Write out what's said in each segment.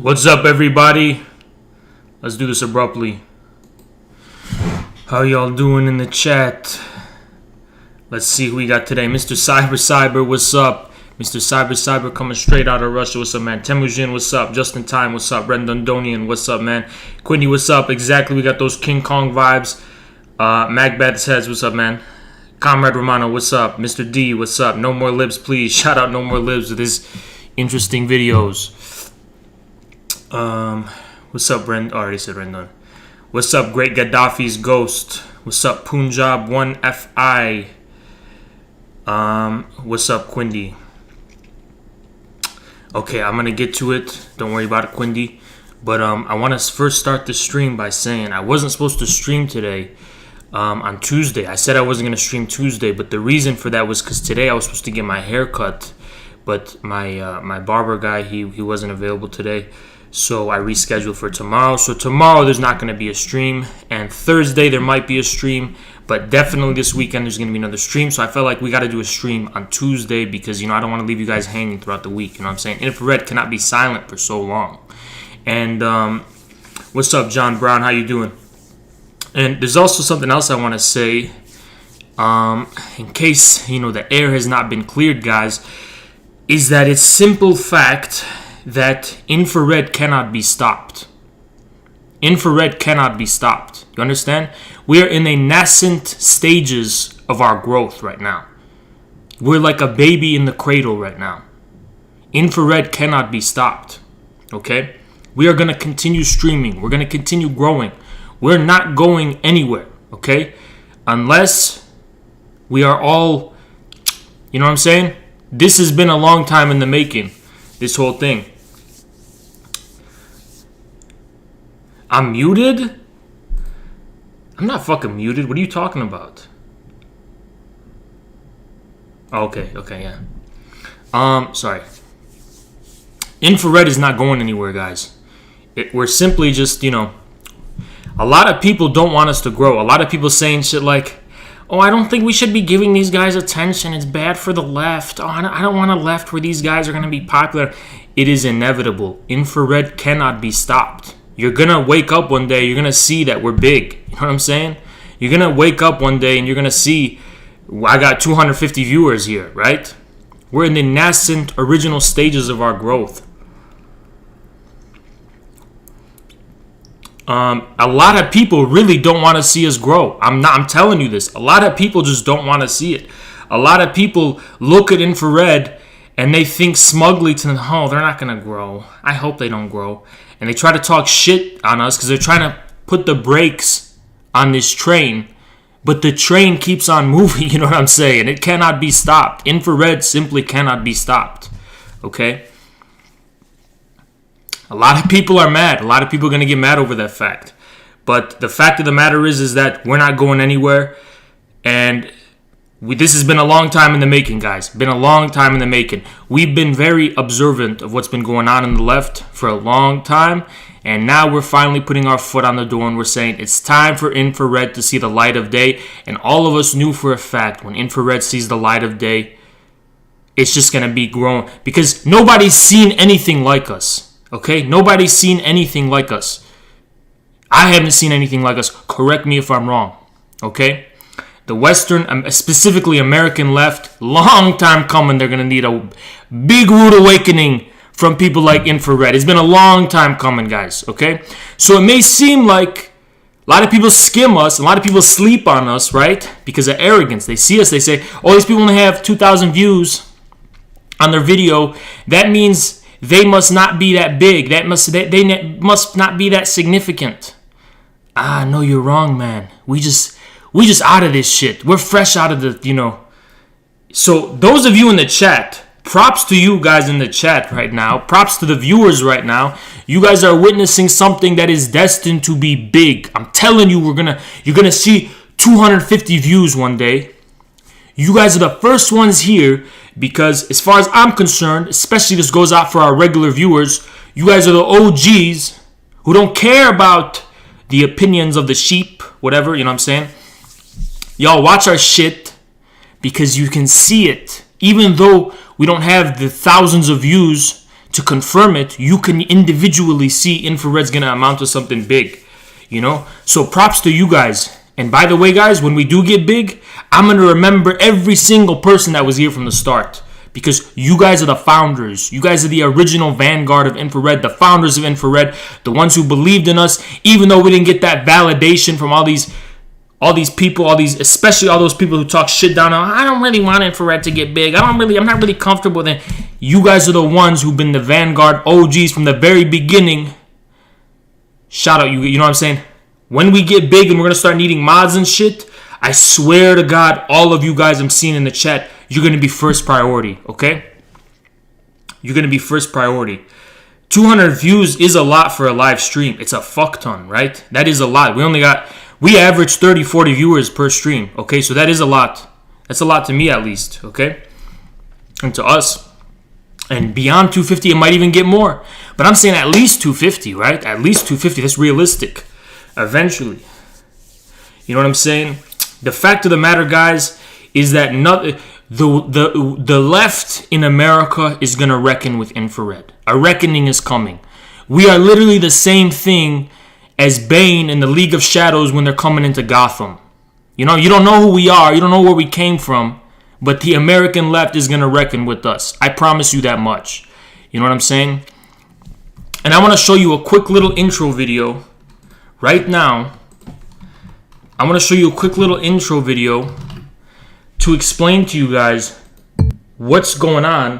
What's up, everybody? Let's do this abruptly. How y'all doing in the chat? Let's see who we got today. Mr. Cyber, what's up? Mr. Cyber coming straight out of Russia. What's up, man? Temujin, what's up? Just in Time, what's up? Rendondonian, what's up, man? Quindy, what's up? Exactly, we got those King Kong vibes. Macbeth's Heads, what's up, man? Comrade Romano, what's up? Mr. D, what's up? No More Libs, please. Shout out No More Libs with his interesting videos. What's up, Brent? I already said Rendon. What's up, Great Gaddafi's Ghost? What's up, Punjab 1FI? What's up, Quindy? Okay, I'm gonna get to it. Don't worry about it, Quindy. But I want to first start the stream by saying I wasn't supposed to stream today on Tuesday. I said I wasn't gonna stream Tuesday, but the reason for that was because today I was supposed to get my hair cut, but my barber guy he wasn't available today. So I rescheduled for tomorrow. So tomorrow there's not going to be a stream. And Thursday there might be a stream. But definitely this weekend there's going to be another stream. So I felt like we got to do a stream on Tuesday because, I don't want to leave you guys hanging throughout the week. You know what I'm saying? Infrared cannot be silent for so long. And what's up, John Brown? How you doing? And there's also something else I want to say. In case, the air has not been cleared, guys, is that it's simple fact that infrared cannot be stopped. Infrared cannot be stopped. You understand? We are in a nascent stages of our growth right now. We're like a baby in the cradle right now. Infrared cannot be stopped. Okay? We are going to continue streaming. We're going to continue growing. We're not going anywhere. Okay? Unless we are all, you know what I'm saying? This has been a long time in the making, this whole thing. I'm muted? I'm not fucking muted. What are you talking about? Oh, okay, yeah. Sorry. Infrared is not going anywhere, guys. We're simply just, a lot of people don't want us to grow. A lot of people saying shit like, oh, I don't think we should be giving these guys attention. It's bad for the left. Oh, I don't want a left where these guys are going to be popular. It is inevitable. Infrared cannot be stopped. You're going to wake up one day, you're going to see that we're big. You know what I'm saying? You're going to wake up one day and you're going to see, I got 250 viewers here, right? We're in the nascent original stages of our growth. A lot of people really don't want to see us grow. I'm telling you this. A lot of people just don't want to see it. A lot of people look at infrared and they think smugly to them, oh, they're not going to grow. I hope they don't grow. And they try to talk shit on us because they're trying to put the brakes on this train. But the train keeps on moving, you know what I'm saying? It cannot be stopped. Infrared simply cannot be stopped. Okay? A lot of people are mad. A lot of people are going to get mad over that fact. But the fact of the matter is that we're not going anywhere. And this has been a long time in the making, guys. Been a long time in the making. We've been very observant of what's been going on the left for a long time. And now we're finally putting our foot on the door and we're saying it's time for infrared to see the light of day. And all of us knew for a fact when infrared sees the light of day, it's just going to be growing. Because nobody's seen anything like us. Okay? Nobody's seen anything like us. I haven't seen anything like us. Correct me if I'm wrong. Okay? The Western, specifically American left, long time coming, they're going to need a big rude awakening from people like infrared. It's been a long time coming, guys, okay? So it may seem like a lot of people skim us, a lot of people sleep on us, right? Because of arrogance. They see us, they say, oh, these people only have 2,000 views on their video. That means they must not be that big. They must not be that significant. No, you're wrong, man. We just out of this shit. We're fresh out of the, So those of you in the chat, props to you guys in the chat right now. Props to the viewers right now. You guys are witnessing something that is destined to be big. I'm telling you, you're gonna see 250 views one day. You guys are the first ones here because as far as I'm concerned, especially this goes out for our regular viewers, you guys are the OGs who don't care about the opinions of the sheep, whatever, you know what I'm saying? Y'all watch our shit because you can see it. Even though we don't have the thousands of views to confirm it, you can individually see infrared's gonna amount to something big, you know? So props to you guys. And by the way, guys, when we do get big, I'm gonna remember every single person that was here from the start. Because you guys are the founders. You guys are the original vanguard of infrared, the founders of infrared, the ones who believed in us, even though we didn't get that validation from all these people, especially all those people who talk shit down. I don't really want infrared to get big. I'm not really comfortable with it. You guys are the ones who've been the vanguard OGs from the very beginning. Shout out, you know what I'm saying? When we get big and we're gonna start needing mods and shit, I swear to God, all of you guys I'm seeing in the chat, you're gonna be first priority, okay? You're gonna be first priority. 200 views is a lot for a live stream. It's a fuck ton, right? That is a lot. We average 30, 40 viewers per stream, okay? So that is a lot. That's a lot to me, at least, okay? And to us. And beyond 250, it might even get more. But I'm saying at least 250, right? At least 250. That's realistic. Eventually. You know what I'm saying? The fact of the matter, guys, is that the left in America is going to reckon with infrared. A reckoning is coming. We are literally the same thing as Bane in the League of Shadows when they're coming into Gotham. You know, you don't know who we are. You don't know where we came from. But the American left is going to reckon with us. I promise you that much. You know what I'm saying? And I want to show you a quick little intro video right now. I want to show you a quick little intro video to explain to you guys what's going on,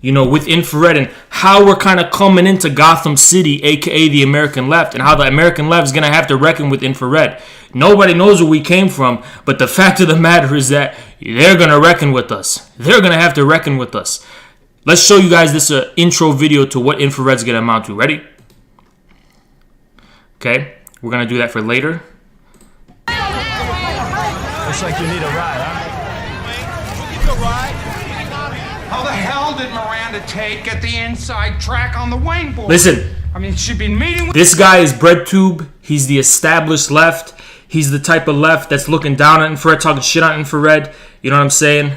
you know, with infrared and how we're kind of coming into Gotham City, aka the American left, and how the American left is going to have to reckon with infrared. Nobody knows where we came from, but the fact of the matter is that they're going to reckon with us. They're going to have to reckon with us. Let's show you guys this intro video to what infrared's going to amount to. Ready? Okay, we're going to do that for later. Looks like you need a ride, huh? How the hell did Miranda Tate get the inside track on the Wayne board? Listen. I mean, she'd been meeting with... This guy is BreadTube. He's the established left. He's the type of left that's looking down at infrared, talking shit on infrared. You know what I'm saying?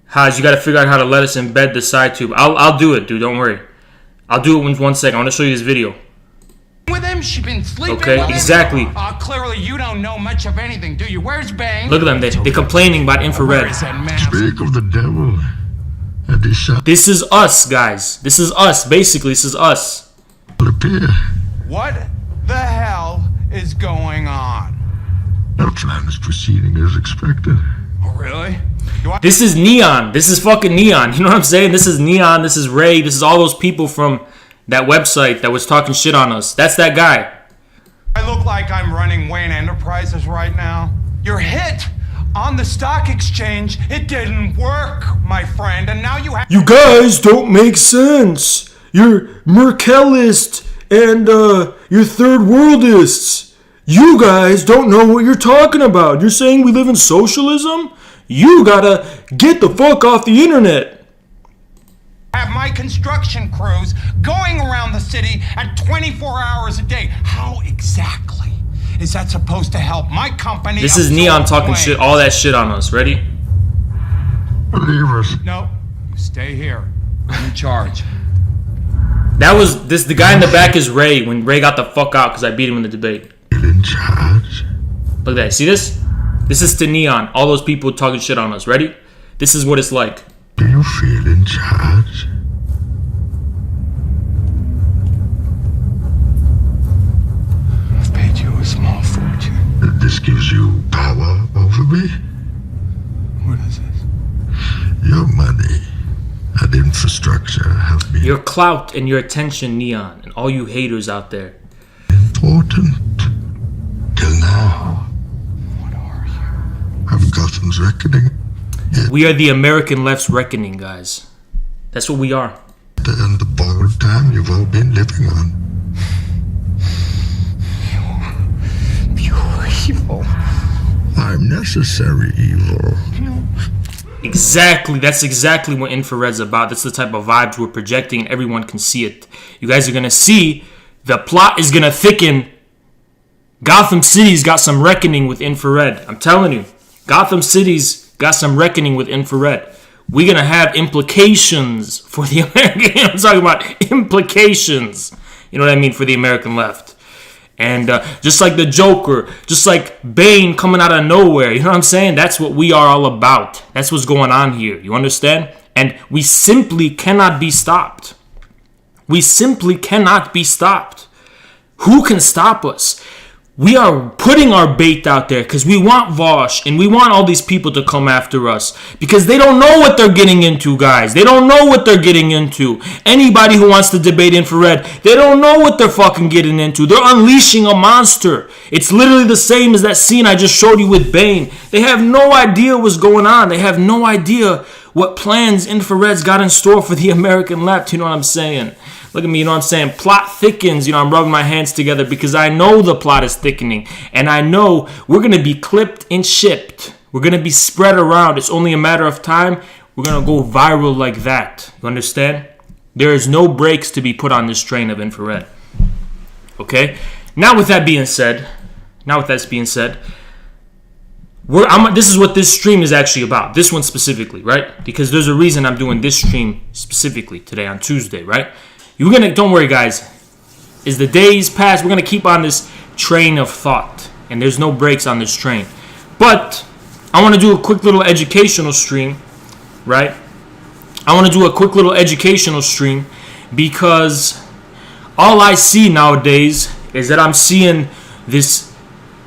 Haj, you got to figure out how to let us embed the side tube. I'll do it, dude. Don't worry. I'll do it in 1 second. I want to show you this video. With him, she's been sleeping okay, with him. Exactly. Clearly, you don't know much of anything, do you? Where's Bang? Look at them. They're complaining about infrared. Speak of the devil. This is us, guys. This is us. Basically, this is us. What the hell is going on? No plan is proceeding as expected. Oh, really? This is Neon. This is fucking Neon. You know what I'm saying? This is Neon. This is Ray. This is all those people from that website that was talking shit on us. That's that guy. I look like I'm running Wayne Enterprises right now. You're hit on the stock exchange. It didn't work, my friend, and now you have... You guys don't make sense. You're Merkelist and you're third worldists. You guys don't know what you're talking about. You're saying we live in socialism? You gotta get the fuck off the internet. Have my construction crews going around the city at 24 hours a day. How exactly is that supposed to help my company? This is Neon talking shit, all that shit on us. Ready? Believers. No, stay here. I'm in charge. That was this. The guy in the back is Ray. When Ray got the fuck out because I beat him in the debate. In charge. Look at that. See this? This is to Neon. All those people talking shit on us. Ready? This is what it's like. Do you feel in charge? I've paid you a small fortune. This gives you power over me? What is this? Your money and infrastructure have been Your clout and your attention, Neon, and all you haters out there. important till now. What are you? Have Gotham's reckoning. We are the American left's reckoning, guys. That's what we are. And the borrowed time you've all been living on. Pure evil. I'm necessary evil. Exactly. That's exactly what infrared's about. That's the type of vibes we're projecting, and everyone can see it. You guys are gonna see the plot is gonna thicken. Gotham City's got some reckoning with infrared. I'm telling you, Gotham City's got some reckoning with infrared. we're going to have implications for the American. I'm talking about implications. You know what I mean? For the American left. And just like the Joker, just like Bane coming out of nowhere. You know what I'm saying? That's what we are all about. That's what's going on here. You understand? And we simply cannot be stopped. We simply cannot be stopped. Who can stop us? We are putting our bait out there because we want Vosh and we want all these people to come after us because they don't know what they're getting into, guys. They don't know what they're getting into. Anybody who wants to debate infrared, they don't know what they're fucking getting into. They're unleashing a monster. It's literally the same as that scene I just showed you with Bane. They have no idea what's going on. They have no idea what plans infrared's got in store for the American left. You know what I'm saying? Look at me, you know what I'm saying? Plot thickens. You know, I'm rubbing my hands together because I know the plot is thickening. And I know we're going to be clipped and shipped. We're going to be spread around. It's only a matter of time. We're going to go viral like that. You understand? There is no brakes to be put on this train of infrared. Okay? Now with that being said, this is what this stream is actually about. This one specifically, right? Because there's a reason I'm doing this stream specifically today on Tuesday, right? Don't worry, guys. As the days pass, we're gonna keep on this train of thought, and there's no brakes on this train. But I want to do a quick little educational stream, right? I want to do a quick little educational stream because all I see nowadays is that I'm seeing this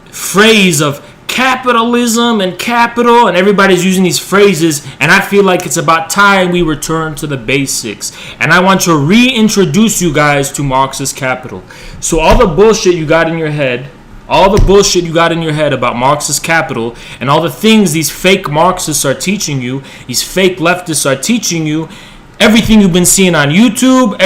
phrase of capitalism and capital, and everybody's using these phrases, and I feel like it's about time we return to the basics. And I want to reintroduce you guys to Marxist capital. So all the bullshit you got in your head about Marxist capital and all the things these fake Marxists are teaching you, these fake leftists are teaching you, everything you've been seeing on YouTube,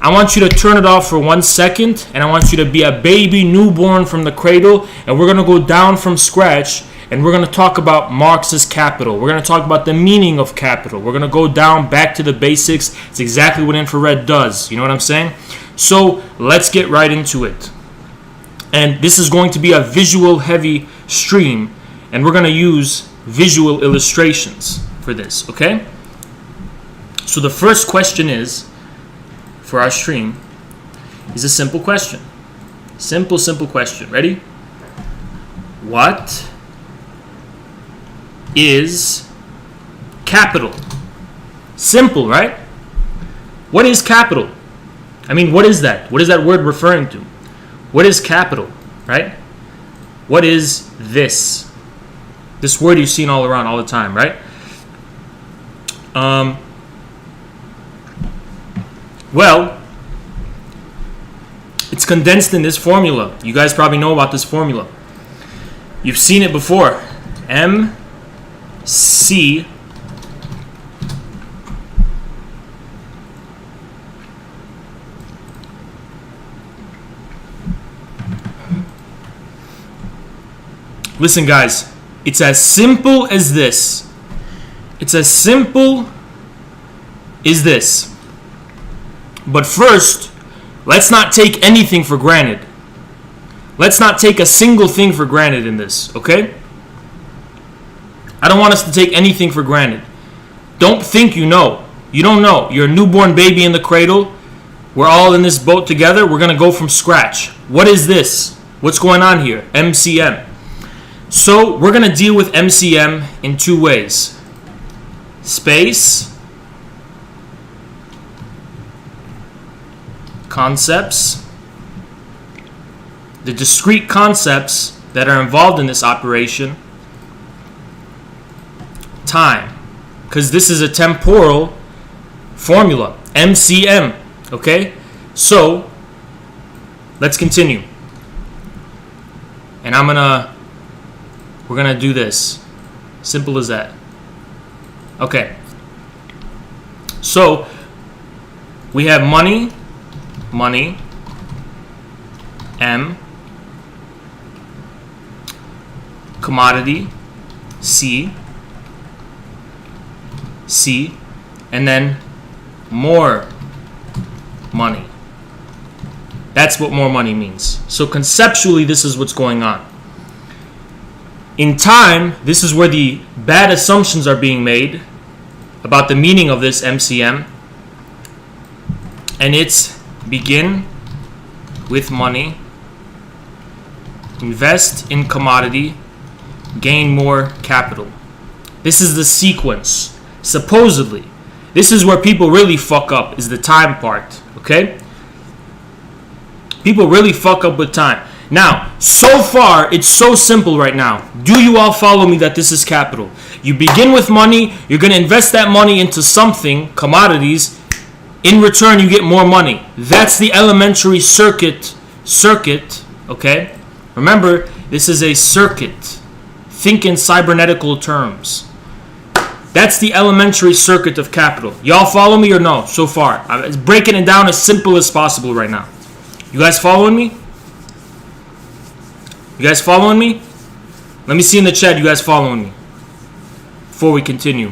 I want you to turn it off for 1 second, and I want you to be a baby newborn from the cradle, and we're going to go down from scratch, and we're going to talk about Marxist capital. We're going to talk about the meaning of capital. We're going to go down back to the basics. It's exactly what infrared does. You know what I'm saying? So let's get right into it. And this is going to be a visual-heavy stream, and we're going to use visual illustrations for this, okay? So the first question for our stream is a simple question. Simple question. Ready? What is capital? Simple, right? What is capital? I mean, what is that? What is that word referring to? What is capital, right? What is this? This word you've seen all around all the time, right? Well, it's condensed in this formula. You guys probably know about this formula. You've seen it before. MC Listen, guys, it's as simple as this. It's as simple as this. But first, let's not take anything for granted. Let's not take a single thing for granted in this, okay? I don't want us to take anything for granted. Don't think you know. You don't know. You're a newborn baby in the cradle. We're all in this boat together. We're going to go from scratch. What is this? What's going on here? MCM. So we're going to deal with MCM in two ways. Space. Concepts, the discrete concepts that are involved in this operation, time, because this is a temporal formula, MCM, okay? So, let's continue. And we're gonna do this. Simple as that. Okay. So, we have money, M, commodity, C, and then more money. That's what more money means. So conceptually, this is what's going on. In time, this is where the bad assumptions are being made, about the meaning of this MCM, and it's begin with money, invest in commodity, gain more capital. This is the sequence. Supposedly, this is where people really fuck up, is the time part, okay? People really fuck up with time. Now, so far, it's so simple right now. Do you all follow me that this is capital? You begin with money, you're going to invest that money into something, commodities. In return, you get more money. That's the elementary circuit, okay? Remember, this is a circuit. Think in cybernetical terms. That's the elementary circuit of capital. Y'all follow me or no so far? I'm breaking it down as simple as possible right now. You guys following me? You guys following me? Let me see in the chat you guys following me before we continue.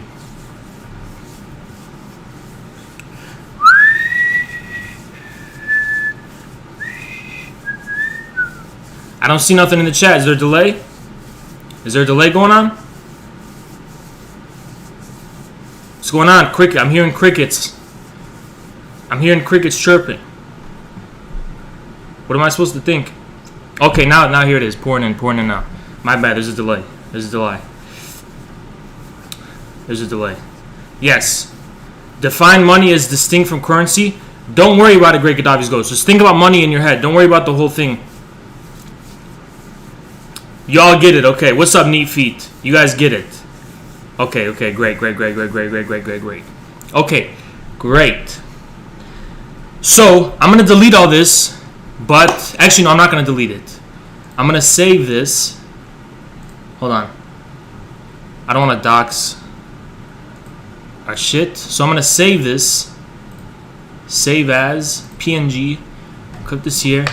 I don't see nothing in the chat. Is there a delay? Is there a delay going on? What's going on? Cricket. I'm hearing crickets. I'm hearing crickets chirping. What am I supposed to think? Okay, now here it is. Pouring in now. My bad. There's a delay. There's a delay. Yes. Define money as distinct from currency. Don't worry about it, Great Gaddafi's Ghost. Just think about money in your head. Don't worry about the whole thing. Y'all get it. Okay. What's up, Neat Feet? You guys get it. Okay. Great. Okay. Great. So, I'm going to delete all this. But, actually, no, I'm not going to delete it. I'm going to save this. Hold on. I don't want to dox our shit. So, I'm going to save this. Save as PNG. Click this here.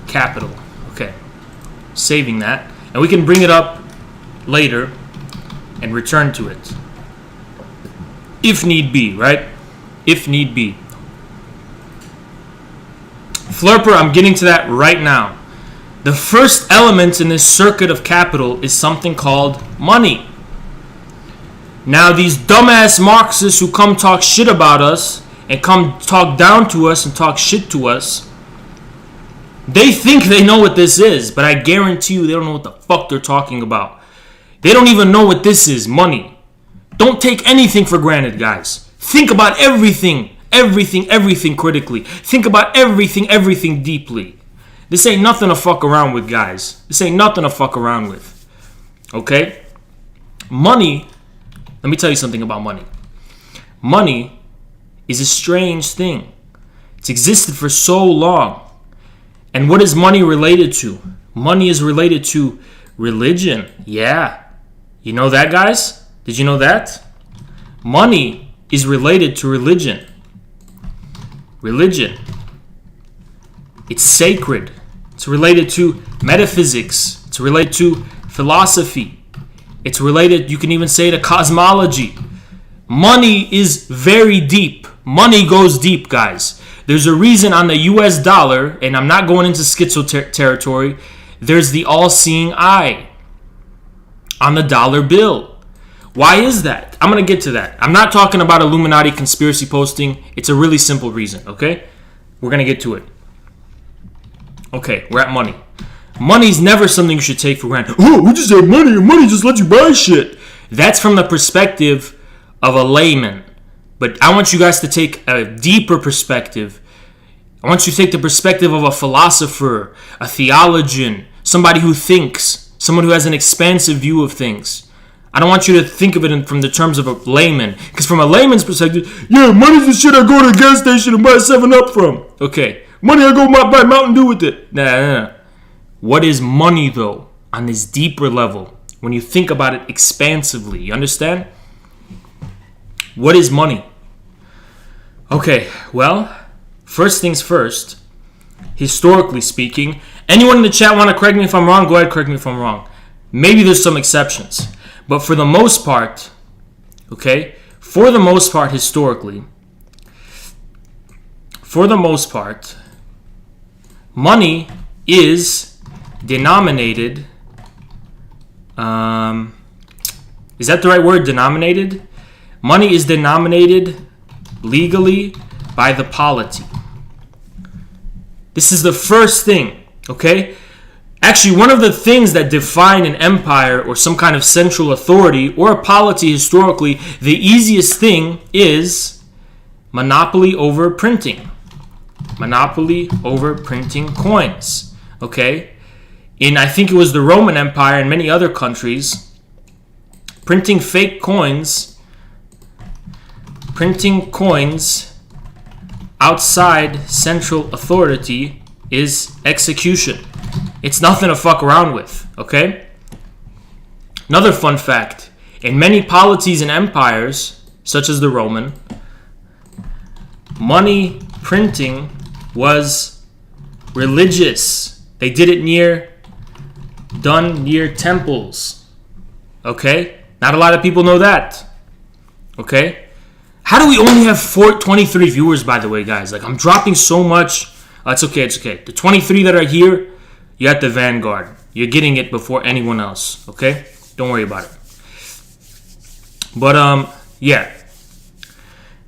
Capital. Okay. Saving that. And we can bring it up later and return to it. If need be, right? If need be. Flurper, I'm getting to that right now. The first element in this circuit of capital is something called money. Now, these dumbass Marxists who come talk shit about us and come talk down to us and talk shit to us, they think they know what this is, but I guarantee you they don't know what the fuck they're talking about. They don't even know what this is, money. Don't take anything for granted, guys. Think about everything critically. Think about everything deeply. This ain't nothing to fuck around with, guys. This ain't nothing to fuck around with. Okay? Money, let me tell you something about money. Money is a strange thing. It's existed for so long. And what is money related to? Money is related to religion. Yeah. You know that, guys? Did you know that? Money is related to religion. Religion. It's sacred. It's related to metaphysics. It's related to philosophy. It's related, you can even say, to cosmology. Money is very deep. Money goes deep, guys. There's a reason on the US dollar, and I'm not going into schizo territory, there's the all-seeing eye on the dollar bill. Why is that? I'm going to get to that. I'm not talking about Illuminati conspiracy posting. It's a really simple reason, okay? We're going to get to it. Okay, we're at money. Money's never something you should take for granted. Oh, we just have money, and money just lets you buy shit. That's from the perspective of a layman. But I want you guys to take a deeper perspective. I want you to take the perspective of a philosopher, a theologian, somebody who thinks, someone who has an expansive view of things. I don't want you to think of it from the terms of a layman. Because from a layman's perspective, yeah, money's the shit I go to the gas station and buy 7-Up from. Okay, money I go buy Mountain Dew with it. Nah. What is money, though, on this deeper level? When you think about it expansively, you understand? What is money? Okay, well, first things first, historically speaking, anyone in the chat want to correct me if I'm wrong? Go ahead, correct me if I'm wrong. Maybe there's some exceptions. But for the most part, okay, historically, money is denominated, is that the right word, denominated? Money is denominated legally by the polity. This is the first thing, okay? Actually, one of the things that define an empire or some kind of central authority or a polity historically, the easiest thing is monopoly over printing. Monopoly over printing coins, okay? In, I think it was the Roman Empire and many other countries, printing coins outside central authority is execution. It's nothing to fuck around with, okay? Another fun fact, in many polities and empires, such as the Roman, money printing was religious. They did it done near temples, okay? Not a lot of people know that, okay? How do we only have 23 viewers, by the way, guys? Like, I'm dropping so much. It's okay. The 23 that are here, you're at the vanguard. You're getting it before anyone else, okay? Don't worry about it. But, yeah.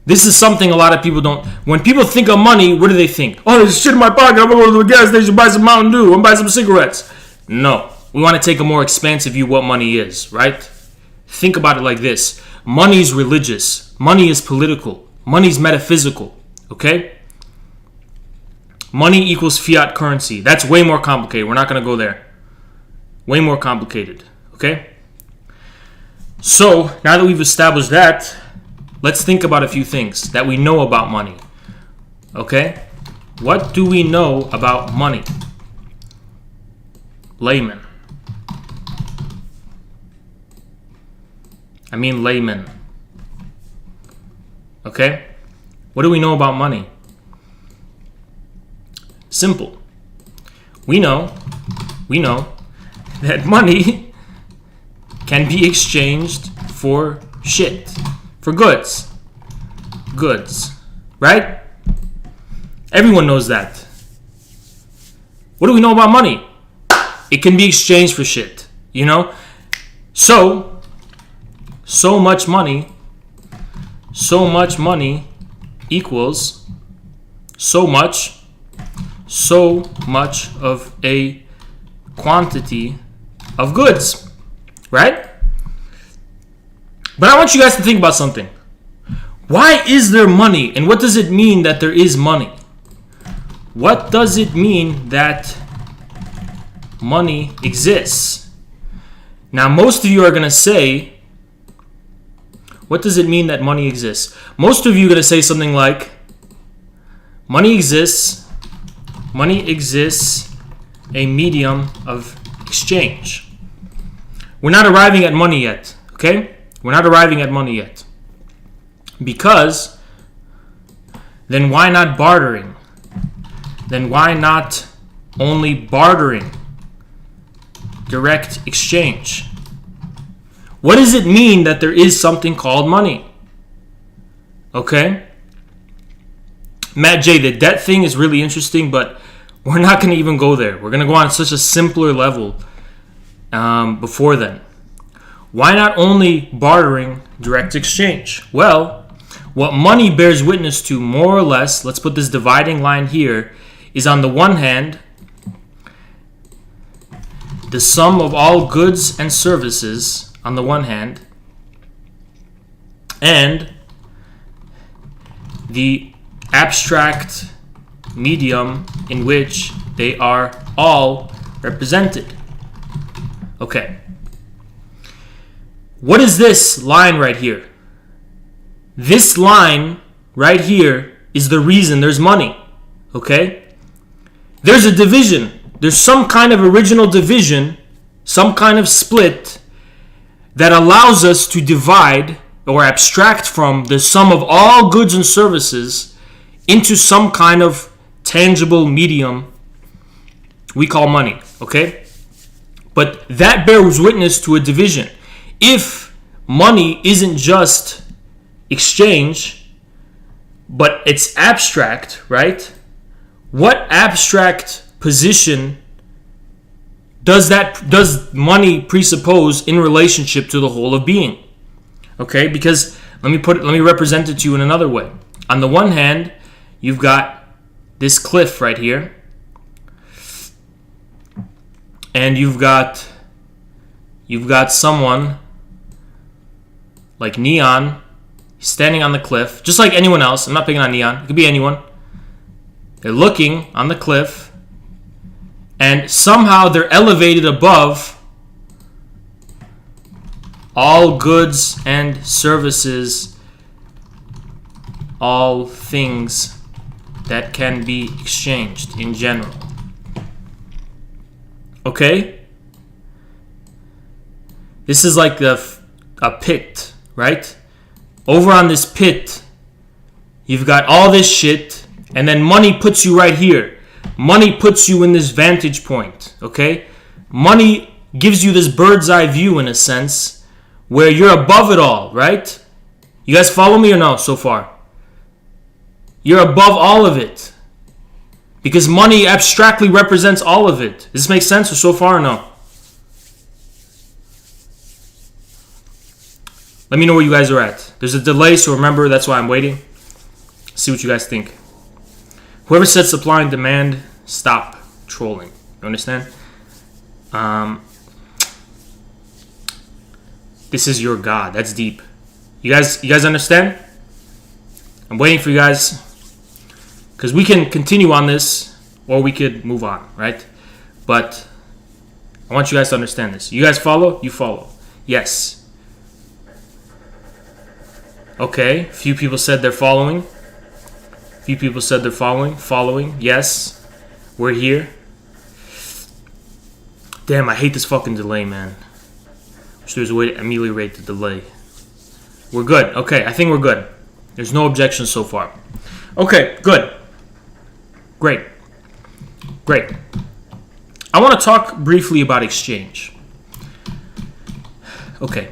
This is something a lot of people don't... When people think of money, what do they think? Oh, there's shit in my pocket. I'm going to go to the gas station, buy some Mountain Dew. I'm going to buy some cigarettes. No. We want to take a more expansive view of what money is, right? Think about it like this. Money is religious. Money is political. Money is metaphysical, okay? Money equals fiat currency. That's way more complicated. We're not going to go there. Way more complicated, okay? So, now that we've established that, let's think about a few things that we know about money, okay? What do we know about money? Layman. Okay? What do we know about money? Simple. We know that money can be exchanged for shit, for goods, right? Everyone knows that. What do we know about money? It can be exchanged for shit, you know? So much money equals so much of a quantity of goods, right? But I want you guys to think about something. Why is there money, and what does it mean that there is money? What does it mean that money exists? Now, most of you are going to say, what does it mean that money exists? Most of you are going to say something like, money exists a medium of exchange. We're not arriving at money yet, okay? We're not arriving at money yet. Because, then why not bartering? Then why not only bartering? Direct exchange. What does it mean that there is something called money? Okay? Matt J, the debt thing is really interesting, but we're not going to even go there. We're going to go on such a simpler level before then. Why not only bartering, direct exchange? Well, what money bears witness to, more or less, let's put this dividing line here, is on the one hand, the sum of all goods and services on the one hand, and the abstract medium in which they are all represented. Okay. What is this line right here? This line right here is the reason there's money. Okay? There's a division. There's some kind of original division, some kind of split that allows us to divide or abstract from the sum of all goods and services into some kind of tangible medium we call money, okay? But that bears witness to a division. If money isn't just exchange, but it's abstract, right? What abstract position does money presuppose in relationship to the whole of being? Okay, because Let me represent it to you in another way. On the one hand, you've got this cliff right here, and you've got someone like Neon standing on the cliff, just like anyone else. I'm not picking on Neon. It could be anyone. They're looking on the cliff, and somehow they're elevated above all goods and services, all things that can be exchanged in general. Okay? This is like a pit, right? Over on this pit, you've got all this shit, and then money puts you right here. Money puts you in this vantage point, okay? Money gives you this bird's eye view in a sense, where you're above it all, right? You guys follow me or no so far? You're above all of it. Because money abstractly represents all of it. Does this make sense or so far or no? Let me know where you guys are at. There's a delay, so remember, that's why I'm waiting. See what you guys think. Whoever said supply and demand, stop trolling. You understand? This is your God. That's deep. You guys understand? I'm waiting for you guys, because we can continue on this or we could move on, right? But I want you guys to understand this. You guys follow? You follow. Yes. Okay. Few people said they're following. Few people said they're following. Following. Yes. We're here. Damn, I hate this fucking delay, man. Wish there was a way to ameliorate the delay. We're good. Okay, I think we're good. There's no objections so far. Okay, good. Great. Great. I want to talk briefly about exchange. Okay.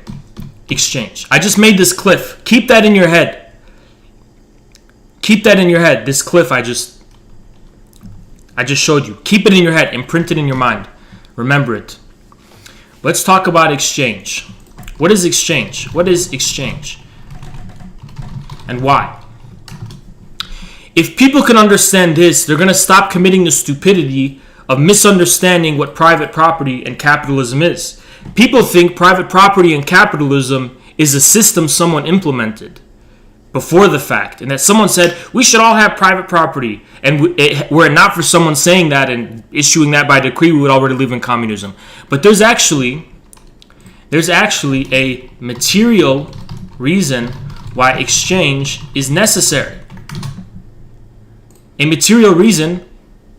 Exchange. I just made this cliff. Keep that in your head. Keep that in your head. This cliff I just showed you. Keep it in your head. Imprint it in your mind. Remember it. Let's talk about exchange. What is exchange? What is exchange? And why? If people can understand this, they're going to stop committing the stupidity of misunderstanding what private property and capitalism is. People think private property and capitalism is a system someone implemented before the fact, and that someone said we should all have private property, and were it not for someone saying that and issuing that by decree, we would already live in communism. But there's actually a material reason why exchange is necessary. A material reason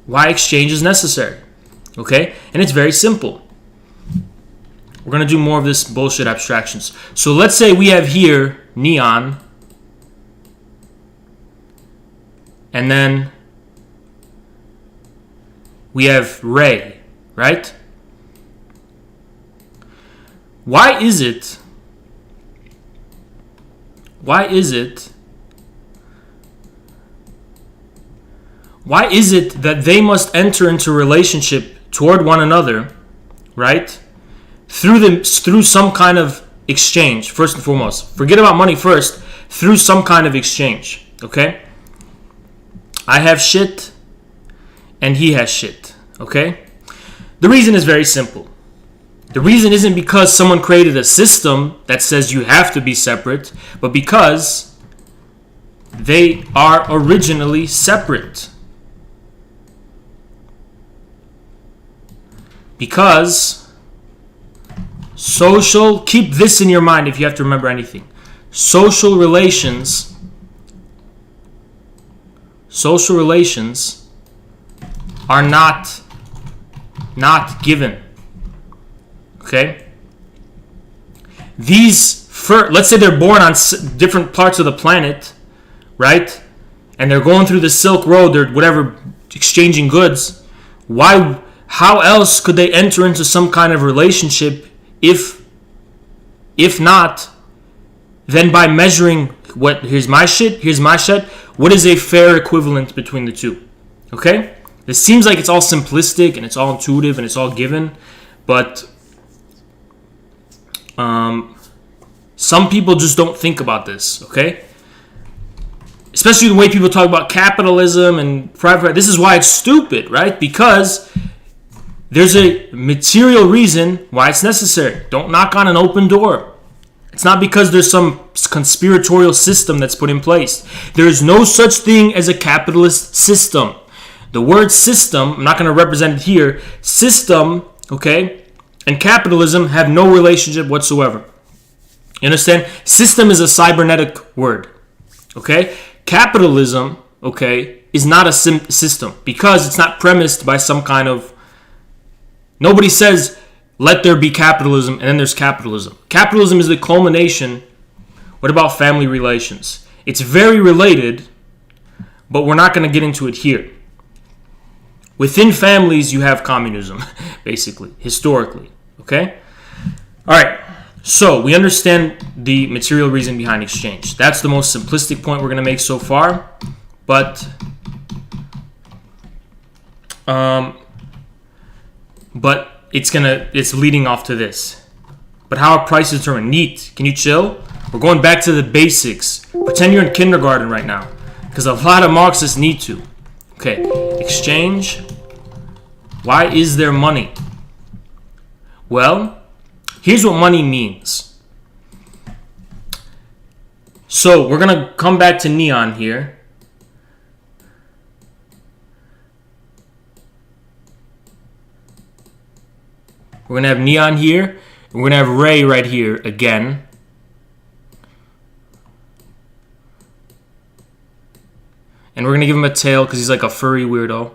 why exchange is necessary. Okay? And it's very simple. We're going to do more of this bullshit abstractions. So let's say we have here Neon, and then we have Ray, right? Why is it that they must enter into relationship toward one another, right? Through some kind of exchange, first and foremost. Forget about money first, through some kind of exchange, okay? I have shit, and he has shit, okay? The reason is very simple. The reason isn't because someone created a system that says you have to be separate, but because they are originally separate. Because keep this in your mind if you have to remember anything. Social relations are not given. Okay? Let's say they're born on different parts of the planet, right? And they're going through the Silk Road, or whatever, exchanging goods. How else could they enter into some kind of relationship if not, then by measuring here's my shit, what is a fair equivalent between the two? Okay? This seems like it's all simplistic and it's all intuitive and it's all given, but Some people just don't think about this, okay? Especially the way people talk about capitalism and private. This is why it's stupid, right? Because there's a material reason why it's necessary. Don't knock on an open door. It's not because there's some conspiratorial system that's put in place. There is no such thing as a capitalist system. The word system, I'm not going to represent it here, system, okay, and capitalism have no relationship whatsoever. You understand? System is a cybernetic word, okay? Capitalism, okay, is not a system because it's not premised by some kind of... Nobody says, let there be capitalism, and then there's capitalism. Capitalism is the culmination. What about family relations? It's very related, but we're not going to get into it here. Within families, you have communism, basically, historically, okay? All right, so we understand the material reason behind exchange. That's the most simplistic point we're going to make so far, but it's leading off to this. But how are prices determined? Neat. Can you chill? We're going back to the basics. Pretend you're in kindergarten right now, because a lot of Marxists need to. Okay, exchange. Why is there money? Well, here's what money means. So we're going to come back to neon here. We're going to have neon here. And we're going to have Ray right here again. And we're going to give him a tail because he's like a furry weirdo.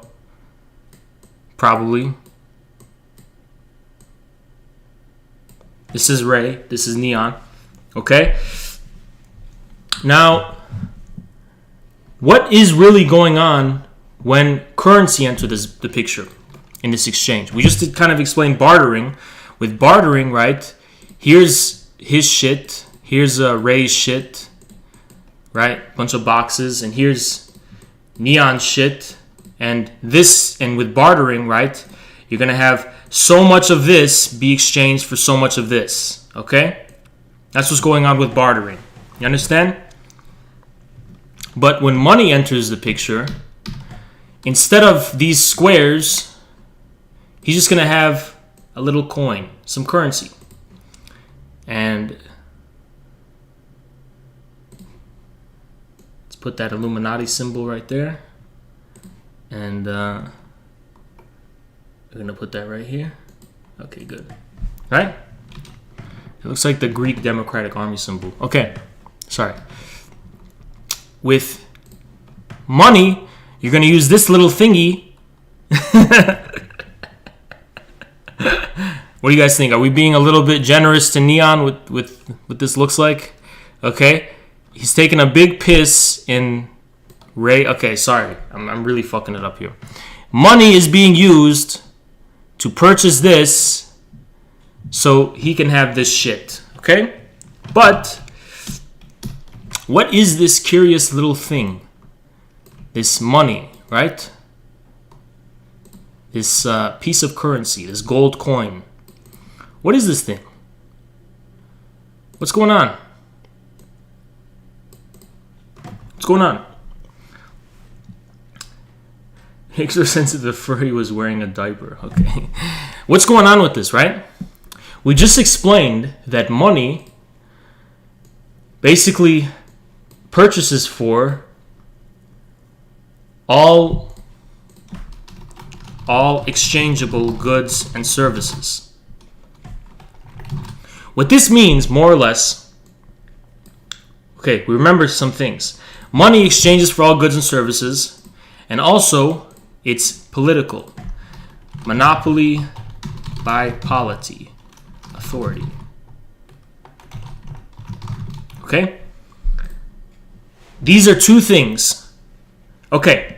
Probably. This is Ray. This is neon. Okay? Now, what is really going on when currency enters the picture in this exchange? We just did kind of explain bartering. With bartering, right, here's his shit. Here's Ray's shit. Right? Bunch of boxes. And here's neon shit. And with bartering, right, you're going to have so much of this be exchanged for so much of this. Okay? That's what's going on with bartering. You understand? But when money enters the picture, instead of these squares, he's just going to have a little coin, some currency. And let's put that Illuminati symbol right there. And we're going to put that right here. Okay, good. Right? It looks like the Greek Democratic Army symbol. Okay, sorry. With money, you're going to use this little thingy. What do you guys think? Are we being a little bit generous to Neon with what this looks like? Okay. He's taking a big piss in Ray. Okay, sorry. I'm really fucking it up here. Money is being used to purchase this so he can have this shit. Okay? But what is this curious little thing? This money, right? This piece of currency, this gold coin. What is this thing? What's going on? What's going on? Makes no sense that the furry was wearing a diaper. Okay. What's going on with this, right? We just explained that money basically purchases for all exchangeable goods and services. What this means, more or less, okay, we remember some things. Money exchanges for all goods and services, and also it's political. Monopoly by polity, authority. Okay? These are two things. Okay.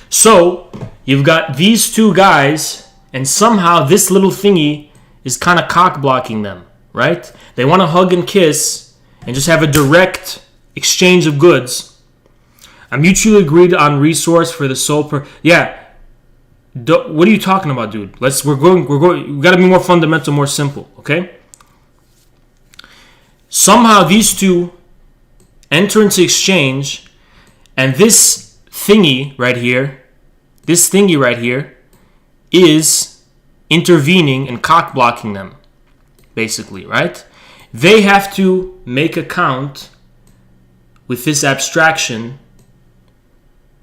So, you've got these two guys, and somehow this little thingy is kind of cock-blocking them, right? They want to hug and kiss and just have a direct exchange of goods. A mutually agreed on resource for the sole yeah. What are you talking about, dude? We're going. We got to be more fundamental, more simple, okay? somehow these two enter into exchange, and this thingy right here is intervening and cock blocking them, basically, right? They have to make a count with this abstraction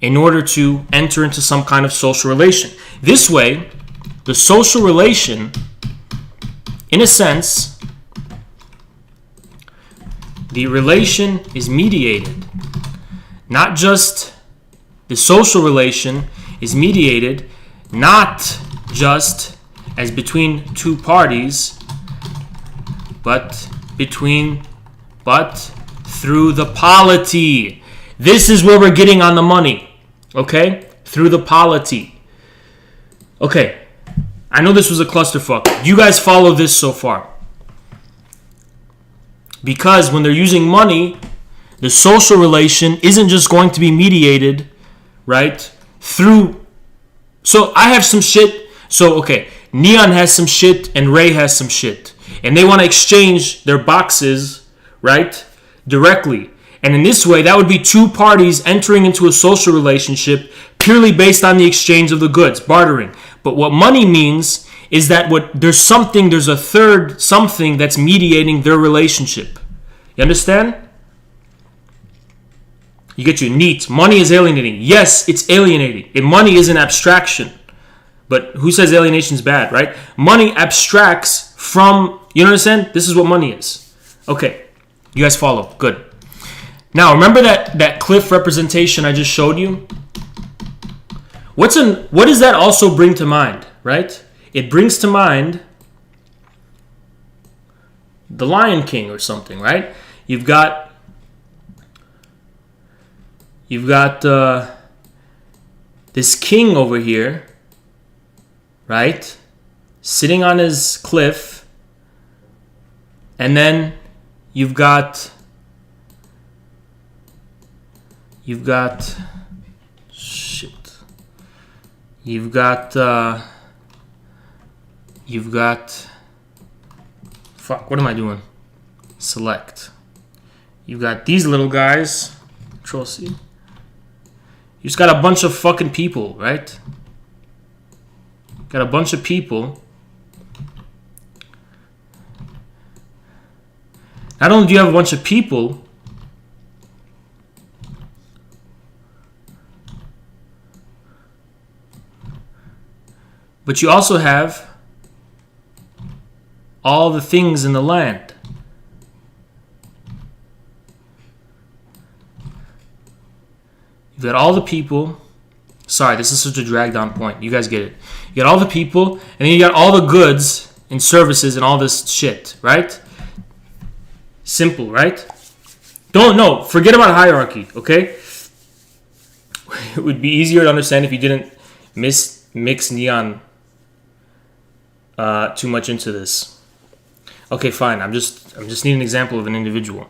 in order to enter into some kind of social relation. This way, the social relation, in a sense, the relation is mediated. Not just the social relation is mediated, not just as between two parties, but through the polity. This is where we're getting on the money, okay? Through the polity. Okay, I know this was a clusterfuck. You guys follow this so far. Because when they're using money, the social relation isn't just going to be mediated, right? Through. So I have some shit. So, okay, Neon has some shit and Ray has some shit. And they want to exchange their boxes, right? Directly. And in this way, that would be two parties entering into a social relationship purely based on the exchange of the goods, bartering. But what money means is that there's a third something that's mediating their relationship. You understand? You get your neat. Money is alienating. Yes, it's alienating. And money is an abstraction. But who says alienation is bad, right? Money abstracts from, you understand? This is what money is. Okay, you guys follow. Good. Now, remember that cliff representation I just showed you? What does that also bring to mind, right? It brings to mind the Lion King or something, right? You've got this king over here, right? Sitting on his cliff. And then you've got fuck, what am I doing? Select. You've got these little guys. Control C. You just got a bunch of fucking people, right? Got a bunch of people. Not only do you have a bunch of people, but you also have all the things in the land. You've got all the people. Sorry, this is such a dragged on point. You guys get it. You got all the people, and then you got all the goods and services and all this shit, right? Simple, right? Forget about hierarchy, okay? It would be easier to understand if you didn't mix Neon too much into this. Okay, fine. I'm just need an example of an individual.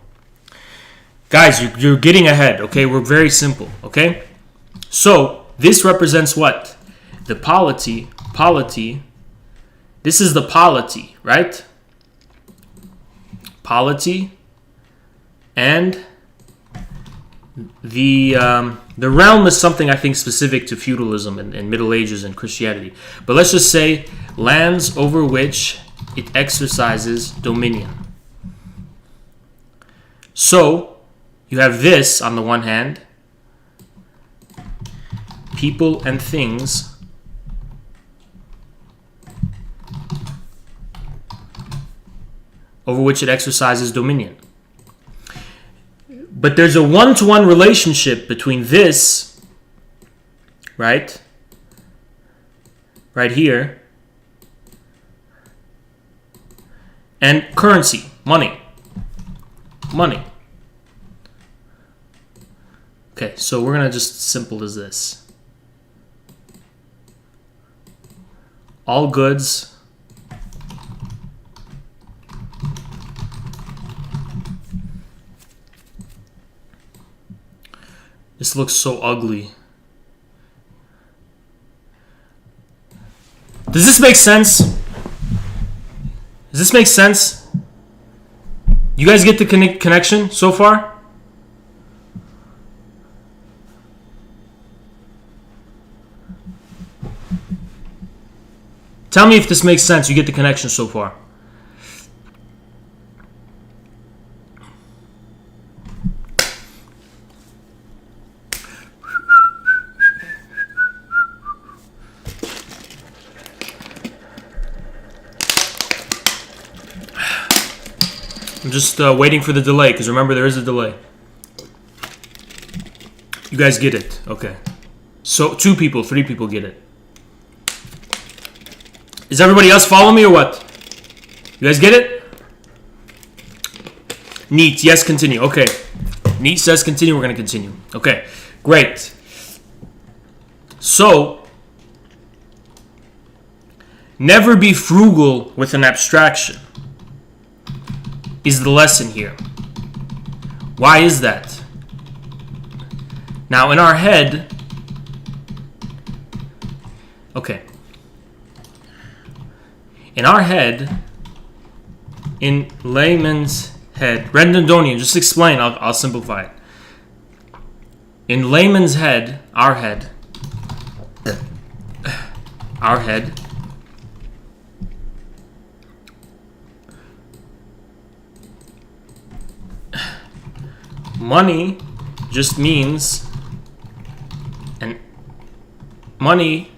Guys, you're getting ahead, okay? We're very simple, okay? So, this represents what? The polity. This is the polity, right? Polity. And the realm is something I think specific to feudalism and Middle Ages and Christianity. But let's just say lands over which it exercises dominion. So, you have this on the one hand, people and things over which it exercises dominion. But there's a one-to-one relationship between this, right? Right here, and currency, money. Okay, so we're gonna just simple as this. All goods This looks so ugly. Does this make sense? Does this make sense? You guys get the connection so far? Tell me if this makes sense. You get the connection so far. I'm just waiting for the delay, because remember, there is a delay. You guys get it. Okay. So 2 people, 3 people get it. Is everybody else following me or what? You guys get it? Neat. Yes, continue. Okay. Neat says continue. We're going to continue. Okay. Great. So, never be frugal with an abstraction is the lesson here. Why is that? Now, in our head, okay. In our head, in layman's head, Brendan Donian, just explain, I'll simplify it. In layman's head, our head, money just means, and money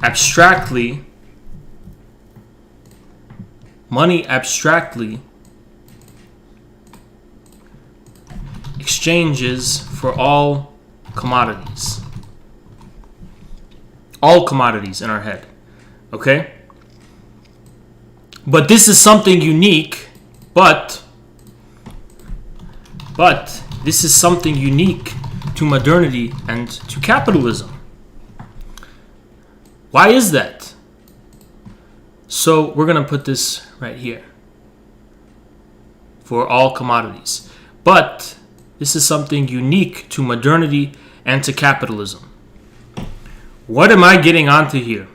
abstractly exchanges for all commodities. All commodities in our head. Okay? But this is something unique, but this is something unique to modernity and to capitalism. Why is that? So we're going to put this right here. For all commodities. But this is something unique to modernity and to capitalism. What am I getting onto here?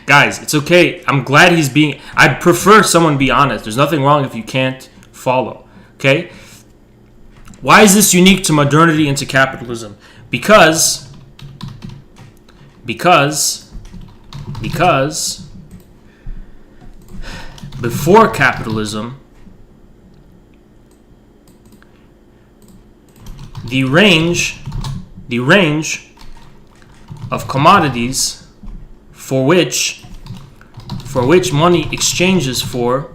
Guys, it's okay. I'm glad he's being... I'd prefer someone be honest. There's nothing wrong if you can't follow. Okay? Why is this unique to modernity and to capitalism? Because before capitalism, the range of commodities for which money exchanges for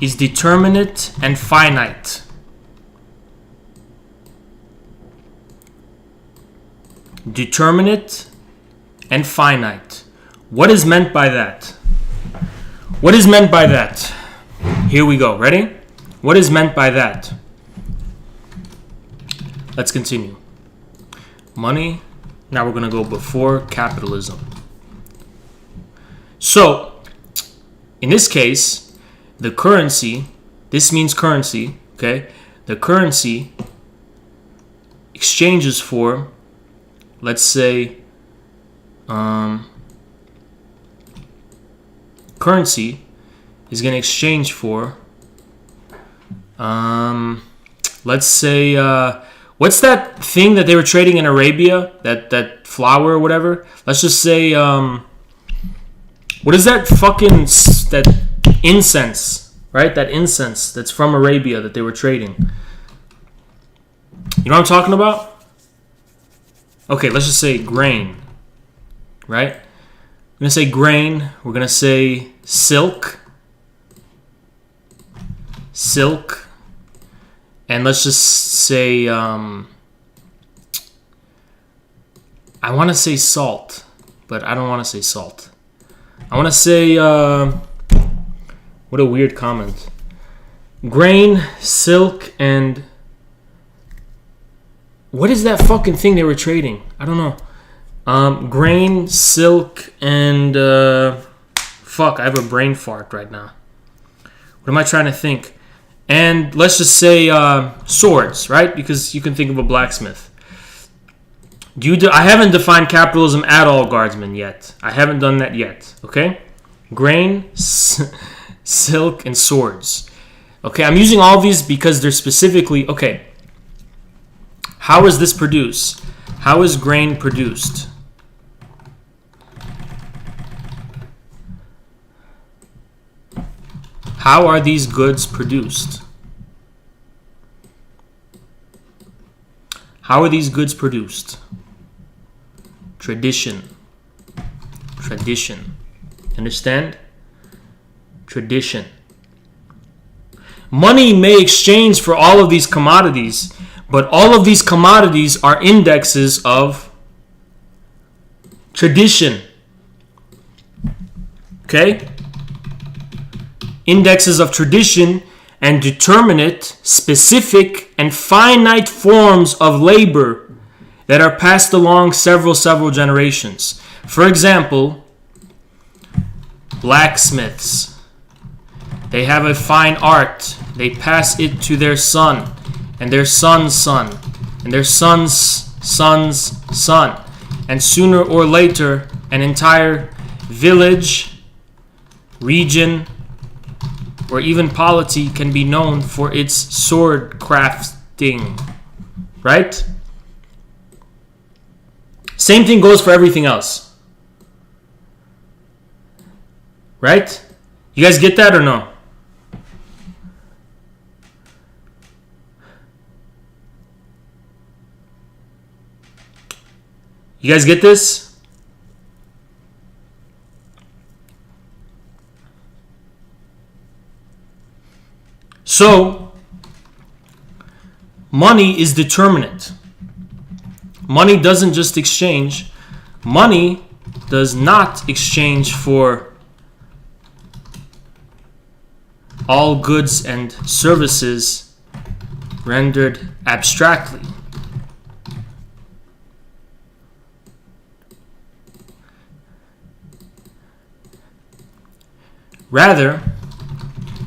is determinate and finite. Determinate and finite. What is meant by that? What is meant by that? Here we go. Ready? What is meant by that? Let's continue. Money. Now we're going to go before capitalism. So, in this case, the currency, this means currency, okay? The currency exchanges for, let's say, currency is going to exchange for, let's say, what's that thing that they were trading in Arabia? That flour or whatever? Let's just say, what is that fucking, that incense, right? That incense that's from Arabia that they were trading. You know what I'm talking about? Okay, let's just say grain, right? We're going to say grain. We're going to say silk. And let's just say, I want to say salt, but I don't want to say salt. I want to say, what a weird comment. Grain, silk, and what is that fucking thing they were trading? I don't know. Grain, silk, and fuck, I have a brain fart right now. What am I trying to think? And let's just say swords, right? Because you can think of a blacksmith. I haven't defined capitalism at all, guardsmen, yet. I haven't done that yet, okay? grain, silk, and swords. Okay, I'm using all these because they're specifically, okay, how is this produced? How is grain produced? How are these goods produced? How are these goods produced? Tradition. Tradition. Understand? Tradition. Money may exchange for all of these commodities, but all of these commodities are indexes of tradition. Okay? Indexes of tradition and determinate, specific, and finite forms of labor that are passed along several generations. For example, blacksmiths. They have a fine art. They pass it to their son, and their son's son, and their son's son's son. And sooner or later, an entire village, region, or even polity can be known for its sword crafting. Right? Same thing goes for everything else. Right? You guys get that or no? You guys get this? So, money is determinate. Money doesn't just exchange. Money does not exchange for all goods and services rendered abstractly. Rather,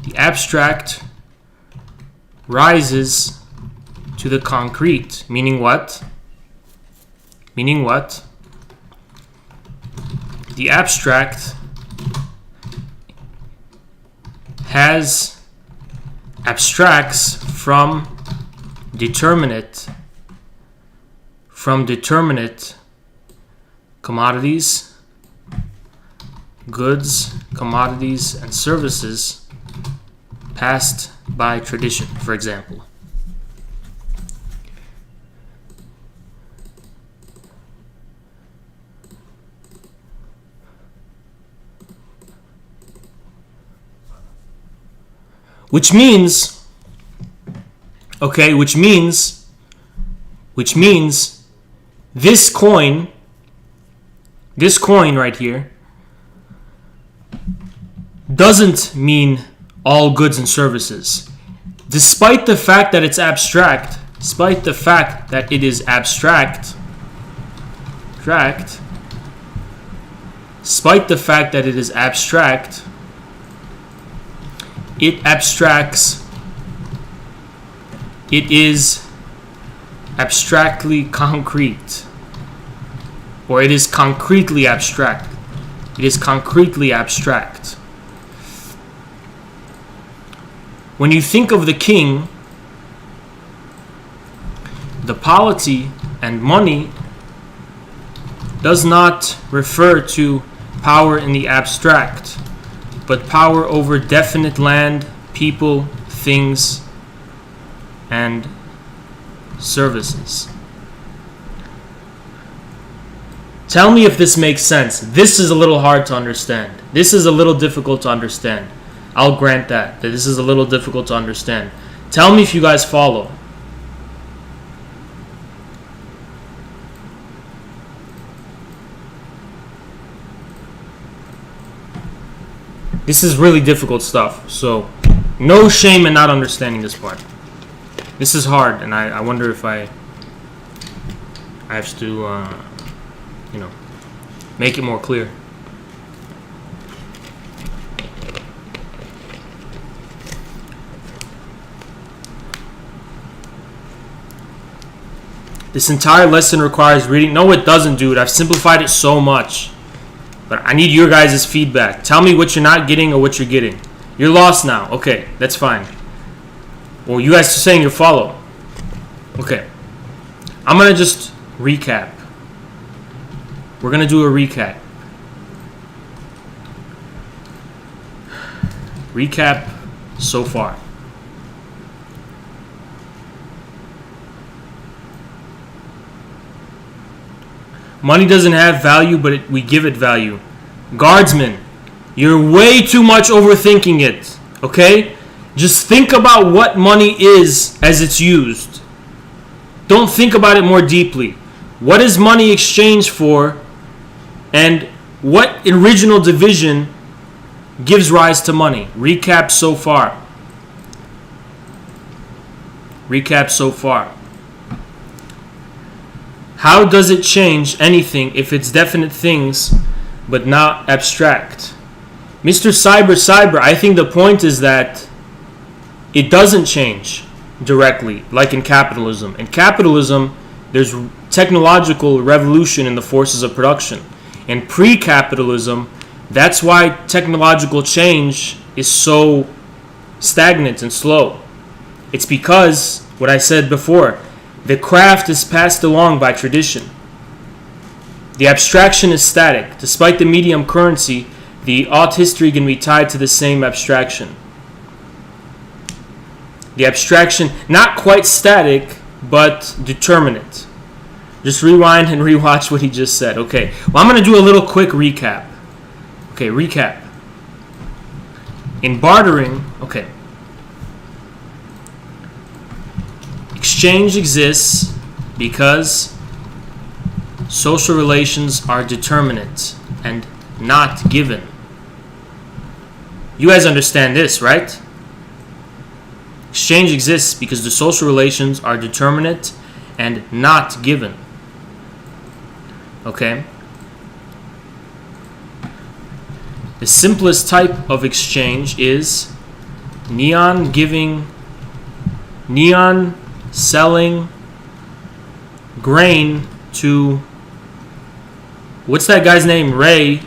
the abstract rises to the concrete. Meaning what? Meaning what? The abstract abstracts from determinate commodities, goods, commodities, and services passed by tradition, for example. Which means this coin right here doesn't mean all goods and services. Despite the fact that it's abstract, despite the fact that it is abstract, despite the fact that it is abstract, it abstracts, it is abstractly concrete, or it is concretely abstract. It is concretely abstract. When you think of the king, the polity and money does not refer to power in the abstract, but power over definite land, people, things, and services. Tell me if this makes sense. This is a little hard to understand. This is a little difficult to understand. I'll grant that this is a little difficult to understand. Tell me if you guys follow. This is really difficult stuff, so no shame in not understanding this part. This is hard, and I wonder if I have to, make it more clear. This entire lesson requires reading. No, it doesn't, dude. I've simplified it so much. But I need your guys' feedback. Tell me what you're not getting or what you're getting. You're lost now. Okay, that's fine. Well, you guys are saying you're follow. Okay. I'm going to just recap. We're going to do a recap. Recap so far. Money doesn't have value, but we give it value. Guardsmen, you're way too much overthinking it, okay? Just think about what money is as it's used. Don't think about it more deeply. What is money exchanged for, and what original division gives rise to money? Recap so far. Recap so far. How does it change anything if it's definite things but not abstract? Mr. Cyber, I think the point is that it doesn't change directly like in capitalism. In capitalism, there's technological revolution in the forces of production. In pre-capitalism, that's why technological change is so stagnant and slow. It's because, what I said before, the craft is passed along by tradition. The abstraction is static. Despite the medium currency, the art history can be tied to the same abstraction. The abstraction, not quite static, but determinate. Just rewind and rewatch what he just said. Okay, well, I'm going to do a little quick recap. Okay, recap. In bartering, okay. Exchange exists because social relations are determinate and not given. You guys understand this, right? Exchange exists because the social relations are determinate and not given. Okay? The simplest type of exchange is neon selling grain to, what's that guy's name? Ray,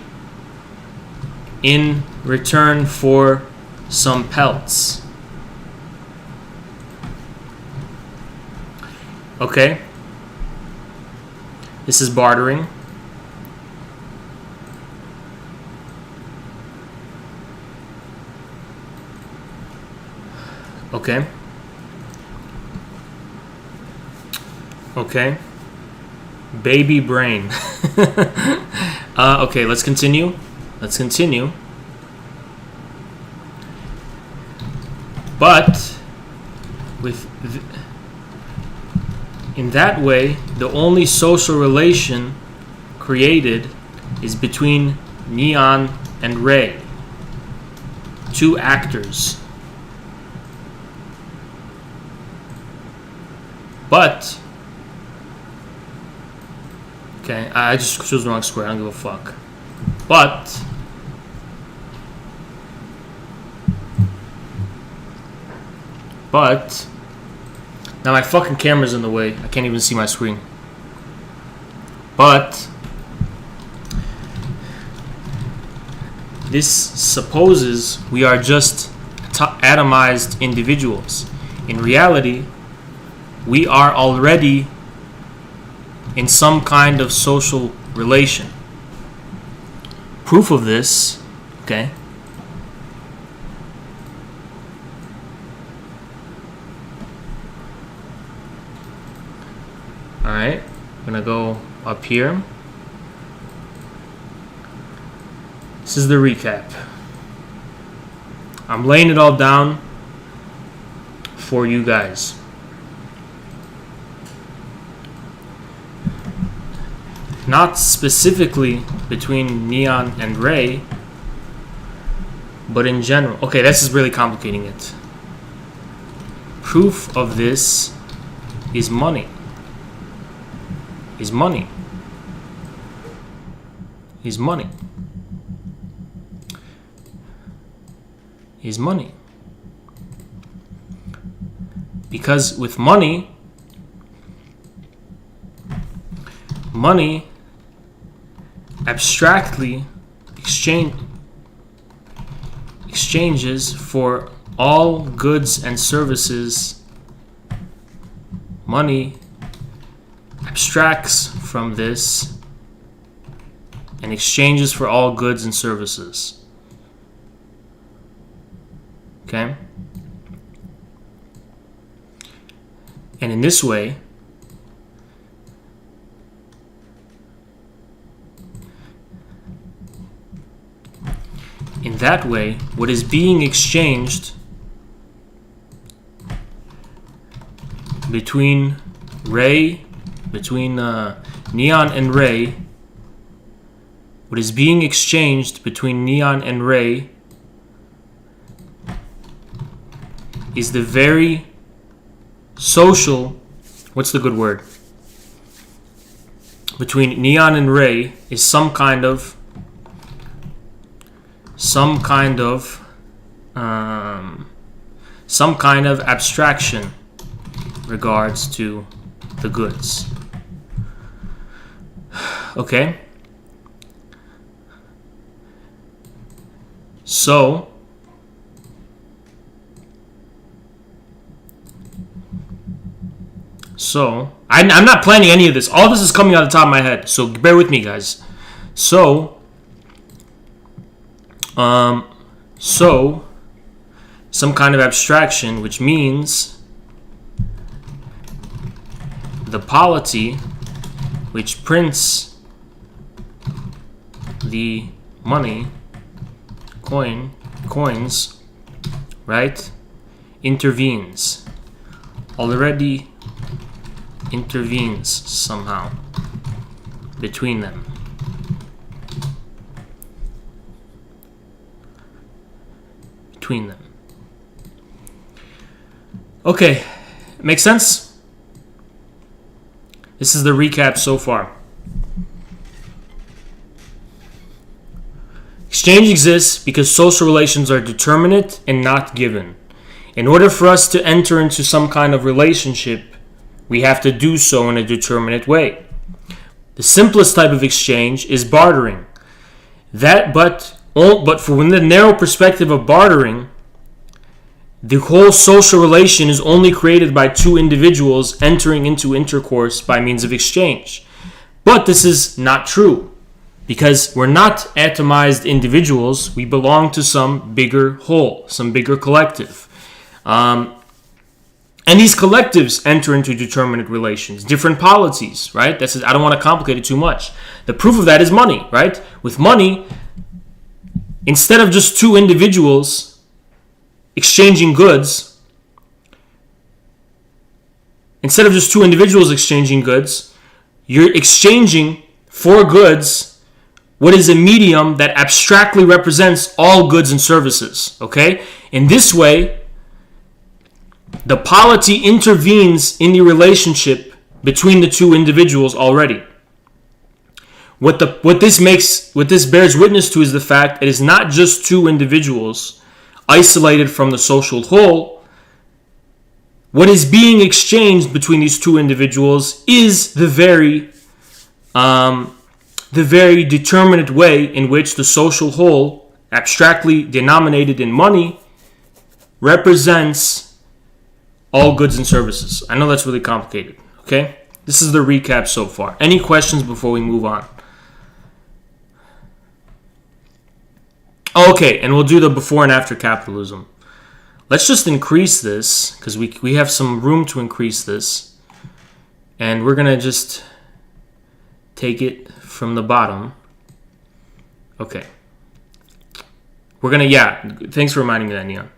in return for some pelts. Okay? This is bartering. Okay? Okay. Baby brain. Okay, let's continue. Let's continue. But in that way, the only social relation created is between Neon and Ray, two actors. But okay, I just chose the wrong square. I don't give a fuck. But now my fucking camera's in the way. I can't even see my screen. But this supposes we are just atomized individuals. In reality, we are already in some kind of social relation. Proof of this, okay? Alright, I'm gonna go up here. This is the recap. I'm laying it all down for you guys. Not specifically between Neon and Ray, but in general. Okay, this is really complicating it. Proof of this is money. Is money. Is money. Is money. Because with money abstractly exchanges for all goods and services. Money abstracts from this and exchanges for all goods and services. Okay? And in this way, what is being exchanged between Neon and Ray, what is being exchanged between Neon and Ray is the very social, what's the good word? Between Neon and Ray is some kind of abstraction regards to the goods. Okay? So I'm not planning any of this. All this is coming out of the top of my head. So bear with me, guys. So some kind of abstraction, which means the polity which prints the money, coins, right, already intervenes somehow between them. Okay, makes sense? This is the recap so far. Exchange exists because social relations are determinate and not given. In order for us to enter into some kind of relationship, we have to do so in a determinate way. The simplest type of exchange is bartering. But from the narrow perspective of bartering, the whole social relation is only created by two individuals entering into intercourse by means of exchange. But this is not true, because we're not atomized individuals. We belong to some bigger whole, some bigger collective. And these collectives enter into determinate relations, different polities, right? I don't want to complicate it too much. The proof of that is money, right? With money, instead of just two individuals exchanging goods, you're exchanging for goods what is a medium that abstractly represents all goods and services, okay? In this way, the polity intervenes in the relationship between the two individuals already. What this bears witness to is the fact it is not just two individuals isolated from the social whole. What is being exchanged between these two individuals is the very determinate way in which the social whole, abstractly denominated in money, represents all goods and services. I know that's really complicated, okay? This is the recap so far. Any questions before we move on? Okay, and we'll do the before and after capitalism. Let's just increase this, because we have some room to increase this. And we're going to just take it from the bottom. Okay. Thanks for reminding me of that, Neon.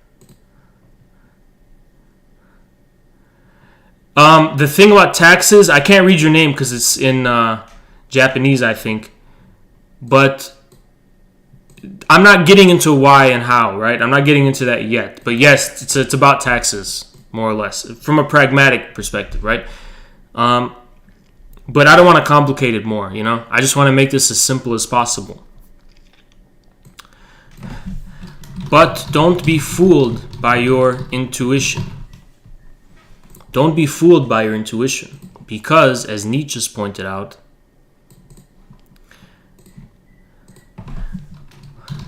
The thing about taxes, I can't read your name because it's in Japanese, I think. But I'm not getting into why and how, right? I'm not getting into that yet. But yes, it's about taxes, more or less, from a pragmatic perspective, right? But I don't want to complicate it more, you know? I just want to make this as simple as possible. But don't be fooled by your intuition. Don't be fooled by your intuition, because, as Nietzsche's pointed out,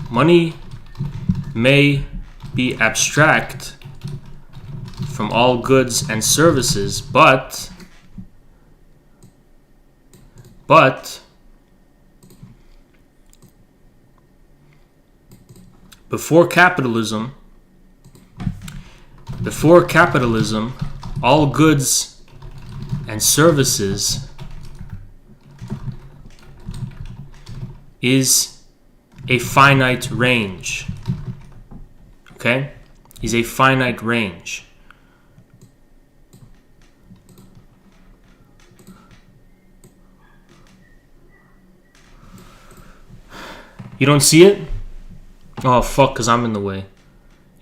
Money may be abstract from all goods and services, but before capitalism, all goods and services is a finite range. Okay? Is a finite range. You don't see it? Oh, fuck, because I'm in the way.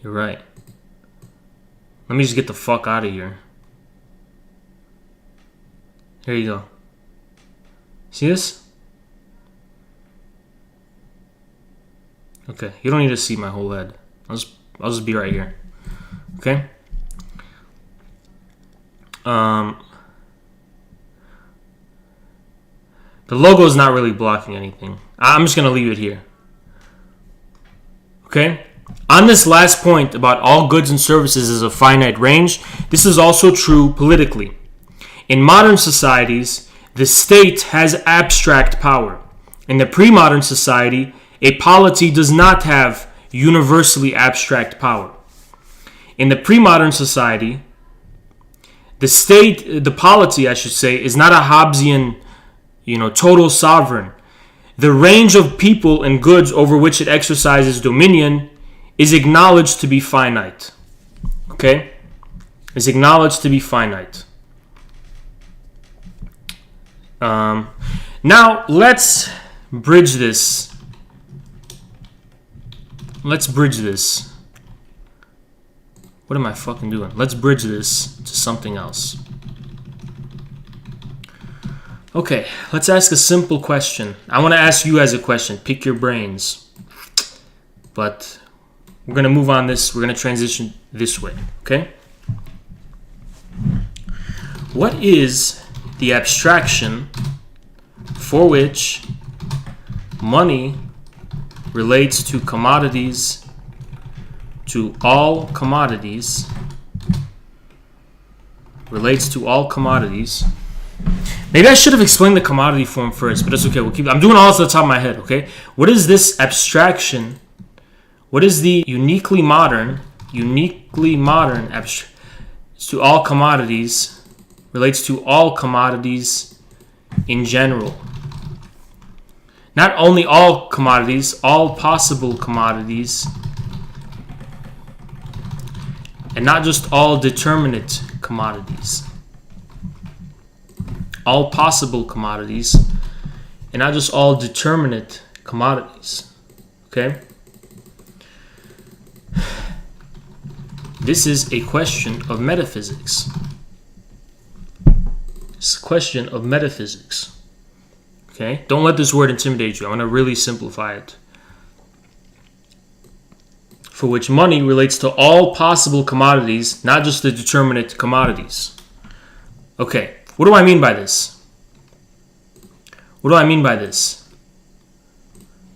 You're right. Let me just get the fuck out of here. Here you go. See this? Okay, you don't need to see my whole head. I'll just be right here. Okay? The logo is not really blocking anything. I'm just going to leave it here. Okay? On this last point about all goods and services is a finite range, this is also true politically. In modern societies, the state has abstract power. In the pre-modern society, a polity does not have universally abstract power. In the pre-modern society, the polity, I should say, is not a Hobbesian, total sovereign. The range of people and goods over which it exercises dominion is acknowledged to be finite. Okay? Is acknowledged to be finite. Now, let's bridge this. What am I fucking doing? Let's bridge this to something else. Okay, let's ask a simple question. I want to ask you guys a question. Pick your brains. But we're going to move on this. We're going to transition this way. Okay? What is the abstraction for which money relates to commodities, to all commodities, relates to all commodities? Maybe I should have explained the commodity form first, but it's okay. I'm doing all this at the top of my head, okay? What is this abstraction? What is the uniquely modern abstraction to all commodities, relates to all commodities in general? Not only all commodities, all possible commodities, and not just all determinate commodities. All possible commodities, and not just all determinate commodities. Okay? This is a question of metaphysics. It's a question of metaphysics. Okay? Don't let this word intimidate you. I'm going to really simplify it. For which money relates to all possible commodities, not just the determinate commodities. Okay. What do I mean by this? What do I mean by this?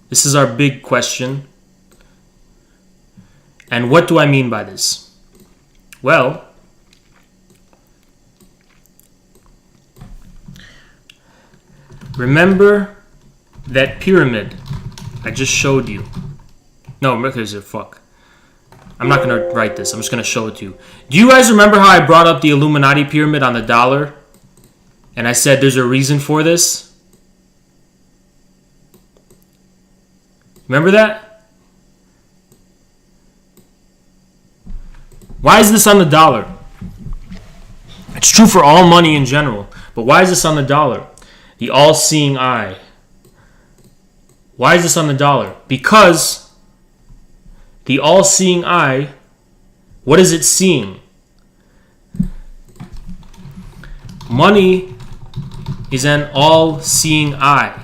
This is our big question. And what do I mean by this? Well, remember that pyramid I just showed you. No, because fuck. I'm not going to write this. I'm just going to show it to you. Do you guys remember how I brought up the Illuminati pyramid on the dollar? And I said there's a reason for this? Remember that? Why is this on the dollar? It's true for all money in general. But why is this on the dollar? The all-seeing eye. Why is this on the dollar? Because the all-seeing eye, what is it seeing? Money is an all-seeing eye.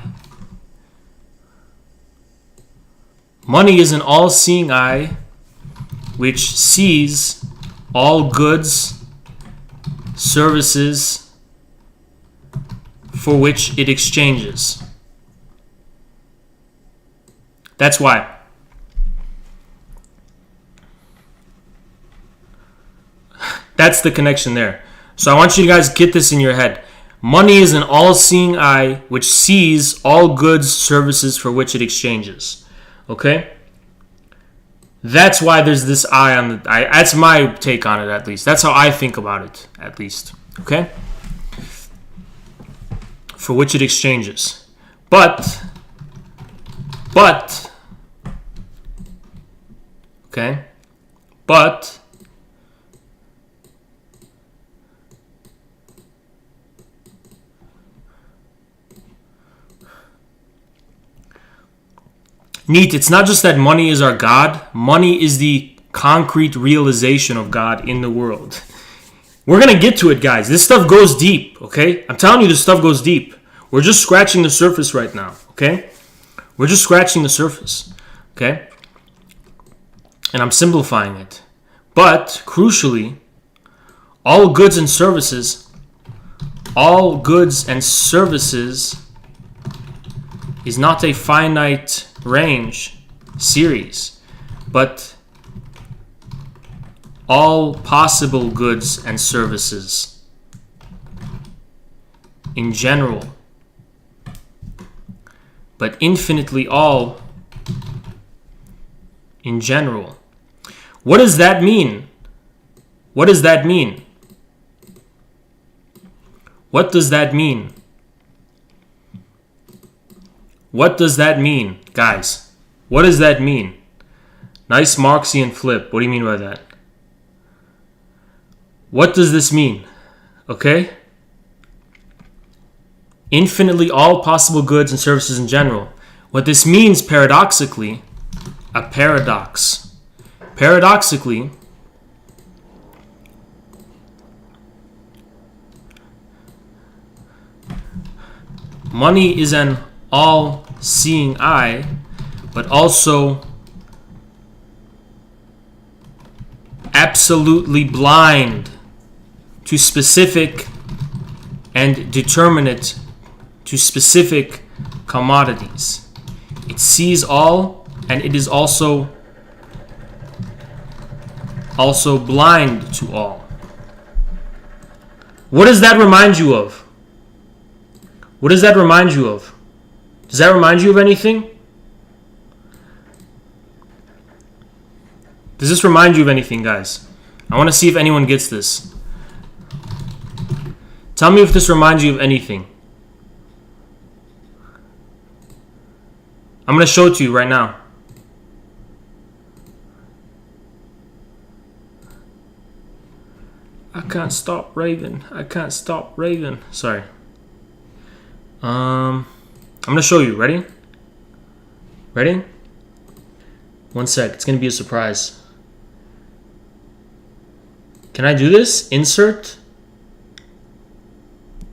Money is an all-seeing eye which sees all goods, services for which it exchanges. That's why. That's the connection there. So I want you guys to get this in your head. Money is an all-seeing eye which sees all goods, services for which it exchanges. Okay? That's why there's this eye on the eye. That's my take on it, at least. That's how I think about it, at least. Okay? For which it exchanges. But, okay? But, neat, it's not just that money is our God. Money is the concrete realization of God in the world. We're going to get to it, guys. This stuff goes deep, okay? I'm telling you, this stuff goes deep. We're just scratching the surface right now, okay? We're just scratching the surface, okay? And I'm simplifying it. But, crucially, all goods and services is not a finite range series, but all possible goods and services in general, but infinitely all in general. What does that mean? What does that mean? What does that mean? What does that mean, guys? What does that mean? Nice Marxian flip. What do you mean by that? What does this mean? Okay? Infinitely all possible goods and services in general. What this means, paradoxically, a paradox. Paradoxically, money is an all-seeing eye, but also absolutely blind to specific and determinate to specific commodities. It sees all, and it is also blind to all. What does that remind you of? What does that remind you of? Does that remind you of anything? Does this remind you of anything, guys? I want to see if anyone gets this. Tell me if this reminds you of anything. I'm going to show it to you right now. I can't stop raving. I can't stop raving. Sorry. I'm going to show you. Ready? Ready? One sec. It's going to be a surprise. Can I do this? Insert?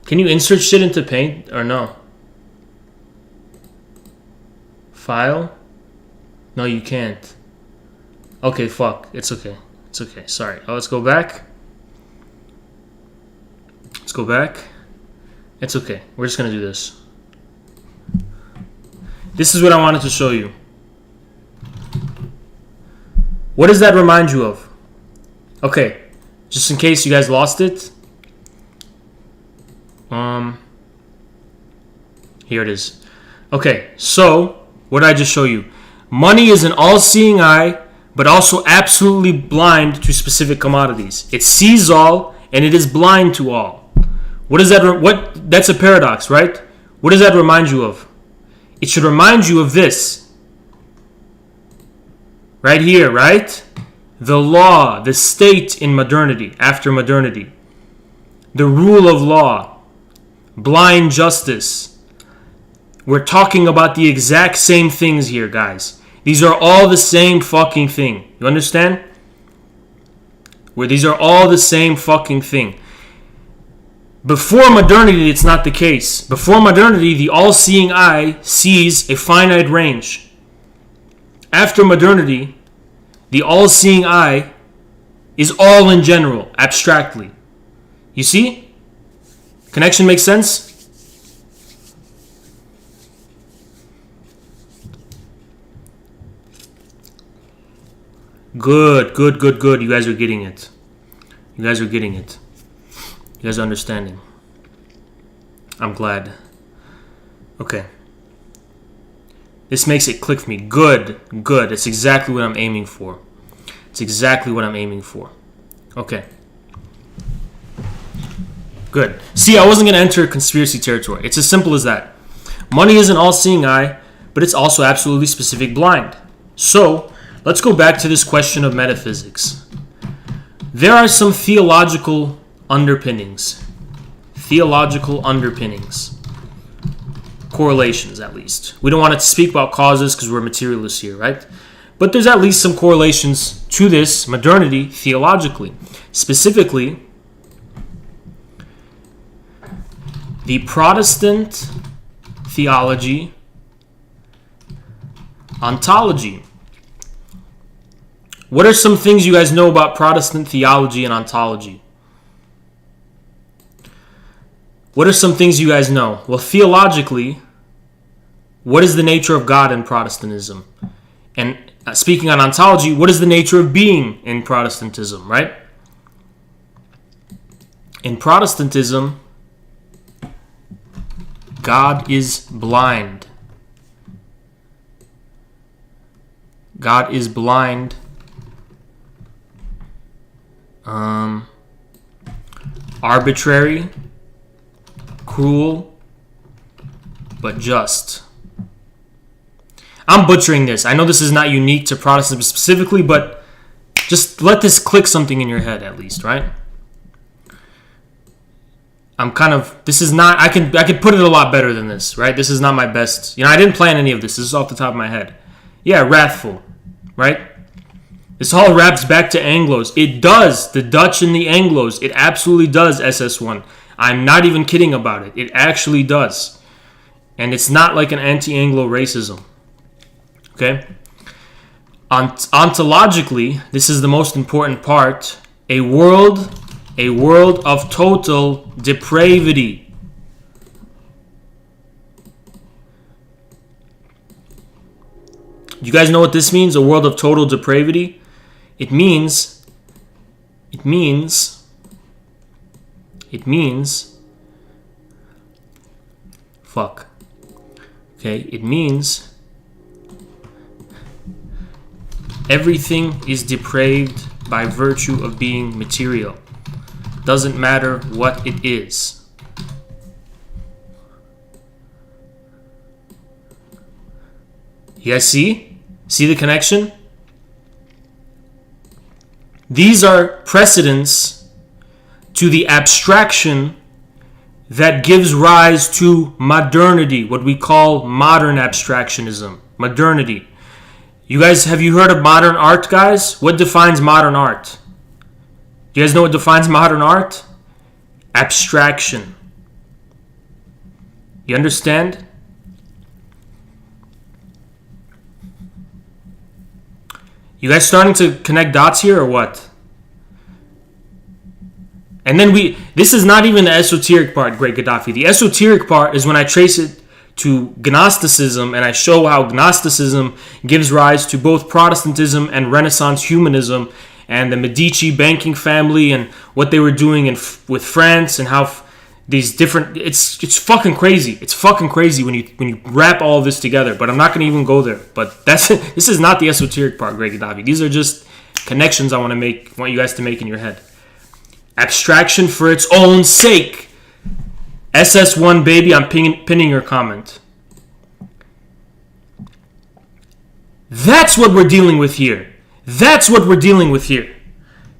Can you insert shit into Paint or no? File? No, you can't. Okay, fuck. It's okay. It's okay. Sorry. Oh, let's go back. Let's go back. It's okay. We're just going to do this. This is what I wanted to show you. What does that remind you of? Okay. Just in case you guys lost it. Here it is. Okay, so what did I just show you? Money is an all-seeing eye, but also absolutely blind to specific commodities. It sees all, and it is blind to all. What is that? That's a paradox, right? What does that remind you of? It should remind you of this. Right here, right? The law, the state in modernity, after modernity. The rule of law. Blind justice. We're talking about the exact same things here, guys. These are all the same fucking thing. You understand? These are all the same fucking thing. Before modernity, it's not the case. Before modernity, the all-seeing eye sees a finite range. After modernity, the all-seeing eye is all in general, abstractly. You see? Connection makes sense? Good. You guys are getting it. You guys are getting it. You guys are understanding. I'm glad. Okay. This makes it click for me. Good. It's exactly what I'm aiming for. Okay. Good. See, I wasn't going to enter conspiracy territory. It's as simple as that. Money is an all-seeing eye, but it's also absolutely specific blind. So, let's go back to this question of metaphysics. There are some theological underpinnings. Correlations, at least. We don't want to speak about causes because we're materialists here, right? But there's at least some correlations to this modernity theologically. Specifically, the Protestant theology ontology. What are some things you guys know about Protestant theology and ontology? What are some things you guys know? Well, theologically, what is the nature of God in Protestantism? And speaking on ontology, what is the nature of being in Protestantism, right? In Protestantism, God is blind. God is blind. Arbitrary, cruel, but just. I'm butchering this. I know this is not unique to Protestants specifically, but just let this click something in your head at least, right? This is not, I could put it a lot better than this, right? This is not my best. I didn't plan any of this. This is off the top of my head. Yeah, wrathful, right? This all wraps back to Anglos. It does. The Dutch and the Anglos. It absolutely does, SS1. I'm not even kidding about it. It actually does. And it's not like an anti-Anglo racism. Okay? Ontologically, this is the most important part. A world of total depravity. You guys know what this means? A world of total depravity? It means fuck. Okay, it means everything is depraved by virtue of being material. Doesn't matter what it is. You guys see? See the connection? These are precedents to the abstraction that gives rise to modernity, what we call modern abstractionism. Modernity. Have you heard of modern art, guys? What defines modern art? Do you guys know what defines modern art? Abstraction. You understand? You guys starting to connect dots here or what? And then this is not even the esoteric part, Great Gaddafi. The esoteric part is when I trace it to Gnosticism and I show how Gnosticism gives rise to both Protestantism and Renaissance humanism and the Medici banking family and what they were doing with France and how these different... It's fucking crazy. It's fucking crazy when you wrap all of this together. But I'm not going to even go there. But this is not the esoteric part, Great Gaddafi. These are just connections I want you guys to make in your head. Abstraction for its own sake. SS1 baby, I'm pinning your comment. That's what we're dealing with here.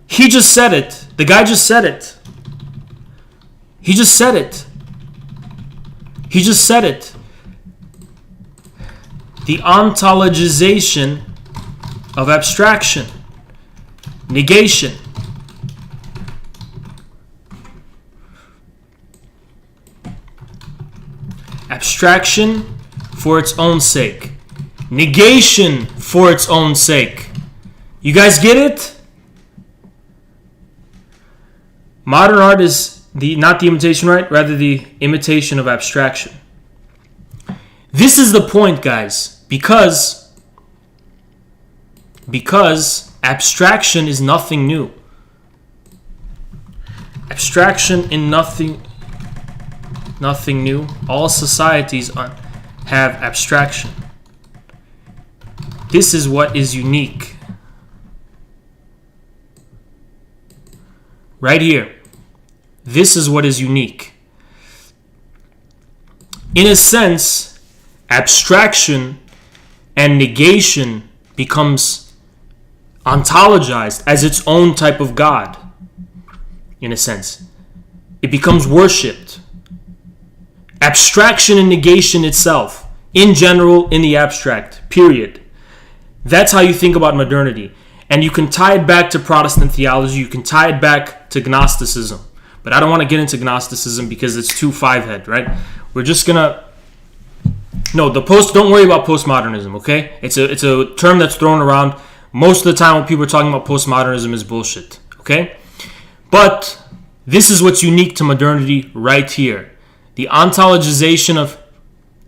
He just said it. The guy just said it. He just said it. The ontologization of abstraction. Negation. Abstraction for its own sake. Negation for its own sake. You guys get it? Modern art is not the imitation, right? Rather the imitation of abstraction. This is the point, guys. Because abstraction is nothing new. Abstraction in nothing new. All societies have abstraction. This is what is unique. Right here. This is what is unique. In a sense, abstraction and negation becomes ontologized as its own type of God. In a sense, it becomes worshipped. Abstraction and negation itself, in general, in the abstract, period. That's how you think about modernity. And you can tie it back to Protestant theology, you can tie it back to Gnosticism. But I don't want to get into Gnosticism because it's too five-head, right? We're just gonna... No, don't worry about postmodernism, okay? It's a term that's thrown around. Most of the time when people are talking about postmodernism is bullshit, okay? But this is what's unique to modernity right here. The ontologization of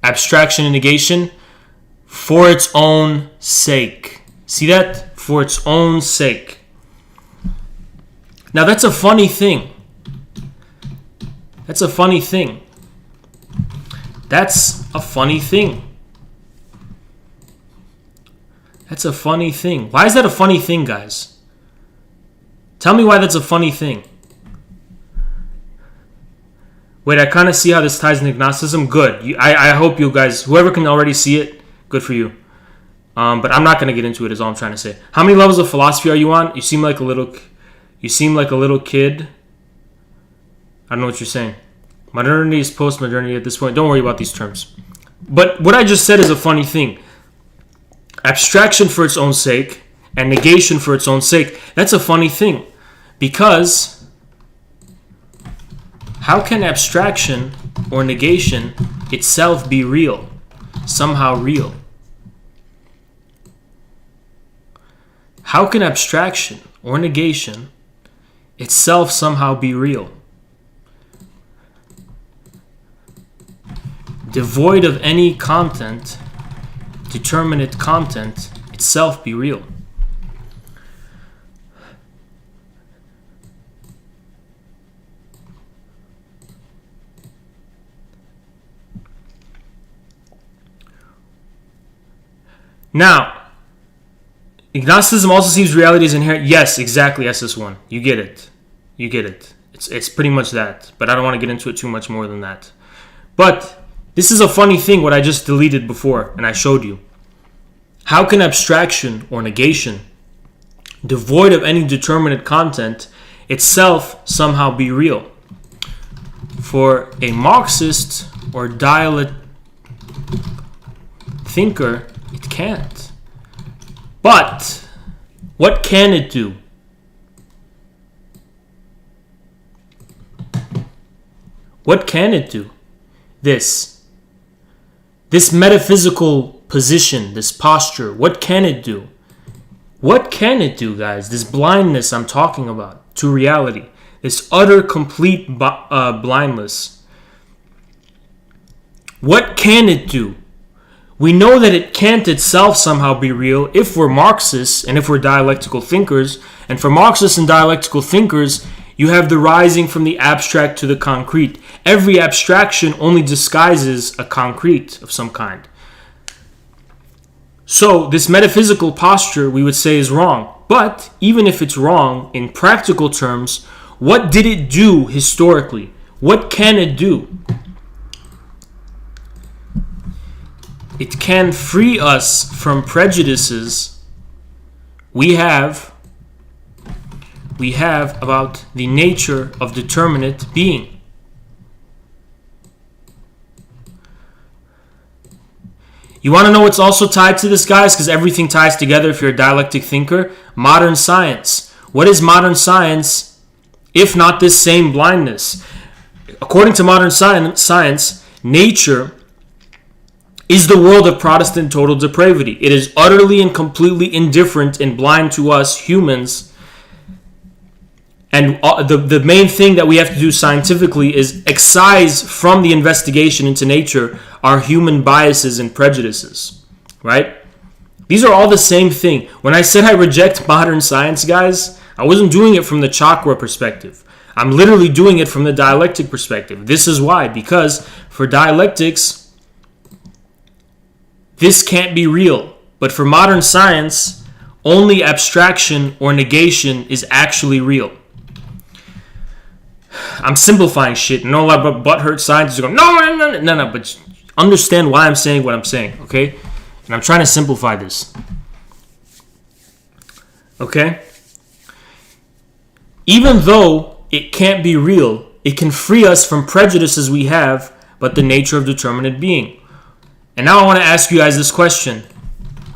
abstraction and negation for its own sake. See that? For its own sake. Now that's a funny thing. That's a funny thing. That's a funny thing. That's a funny thing. Why is that a funny thing, guys? Tell me why that's a funny thing. Wait, I kind of see how this ties into Gnosticism. Good. I hope you guys, whoever can already see it, good for you. But I'm not going to get into it is all I'm trying to say. How many levels of philosophy are you on? You seem like a little kid. I don't know what you're saying. Modernity is post-modernity at this point. Don't worry about these terms. But what I just said is a funny thing. Abstraction for its own sake and negation for its own sake. That's a funny thing. Because how can abstraction or negation itself be real? Somehow real. How can abstraction or negation itself somehow be real? Devoid of any content, determinate content itself be real. Now, Gnosticism also sees reality as inherent. Yes, exactly, SS1. You get it. It's pretty much that. But I don't want to get into it too much more than that. But this is a funny thing, what I just deleted before, and I showed you. How can abstraction or negation, devoid of any determinate content, itself somehow be real? For a Marxist or dialect thinker, it can't. But what can it do? What can it do? This metaphysical position, this posture, what can it do? What can it do, guys? This blindness I'm talking about to reality, this utter, complete blindness. What can it do? We know that it can't itself somehow be real if we're Marxists and if we're dialectical thinkers. And for Marxists and dialectical thinkers, you have the rising from the abstract to the concrete. Every abstraction only disguises a concrete of some kind. So this metaphysical posture, we would say, is wrong. But even if it's wrong, in practical terms, what did it do historically? What can it do? It can free us from prejudices we have about the nature of determinate being. You want to know what's also tied to this, guys? Because everything ties together if you're a dialectic thinker. Modern science. What is modern science if not this same blindness? According to modern science, nature is the world of Protestant total depravity. It is utterly and completely indifferent and blind to us humans. And the main thing that we have to do scientifically is excise from the investigation into nature our human biases and prejudices, right? These are all the same thing. When I said I reject modern science, guys, I wasn't doing it from the chakra perspective. I'm literally doing it from the dialectic perspective. This is why. Because for dialectics, this can't be real. But for modern science, only abstraction or negation is actually real. I'm simplifying shit. I know a lot of butthurt scientists are going, no, but understand why I'm saying what I'm saying, okay? And I'm trying to simplify this. Okay? Even though it can't be real, it can free us from prejudices we have about the nature of determinate being. And now I want to ask you guys this question.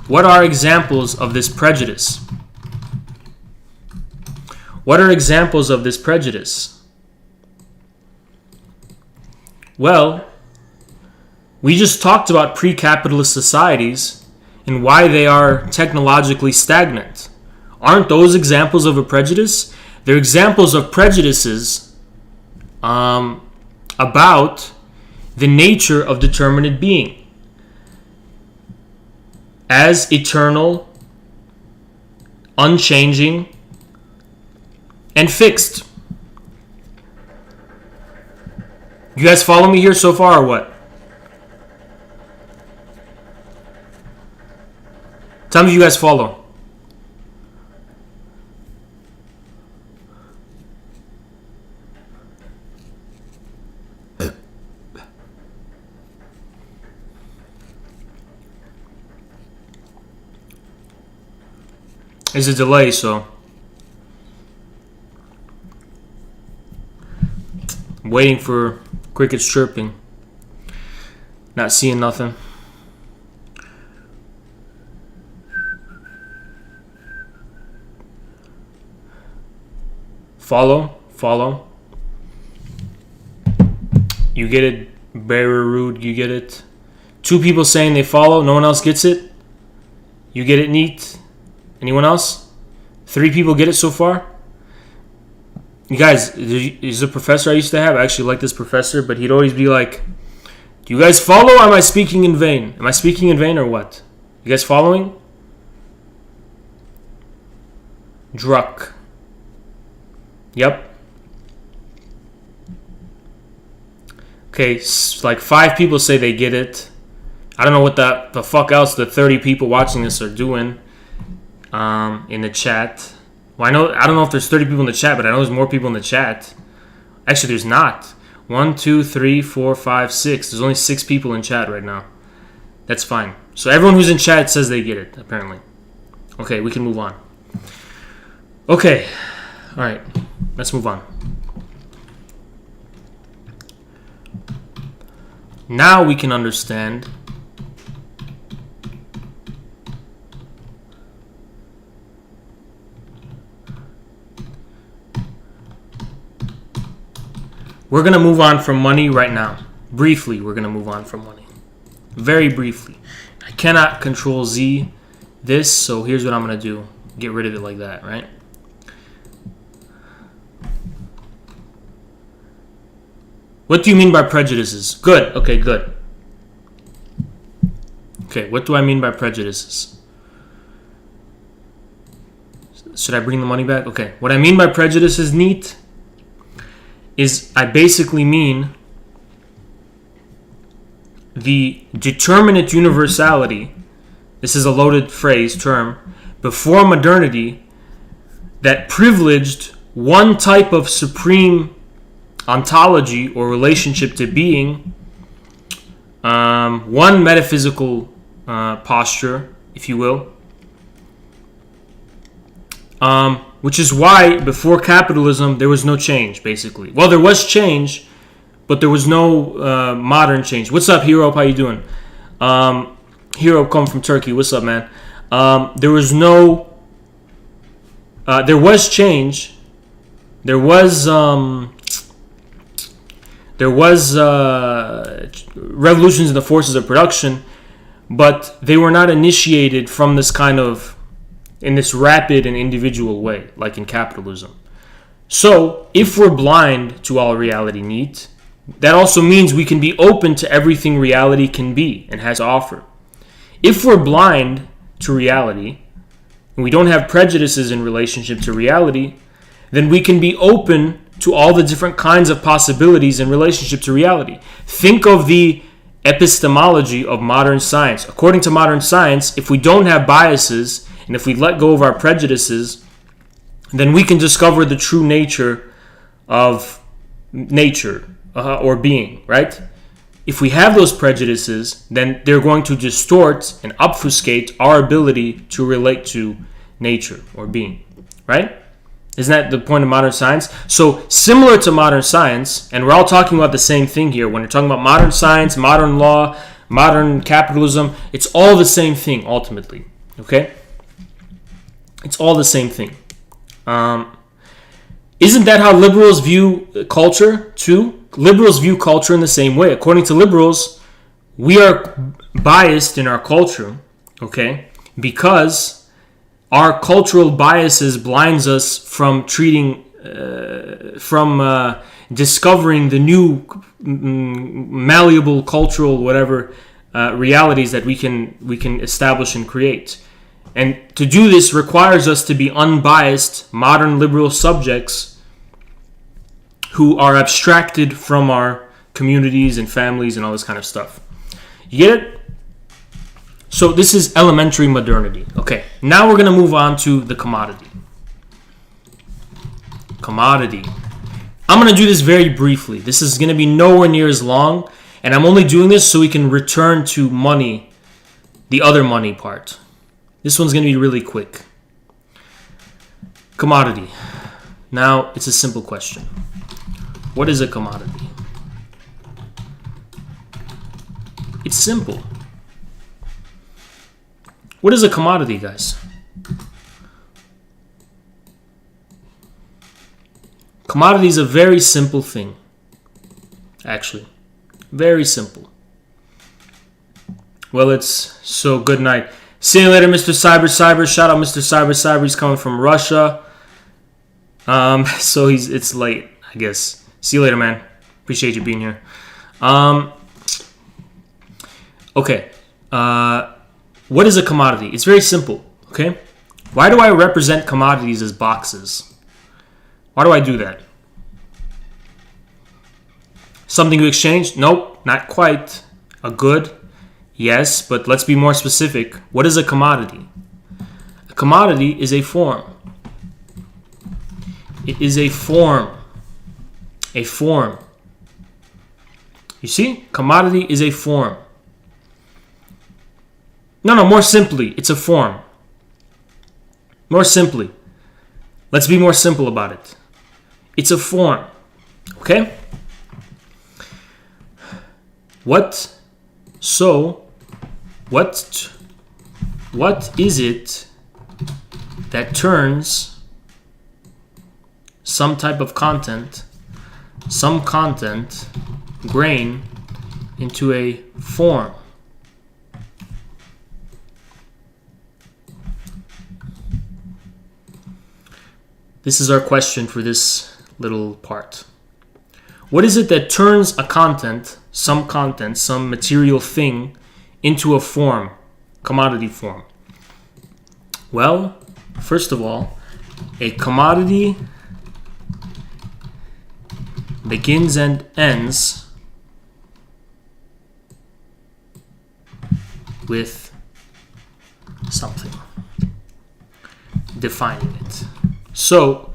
What are examples of this prejudice? What are examples of this prejudice? Well, we just talked about pre-capitalist societies and why they are technologically stagnant. Aren't those examples of a prejudice? They're examples of prejudices about the nature of determinate being as eternal, unchanging, and fixed. You guys follow me here so far or what? Tell me if you guys follow. There's a delay, so I'm waiting for crickets chirping. Not seeing nothing. Follow. You get it, Bearer Rude, you get it. 2 people saying they follow, no one else gets it. You get it, Neat. Anyone else? 3 people get it so far? You guys, there's a professor I used to have. I actually like this professor, but he'd always be like, do you guys follow or am I speaking in vain? Am I speaking in vain or what? You guys following? Druck. Yep. Okay, like 5 people say they get it. I don't know what the fuck else the 30 people watching this are doing. In the chat. Well, I don't know if there's 30 people in the chat, but I know there's more people in the chat. Actually, there's not. 1, 2, 3, 4, 5, 6. There's only 6 people in chat right now. That's fine. So everyone who's in chat says they get it, apparently. Okay, we can move on. Okay. Alright. Let's move on. Now we can understand we're going to move on from money right now. Briefly, we're going to move on from money. Very briefly. I cannot control Z this, so here's what I'm going to do. Get rid of it like that, right? What do you mean by prejudices? Good. Okay, good. Okay, what do I mean by prejudices? Should I bring the money back? Okay, what I mean by prejudices, Neat, is I basically mean the determinate universality, this is a loaded phrase, term, before modernity that privileged one type of supreme ontology or relationship to being, one metaphysical posture, if you will, which is why before capitalism there was no change, basically. Well, there was change, but there was no modern change. What's up, Hero? How you doing? Hero come from Turkey. What's up, man? There was no... there was change. There was revolutions in the forces of production, but they were not initiated from this kind of, in this rapid and individual way, like in capitalism. So, if we're blind to all reality needs, that also means we can be open to everything reality can be and has to offer. If we're blind to reality, and we don't have prejudices in relationship to reality, then we can be open to all the different kinds of possibilities in relationship to reality. Think of the epistemology of modern science. According to modern science, if we don't have biases and if we let go of our prejudices, then we can discover the true nature of nature or being, right? If we have those prejudices, then they're going to distort and obfuscate our ability to relate to nature or being, right? Isn't that the point of modern science? So similar to modern science, and we're all talking about the same thing here. When you're talking about modern science, modern law, modern capitalism, it's all the same thing ultimately, okay? It's all the same thing. Isn't that how liberals view culture too? Liberals view culture in the same way. According to liberals, we are biased in our culture, okay? Because our cultural biases blinds us from discovering the new malleable cultural whatever realities that we can establish and create. And to do this requires us to be unbiased, modern liberal subjects who are abstracted from our communities and families and all this kind of stuff. You get it? So this is elementary modernity. Okay, now we're going to move on to the commodity. Commodity. I'm going to do this very briefly. This is going to be nowhere near as long, and I'm only doing this so we can return to money, the other money part. This one's going to be really quick. Commodity. Now, it's a simple question. What is a commodity? It's simple. What is a commodity, guys? Commodity is a very simple thing. Actually, very simple. Well, it's so good night. See you later, Mr. Cyber. Shout out Mr. Cyber. He's coming from Russia. So it's late, I guess. See you later, man. Appreciate you being here. Okay. What is a commodity? It's very simple, okay? Why do I represent commodities as boxes? Why do I do that? Something to exchange? Nope, not quite. A good? Yes, but let's be more specific. What is a commodity? A commodity is a form. It is a form. A form. You see? Commodity is a form. No, more simply, it's a form. More simply. Let's be more simple about it. It's a form. Okay? What is it that turns some type of content, grain, into a form? This is our question for this little part. What is it that turns a content, some material thing, into a form, commodity form? Well, first of all, a commodity begins and ends with something, defining it. So,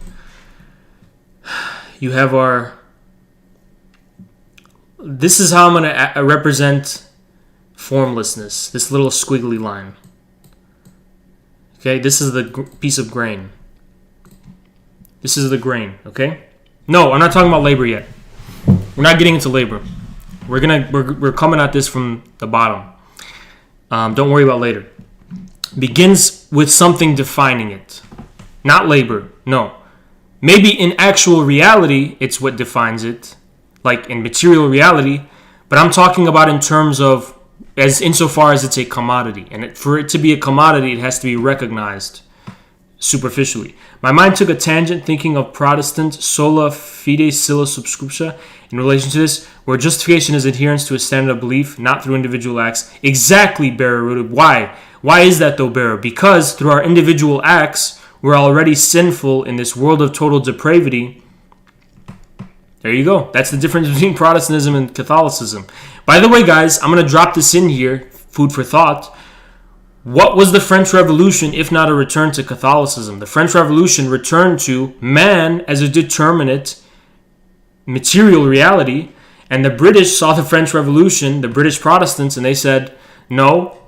you have this is how I'm going to represent formlessness, this little squiggly line. Okay, this is the piece of grain. This is the grain, okay? No, I'm not talking about labor yet. We're not getting into labor. We're coming at this from the bottom. Don't worry about later. Begins with something defining it. Not labor, no. Maybe in actual reality, it's what defines it, like in material reality, but I'm talking about in terms of, insofar as it's a commodity. And for it to be a commodity, it has to be recognized superficially. My mind took a tangent thinking of Protestant sola fide silla subscripta in relation to this, where justification is adherence to a standard of belief, not through individual acts. Exactly, Bearer Rooted. Why? Why is that though, Bearer? Because through our individual acts, we're already sinful in this world of total depravity. There you go. That's the difference between Protestantism and Catholicism. By the way, guys, I'm going to drop this in here, food for thought. What was the French Revolution if not a return to Catholicism? The French Revolution returned to man as a determinate material reality, and the British saw the French Revolution, the British Protestants, and they said, no,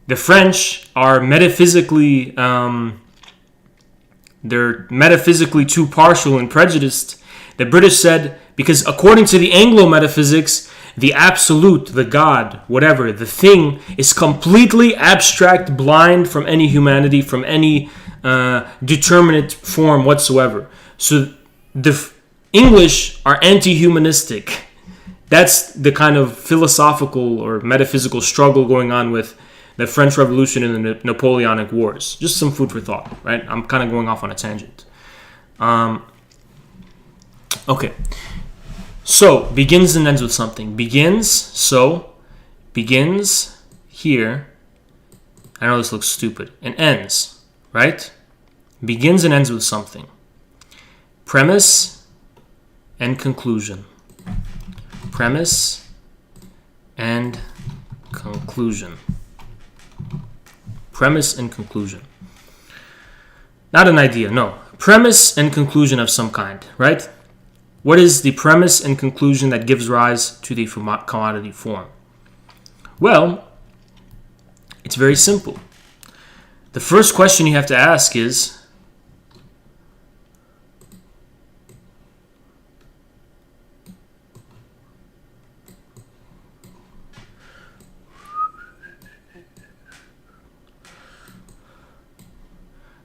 the French are metaphysically, they're metaphysically too partial and prejudiced. The British said, because according to the Anglo metaphysics, the absolute, the God, whatever, the thing is completely abstract, blind from any humanity, from any determinate form whatsoever. So the English are anti-humanistic. That's the kind of philosophical or metaphysical struggle going on with the French Revolution and the Napoleonic Wars. Just some food for thought, right? I'm kind of going off on a tangent. Okay. So, begins and ends with something. Begins here. I know this looks stupid. And ends, right? Begins and ends with something. Premise and conclusion. Premise and conclusion. Premise and conclusion. Not an idea, no. Premise and conclusion of some kind, right? What is the premise and conclusion that gives rise to the commodity form? Well, it's very simple. The first question you have to ask is,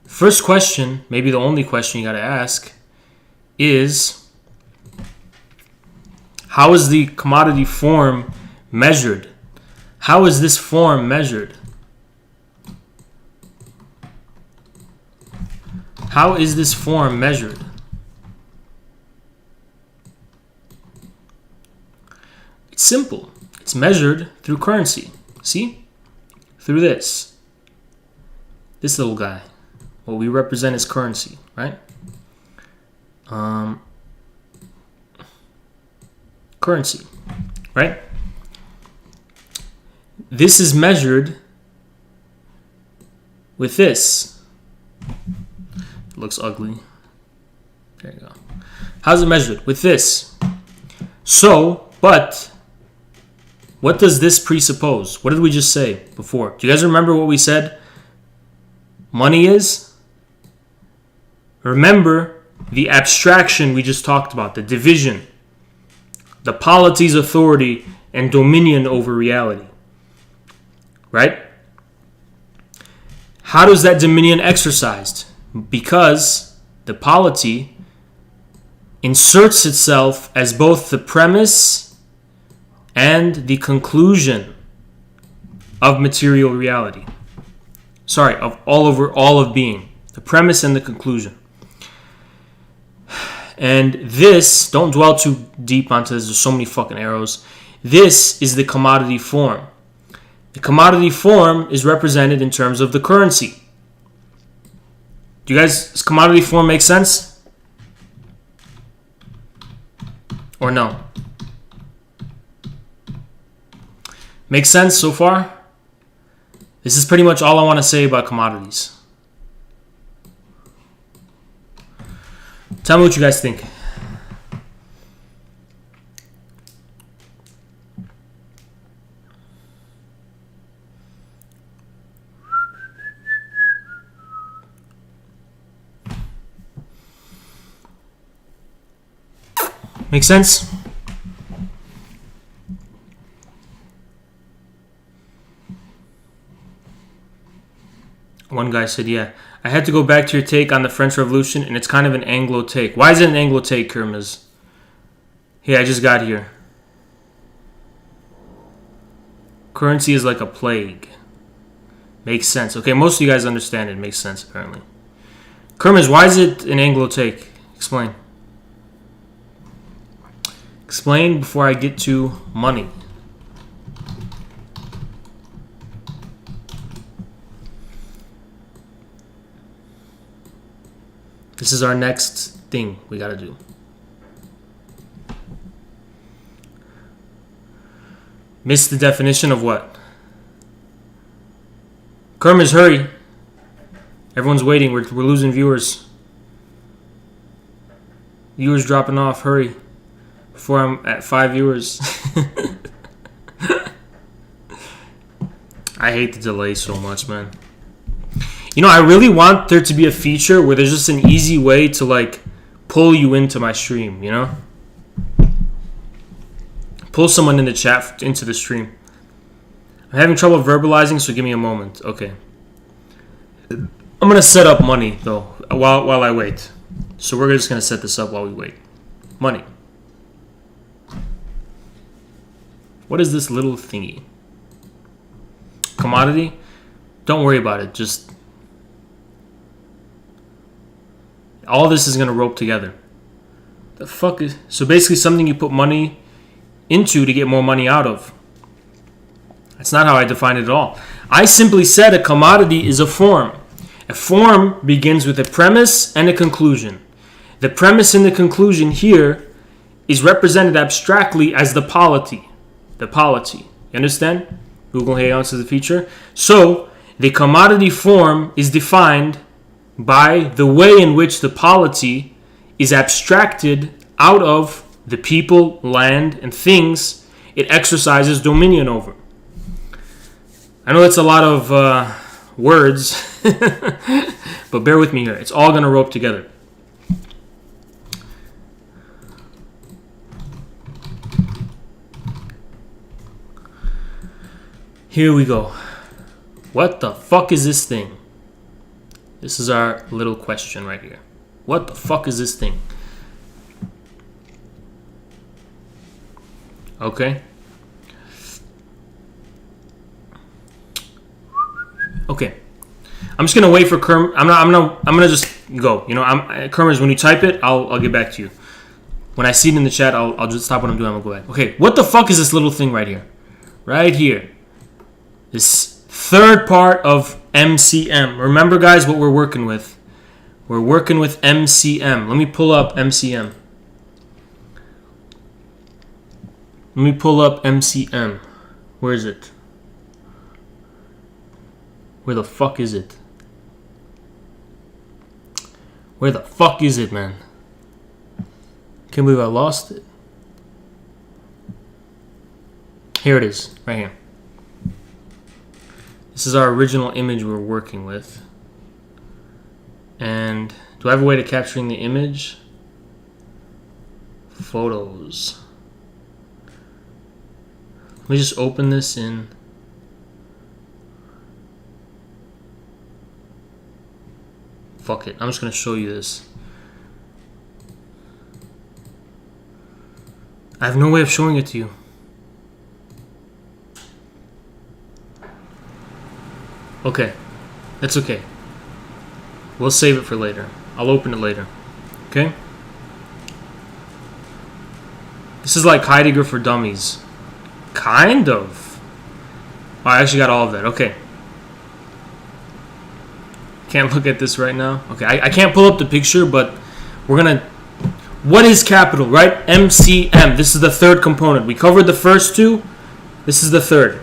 first question, maybe the only question you got to ask, is how is the commodity form measured? How is this form measured? How is this form measured? It's simple. It's measured through currency. See? Through this. This little guy. What we represent is currency, right? Currency, right? This is measured with this. It looks ugly. There you go. How's it measured? With this. So, but what does this presuppose? What did we just say before? Do you guys remember what we said money is? Remember the abstraction we just talked about, the division, the polity's authority and dominion over reality. Right? How does that dominion exercised? Because the polity inserts itself as both the premise and the conclusion of material reality. Sorry, of all of being. The premise and the conclusion. And this, don't dwell too deep onto this, there's so many fucking arrows. This is the commodity form. The commodity form is represented in terms of the currency. Do you guys, does commodity form make sense? Or no? Make sense so far? This is pretty much all I want to say about commodities. Tell me what you guys think. Make sense? One guy said, yeah. I had to go back to your take on the French Revolution, and it's kind of an Anglo take. Why is it an Anglo take, Kermaz? Hey, I just got here. Currency is like a plague. Makes sense. Okay, most of you guys understand it. Makes sense, apparently. Kermaz, why is it an Anglo take? Explain. Explain before I get to money. This is our next thing we gotta do. Missed the definition of what? Kermers, hurry. Everyone's waiting. We're losing viewers. Viewers dropping off. Hurry. Before I'm at 5 viewers. I hate the delay so much, man. You know, I really want there to be a feature where there's just an easy way to, like, pull you into my stream, you know? Pull someone in the chat into the stream. I'm having trouble verbalizing, so give me a moment. Okay. I'm going to set up money, though, while I wait. So we're just going to set this up while we wait. Money. What is this little thingy? Commodity? Don't worry about it. Just... all this is going to rope together. The fuck is... so basically something you put money into to get more money out of. That's not how I define it at all. I simply said a commodity is a form. A form begins with a premise and a conclusion. The premise and the conclusion here is represented abstractly as the polity. The polity. You understand? Google Hey answers the feature. So, the commodity form is defined by the way in which the polity is abstracted out of the people, land, and things it exercises dominion over. I know that's a lot of words, but bear with me here. It's all going to rope together. Here we go. What the fuck is this thing? This is our little question right here. What the fuck is this thing? Okay. Okay. I'm just gonna wait for Kerm. I'm gonna just go. You know, Kermers, when you type it, I'll get back to you. When I see it in the chat, I'll just stop what I'm doing. I'm gonna go back. Okay. What the fuck is this little thing right here? Right here. This third part of MCM. Remember, guys, what we're working with. We're working with MCM. Let me pull up MCM. Let me pull up MCM. Where is it? Where the fuck is it? Where the fuck is it, man? Can't believe I lost it. Here it is, right here. This is our original image we're working with. And do I have a way to capturing the image? Photos. Let me just open this in. Fuck it. I'm just going to show you this. I have no way of showing it to you. Okay. That's okay. We'll save it for later. I'll open it later. Okay? This is like Heidegger for Dummies. Kind of. Oh, I actually got all of that. Okay. Can't look at this right now. Okay, I can't pull up the picture, but we're going to... what is capital, right? MCM. This is the third component. We covered the first two. This is the third.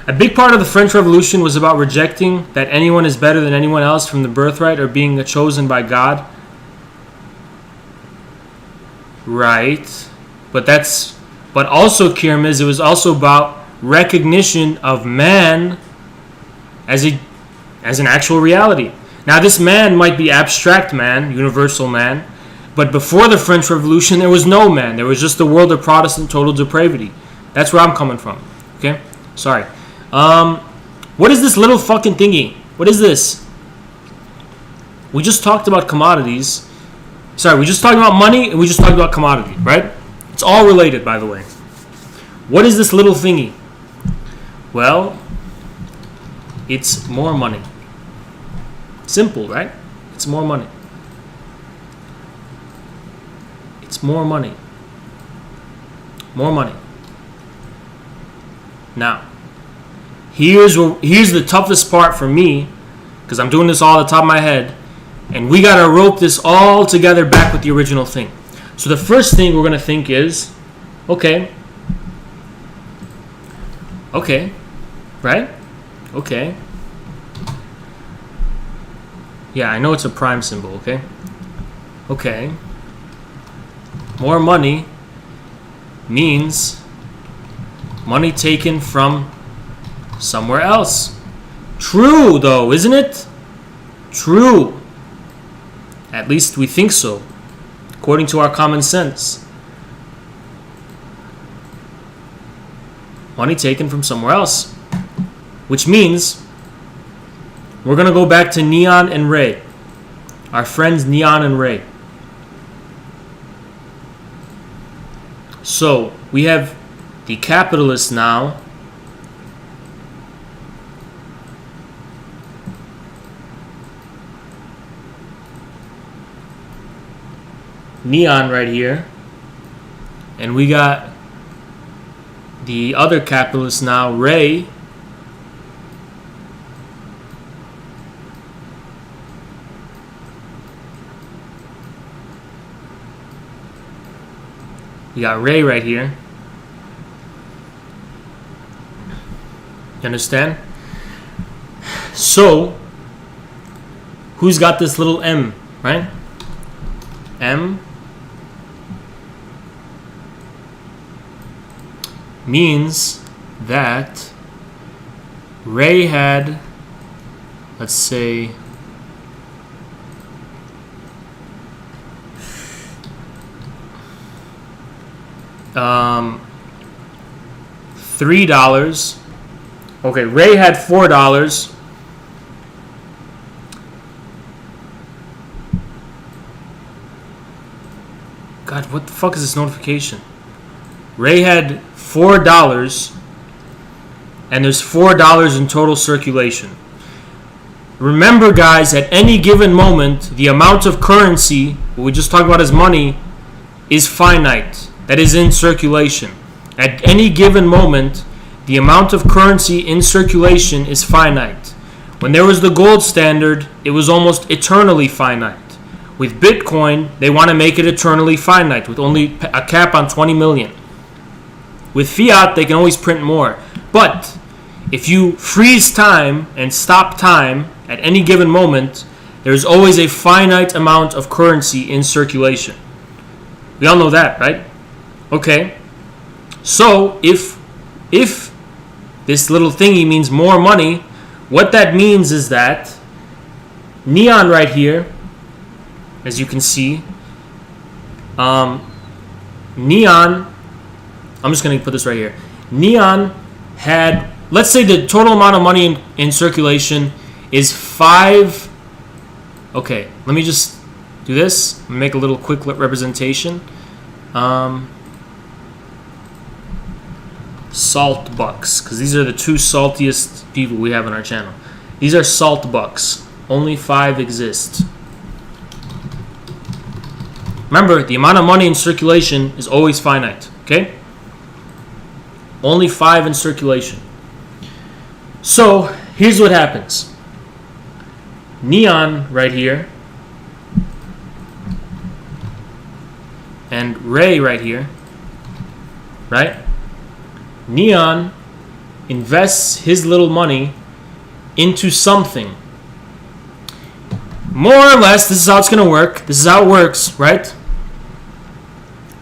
A big part of the French Revolution was about rejecting that anyone is better than anyone else from the birthright or being chosen by God. Right. But also, Kirmiz, it was also about recognition of man as an actual reality. Now, this man might be abstract man, universal man, but before the French Revolution, there was no man. There was just a world of Protestant total depravity. That's where I'm coming from. Okay? Sorry. What is this little fucking thingy? What is this? We just talked about commodities. Sorry, we just talked about money and we just talked about commodity, right? It's all related, by the way. What is this little thingy? Well, it's more money. Simple, right? It's more money. It's more money. More money. Now, here's the toughest part for me, because I'm doing this all at the top of my head, and we got to rope this all together back with the original thing. So the first thing we're going to think is, okay, Okay. Right? Okay. Yeah, I know it's a prime symbol, okay? Okay. More money means money taken from somewhere else. True, though, isn't it? True. At least we think so, according to our common sense. Money taken from somewhere else. Which means we're going to go back to Neon and Ray. Our friends Neon and Ray. So, we have the capitalist now. Neon right here. And we got the other capitalist now, Ray. We got Ray right here. You understand? So, who's got this little M, right? M means that Ray had, let's say, $3. Okay, Ray had $4. God, what the fuck is this notification? Ray had $4, and there's $4 in total circulation. Remember, guys, at any given moment, the amount of currency, what we just talked about as money, is finite. That is in circulation. At any given moment, the amount of currency in circulation is finite. When there was the gold standard, it was almost eternally finite. With Bitcoin, they want to make it eternally finite with only a cap on 20 million. With fiat, they can always print more. But if you freeze time and stop time at any given moment, there's always a finite amount of currency in circulation. We all know that, right? Okay. So if this little thingy means more money, what that means is that Neon right here, as you can see, Neon, I'm just going to put this right here. Neon had, let's say the total amount of money in circulation is 5. Okay, let me just do this. Make a little quick representation. Salt bucks, because these are the two saltiest people we have on our channel. These are salt bucks. Only 5 exist. Remember, the amount of money in circulation is always finite, okay? Only 5 in circulation. So, here's what happens. Neon right here, and Ray right here, right? Neon invests his little money into something. More or less, this is how it's going to work. This is how it works, right?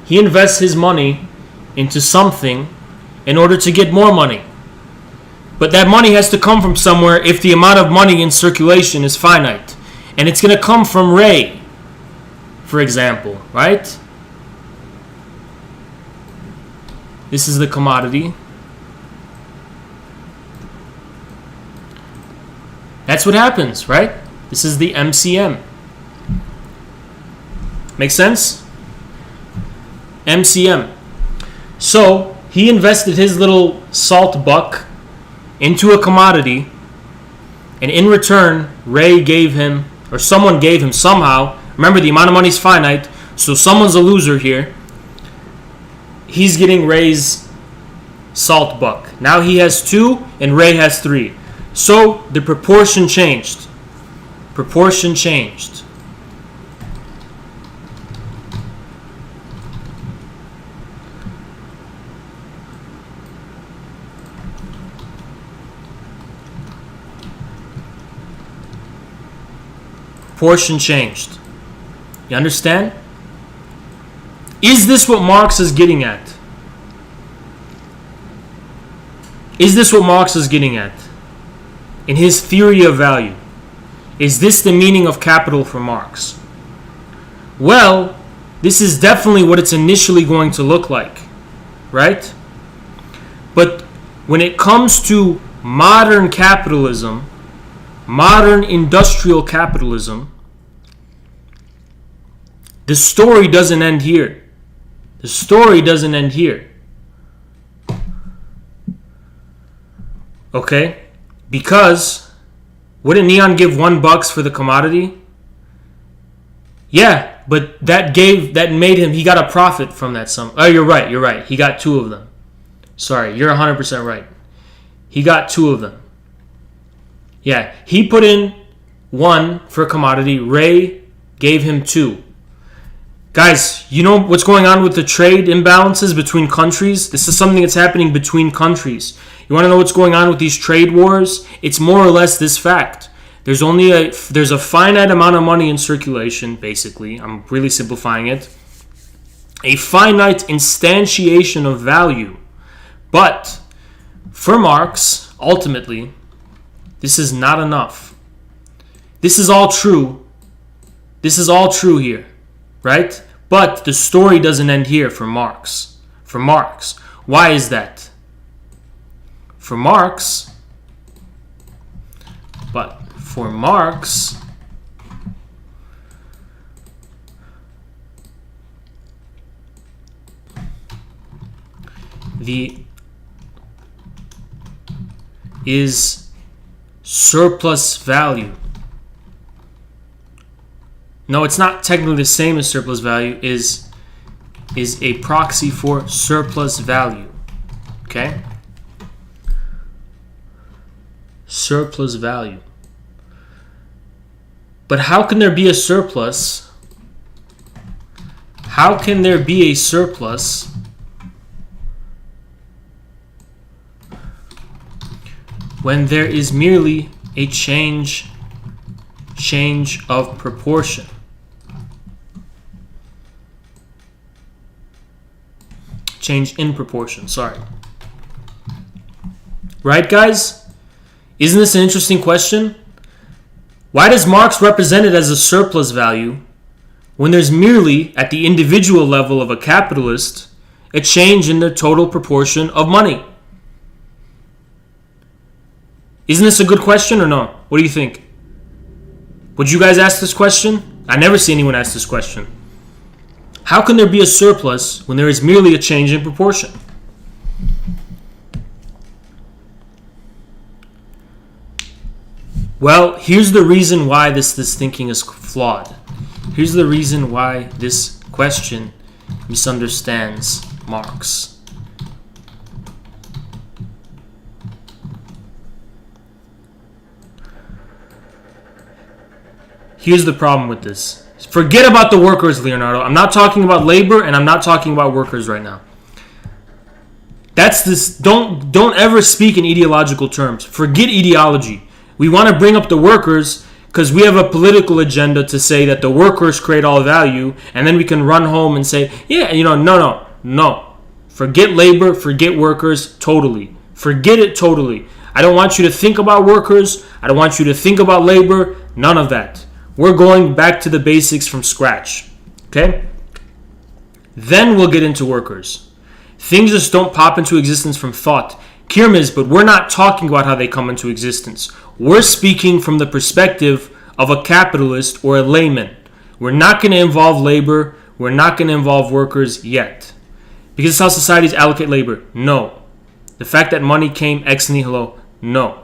He invests his money into something in order to get more money. But that money has to come from somewhere if the amount of money in circulation is finite. And it's going to come from Ray, for example, right? This is the commodity. That's what happens, right? This is the MCM. Make sense? MCM. So, he invested his little salt buck into a commodity, and in return, Ray gave him, or someone gave him somehow, remember the amount of money is finite, so someone's a loser here. He's getting Ray's salt buck. Now he has 2 and Ray has 3. So the proportion changed. Proportion changed. proportion changed. You understand? Is this what Marx is getting at? Is this what Marx is getting at? In his theory of value. Is this the meaning of capital for Marx? Well, this is definitely what it's initially going to look like, right? But when it comes to modern capitalism, modern industrial capitalism, the story doesn't end here. The story doesn't end here. Okay? Because wouldn't Neon give $1 for the commodity? Yeah, but that made him, he got a profit from that sum. Oh, you're right. He got 2 of them. Sorry, you're 100% right. He got 2 of them. Yeah, he put in 1 for a commodity. Ray gave him 2. Guys, you know what's going on with the trade imbalances between countries? This is something that's happening between countries. You want to know what's going on with these trade wars? It's more or less this fact. There's a finite amount of money in circulation, basically. I'm really simplifying it. A finite instantiation of value. But for Marx, ultimately, this is not enough. This is all true. This is all true here, right? But the story doesn't end here for Marx. For Marx. Why is that? For Marx, the is surplus value. No, it's not technically the same as surplus value, is a proxy for surplus value. Okay? Surplus value. But how can there be a surplus? How can there be a surplus when there is merely a change of proportion? Change in proportion, sorry. Right, guys? Isn't this an interesting question? Why does Marx represent it as a surplus value when there's merely, at the individual level of a capitalist, a change in the total proportion of money? Isn't this a good question or no? What do you think? Would you guys ask this question? I never see anyone ask this question. How can there be a surplus when there is merely a change in proportion? Well, here's the reason why this thinking is flawed. Here's the reason why this question misunderstands Marx. Here's the problem with this. Forget about the workers, Leonardo. I'm not talking about labor and I'm not talking about workers right now. That's this. Don't ever speak in ideological terms. Forget ideology. We want to bring up the workers because we have a political agenda to say that the workers create all value, and then we can run home and say, yeah, no. Forget labor, forget workers, totally. Forget it totally. I don't want you to think about workers. I don't want you to think about labor. None of that. We're going back to the basics from scratch. Okay? Then we'll get into workers. Things just don't pop into existence from thought. Kirmiz, but we're not talking about how they come into existence. We're speaking from the perspective of a capitalist or a layman. We're not going to involve labor. We're not going to involve workers yet. Because it's how societies allocate labor. No. The fact that money came ex nihilo. No.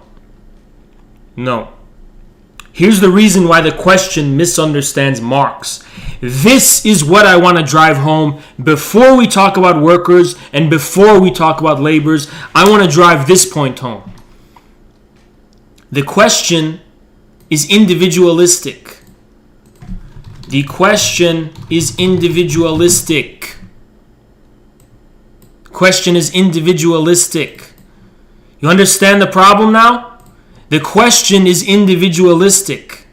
Here's the reason why the question misunderstands Marx. This is what I want to drive home before we talk about workers and before we talk about laborers. I want to drive this point home. The question is individualistic. The question is individualistic. Question is individualistic. You understand the problem now? The question is individualistic.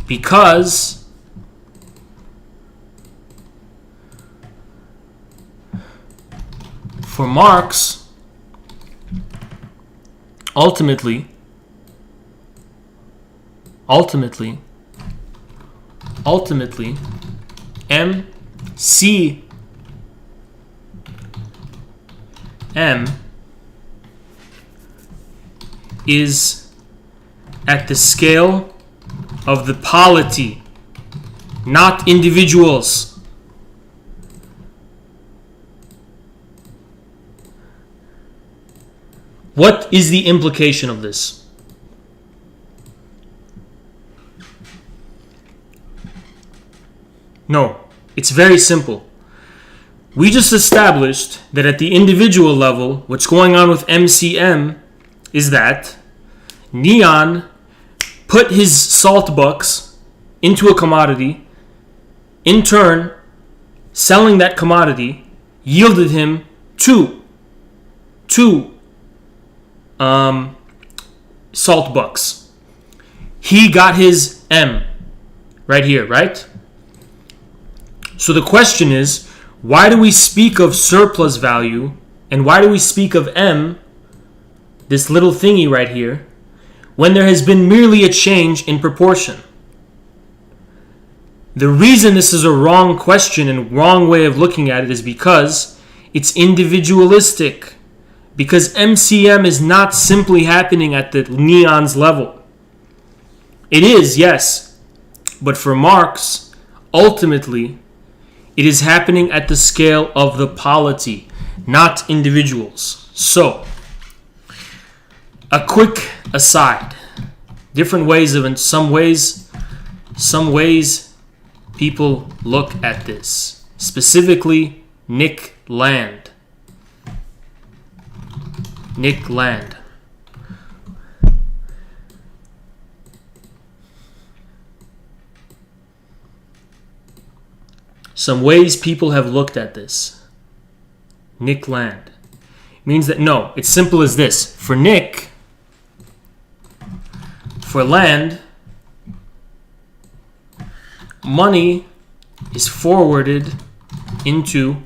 Because for Marx, ultimately, MCM is at the scale of the polity, not individuals. What is the implication of this? No, it's very simple. We just established that at the individual level, what's going on with MCM is that Neon put his salt bucks into a commodity. In turn, selling that commodity yielded him two salt bucks. He got his M right here, right? So the question is, why do we speak of surplus value and why do we speak of M, this little thingy right here, when there has been merely a change in proportion? The reason this is a wrong question and wrong way of looking at it is because it's individualistic. Because MCM is not simply happening at the Neon's level. It is, yes, but for Marx, ultimately, it is happening at the scale of the polity, not individuals. So, a quick aside. Different ways of, in some ways people look at this. Specifically, Nick Land. Some ways people have looked at this. Nick Land means that no, it's simple as this. For Nick, for land, money is forwarded into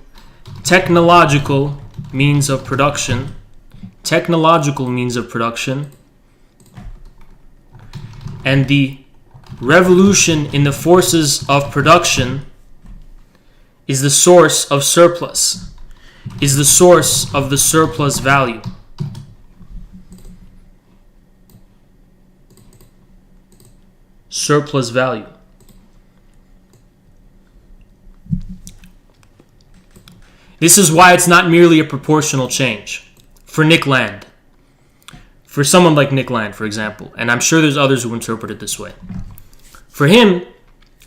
technological means of production. And the revolution in the forces of production is the source of surplus, is the source of the surplus value. Surplus value. This is why it's not merely a proportional change. For Nick Land. For someone like Nick Land, for example. And I'm sure there's others who interpret it this way. For him,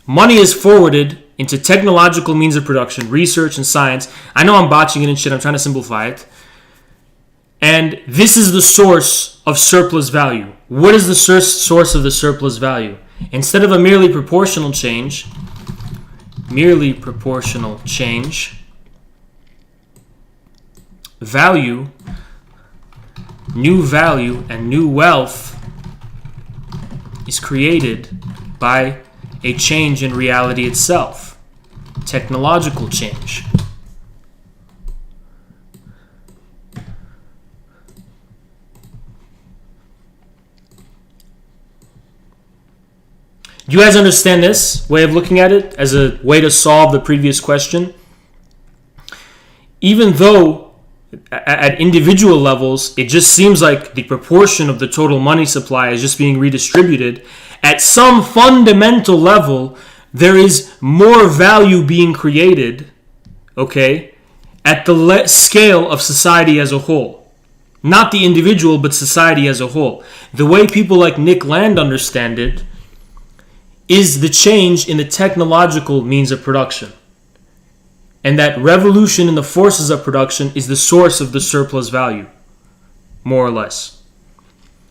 money is forwarded into technological means of production, research and science. I know I'm botching it and shit. I'm trying to simplify it. And this is the source of surplus value. What is the source of the surplus value? Instead of a merely proportional change, value, new value and new wealth is created by a change in reality itself, technological change. Do you guys understand this way of looking at it as a way to solve the previous question? Even though at individual levels, it just seems like the proportion of the total money supply is just being redistributed. At some fundamental level, there is more value being created, okay, at the scale of society as a whole. Not the individual, but society as a whole. The way people like Nick Land understand it is the change in the technological means of production. And that revolution in the forces of production is the source of the surplus value, more or less.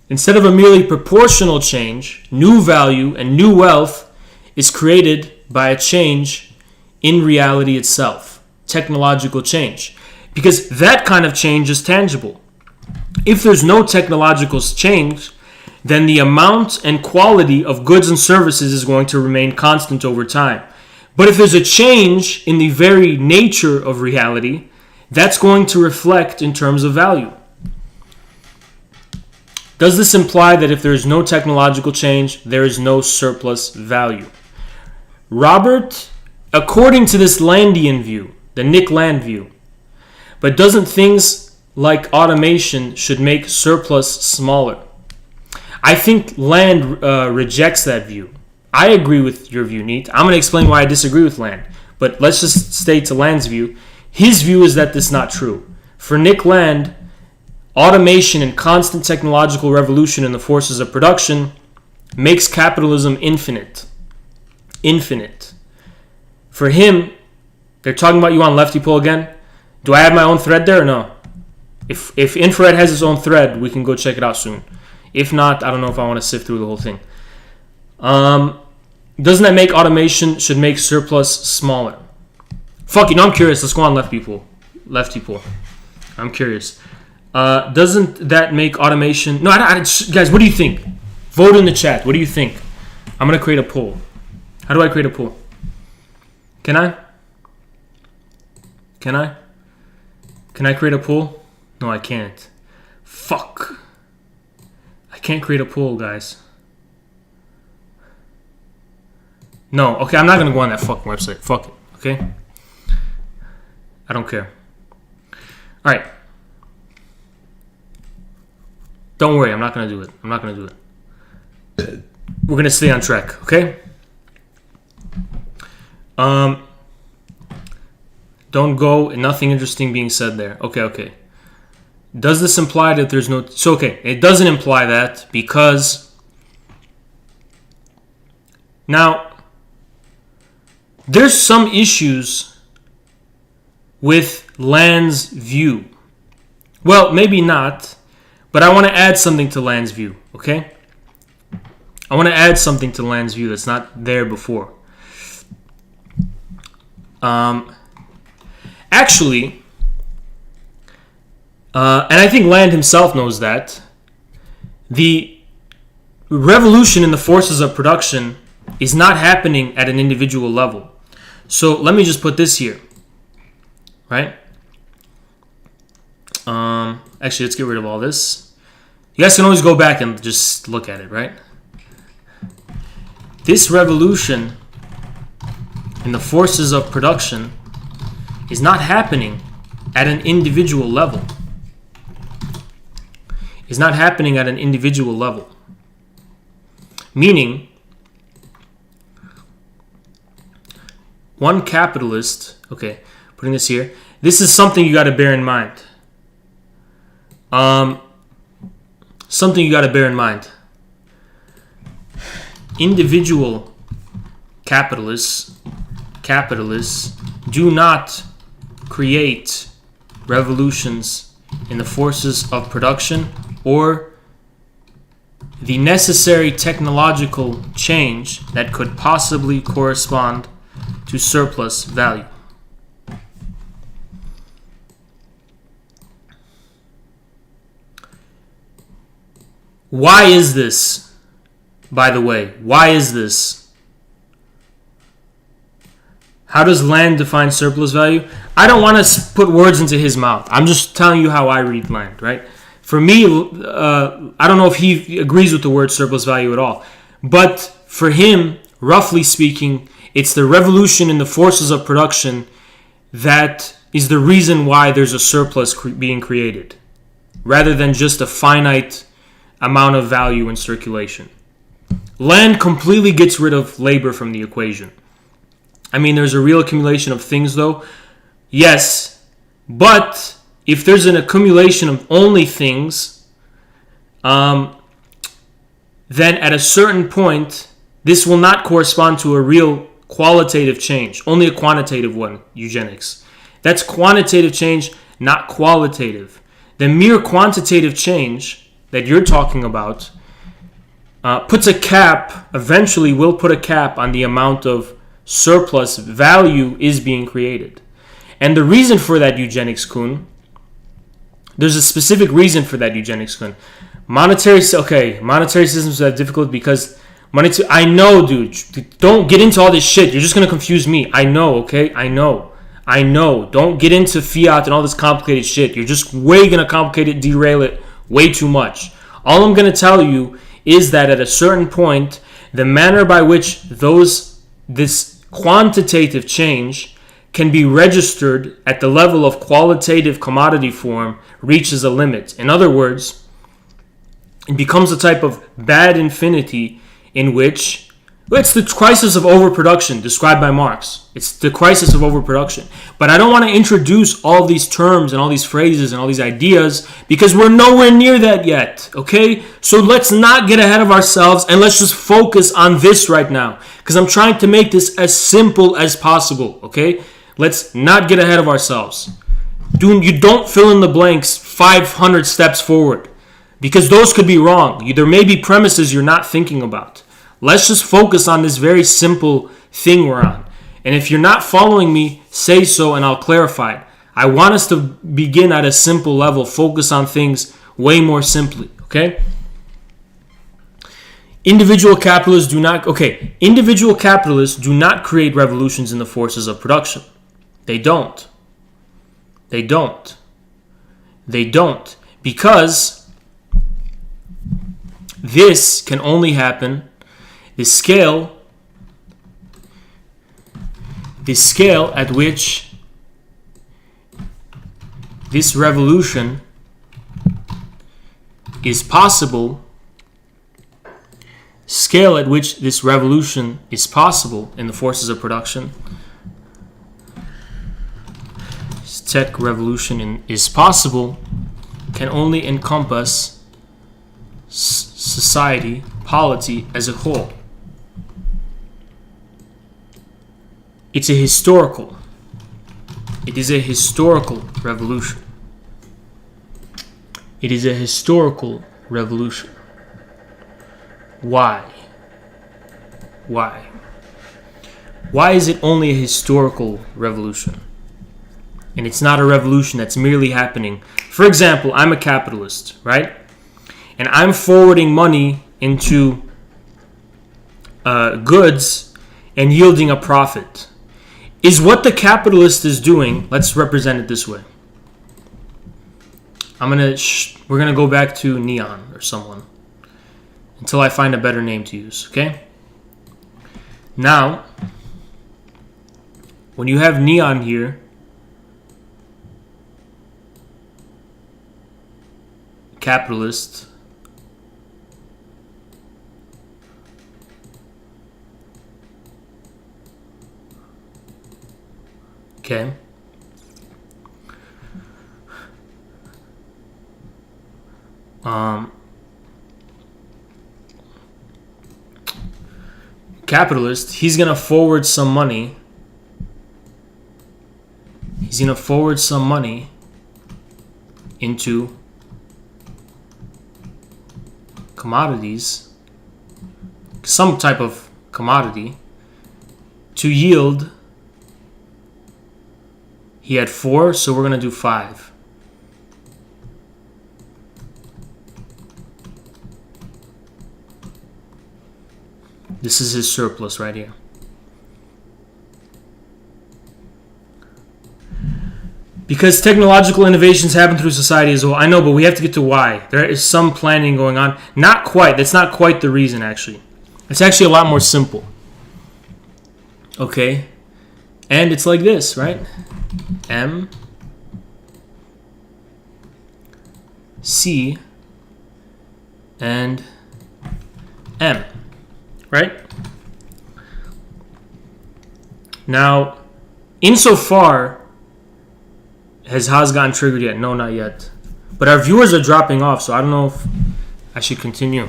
Instead of a merely proportional change, new value and new wealth is created by a change in reality itself, technological change. Because that kind of change is tangible. If there's no technological change, then the amount and quality of goods and services is going to remain constant over time. But if there's a change in the very nature of reality, that's going to reflect in terms of value. Does this imply that if there is no technological change, there is no surplus value? Robert, according to this Landian view, the Nick Land view, but doesn't things like automation should make surplus smaller? I think Land rejects that view. I agree with your view, Neat. I'm going to explain why I disagree with Land. But let's just stay to Land's view. His view is that this is not true. For Nick Land, automation and constant technological revolution in the forces of production makes capitalism infinite. Infinite. For him, they're talking about you on Lefty Pole again. Do I have my own thread there or no? If Infrared has its own thread, we can go check it out soon. If not, I don't know if I want to sift through the whole thing. Doesn't that make automation should make surplus smaller? Fuck, I'm curious. Let's go on Lefty Pole. I'm curious. Doesn't that make automation... No, guys, what do you think? Vote in the chat. What do you think? I'm going to create a poll. How do I create a poll? Can I? Can I create a poll? No, I can't. Fuck. I can't create a poll, guys. No, okay, I'm not going to go on that fucking website. Fuck it, okay? I don't care. Alright. Don't worry, I'm not going to do it. We're going to stay on track, okay? Don't go, nothing interesting being said there. Okay. Does this imply that there's no... So, okay, it doesn't imply that because... Now, there's some issues with Land's view. Well, maybe not, but I want to add something to Land's view, okay? I want to add something to Land's view that's not there before. Actually, and I think Land himself knows that, the revolution in the forces of production is not happening at an individual level. So let me just put this here, right? Actually, let's get rid of all this. You guys can always go back and just look at it, right? This revolution in the forces of production is not happening at an individual level. It's not happening at an individual level. Meaning, one capitalist, okay, putting this here, this is something you got to bear in mind. Something you got to bear in mind. Individual capitalists do not create revolutions in the forces of production or the necessary technological change that could possibly correspond to surplus value. Why is this, by the way? Why is this? How does Land define surplus value? I don't want to put words into his mouth. I'm just telling you how I read Land, right? For me, I don't know if he agrees with the word surplus value at all. But for him, roughly speaking, it's the revolution in the forces of production that is the reason why there's a surplus being created, rather than just a finite amount of value in circulation. Land completely gets rid of labor from the equation. I mean, there's a real accumulation of things, though. Yes, but if there's an accumulation of only things, then at a certain point, this will not correspond to a real qualitative change, only a quantitative one, eugenics. That's quantitative change, not qualitative. The mere quantitative change that you're talking about puts a cap, eventually will put a cap on the amount of surplus value is being created. And the reason for that, eugenics Kuhn, There's a specific reason for that, eugenics gun. Monetary systems have difficult because I know, dude. Don't get into all this shit. You're just gonna confuse me. I know, okay? I know. Don't get into fiat and all this complicated shit. You're just way gonna complicate it, derail it way too much. All I'm gonna tell you is that at a certain point, the manner by which this quantitative change can be registered at the level of qualitative commodity form reaches a limit. In other words, it becomes a type of bad infinity in which it's the crisis of overproduction described by Marx. It's the crisis of overproduction. But I don't want to introduce all these terms and all these phrases and all these ideas because we're nowhere near that yet, okay? So let's not get ahead of ourselves and let's just focus on this right now because I'm trying to make this as simple as possible, okay? Let's not get ahead of ourselves. You don't fill in the blanks 500 steps forward because those could be wrong. There may be premises you're not thinking about. Let's just focus on this very simple thing we're on. And if you're not following me, say so and I'll clarify it. I want us to begin at a simple level, focus on things way more simply, okay? Individual capitalists do not create revolutions in the forces of production. They don't. Because this can only happen. The scale at which this revolution is possible in the forces of production. Tech revolution is possible can only encompass society, polity as a whole. It is a historical revolution. It is a historical revolution. Why? Why is it only a historical revolution? And it's not a revolution that's merely happening. For example, I'm a capitalist, right? And I'm forwarding money into goods and yielding a profit. Is what the capitalist is doing, let's represent it this way. We're gonna go back to Neon or someone until I find a better name to use, okay? Now, when you have Neon here, capitalist, okay. Capitalist, he's gonna forward some money. Into commodities, some type of commodity, to yield. He had 4, so we're going to do 5. This is his surplus right here. Because technological innovations happen through society as well. I know, but we have to get to why. There is some planning going on. Not quite. That's not quite the reason, actually. It's actually a lot more simple. Okay? And it's like this, right? M, C, and M, right? Now, insofar, has Haas gotten triggered yet? No, not yet. But our viewers are dropping off, so I don't know if I should continue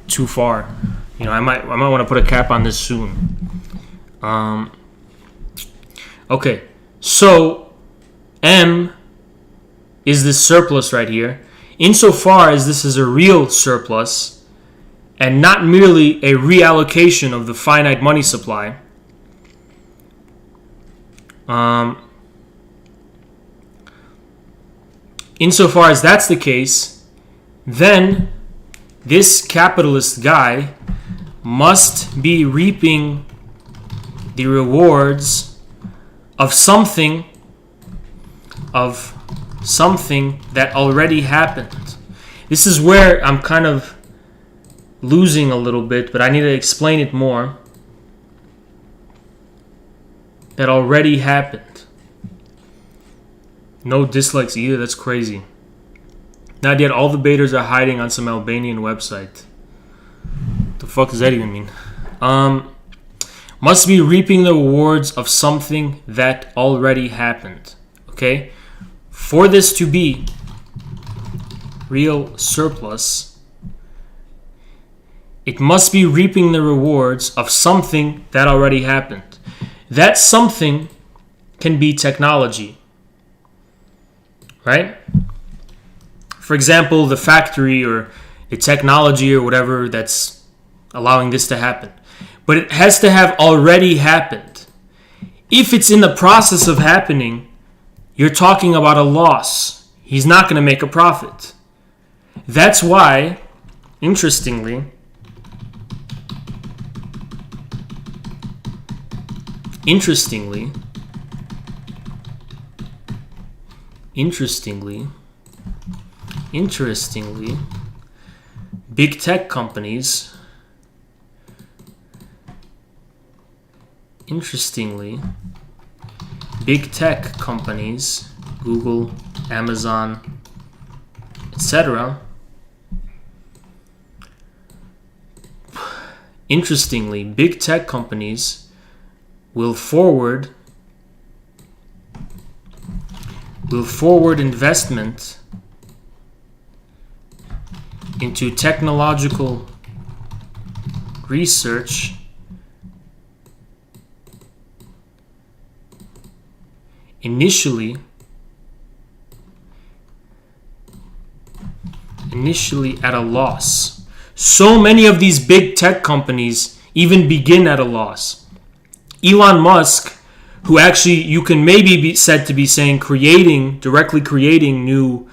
too far. You know, I might want to put a cap on this soon. Okay, so M is this surplus right here. Insofar as this is a real surplus and not merely a reallocation of the finite money supply, insofar as that's the case, then this capitalist guy must be reaping the rewards of something that already happened. This is where I'm kind of losing a little bit, but I need to explain it more. That already happened. No dislikes either, that's crazy. Not yet, all the baiters are hiding on some Albanian website. What the fuck does that even mean? Must be reaping the rewards of something that already happened. Okay? For this to be real surplus, it must be reaping the rewards of something that already happened. That something can be technology. Right? For example, the factory or the technology or whatever that's allowing this to happen. But it has to have already happened. If it's in the process of happening, you're talking about a loss. He's not going to make a profit. That's why, interestingly, big tech companies, Google, Amazon, etc. Interestingly, big tech companies will forward investment into technological research initially at a loss. So many of these big tech companies even begin at a loss. Elon Musk, who actually you can maybe be said to be saying directly creating new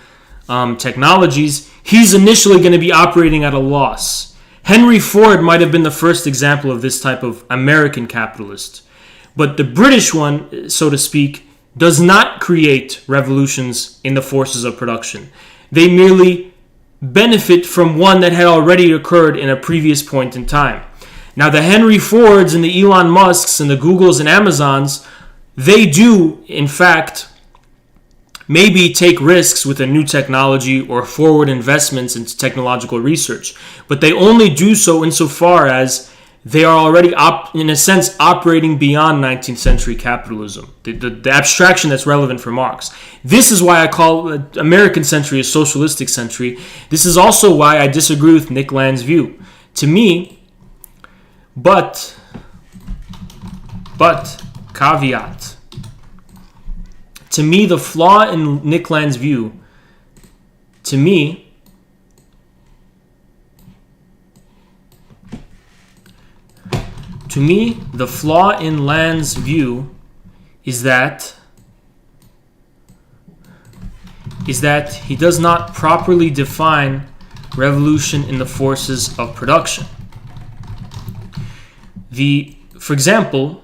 technologies, he's initially going to be operating at a loss. Henry Ford might have been the first example of this type of American capitalist. But the British one, so to speak, does not create revolutions in the forces of production. They merely benefit from one that had already occurred in a previous point in time. Now, the Henry Fords and the Elon Musks and the Googles and Amazons, they do, in fact, maybe take risks with a new technology or forward investments into technological research. But they only do so insofar as they are already, in a sense, operating beyond 19th century capitalism, the abstraction that's relevant for Marx. This is why I call American century a socialistic century. This is also why I disagree with Nick Land's view. To me, but caveat. To me, the flaw in Nick Land's view, the flaw in Land's view is that he does not properly define revolution in the forces of production. For example,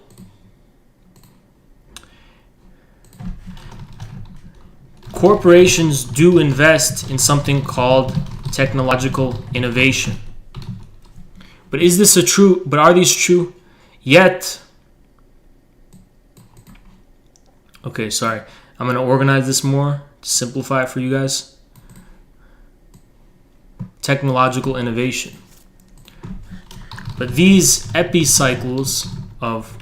corporations do invest in something called technological innovation. But are these true? Yet, okay, sorry. I'm going to organize this more to simplify it for you guys. Technological innovation. But these epicycles of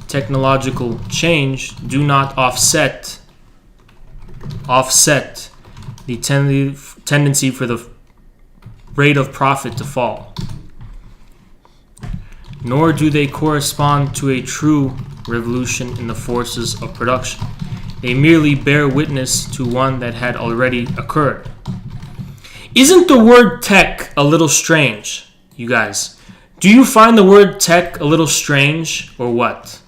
technological change do not offset the tendency for the rate of profit to fall. Nor do they correspond to a true revolution in the forces of production. They merely bear witness to one that had already occurred. Isn't the word tech a little strange, you guys? Do you find the word tech a little strange, or what?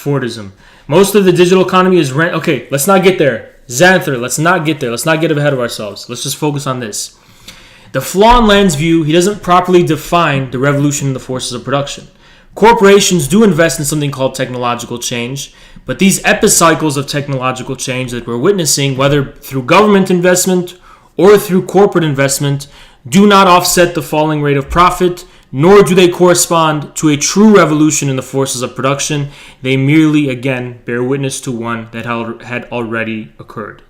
Fordism. Most of the digital economy is rent. Okay, let's not get there. Xanther, let's not get there. Let's not get ahead of ourselves. Let's just focus on this. The flaw in Land's view, he doesn't properly define the revolution in the forces of production. Corporations do invest in something called technological change, but these epicycles of technological change that we're witnessing, whether through government investment or through corporate investment, do not offset the falling rate of profit, nor do they correspond to a true revolution in the forces of production. They merely, again, bear witness to one that had already occurred.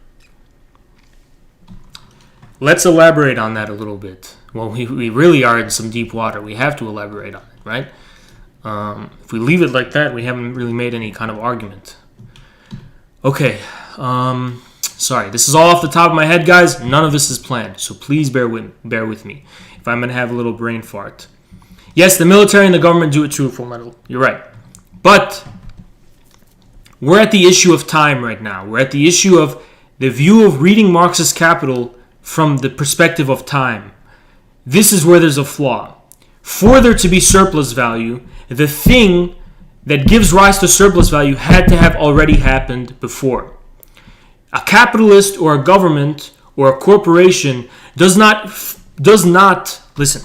Let's elaborate on that a little bit. Well, we really are in some deep water. We have to elaborate on it, right? If we leave it like that, we haven't really made any kind of argument. Okay, sorry. This is all off the top of my head, guys. None of this is planned, so please bear with me if I'm going to have a little brain fart. Yes, the military and the government do it too, Full Metal. You're right. But we're at the issue of time right now. We're at the issue of the view of reading Marxist Capital from the perspective of time. This is where there's a flaw. For there to be surplus value, the thing that gives rise to surplus value had to have already happened before. A capitalist or a government or a corporation does not listen.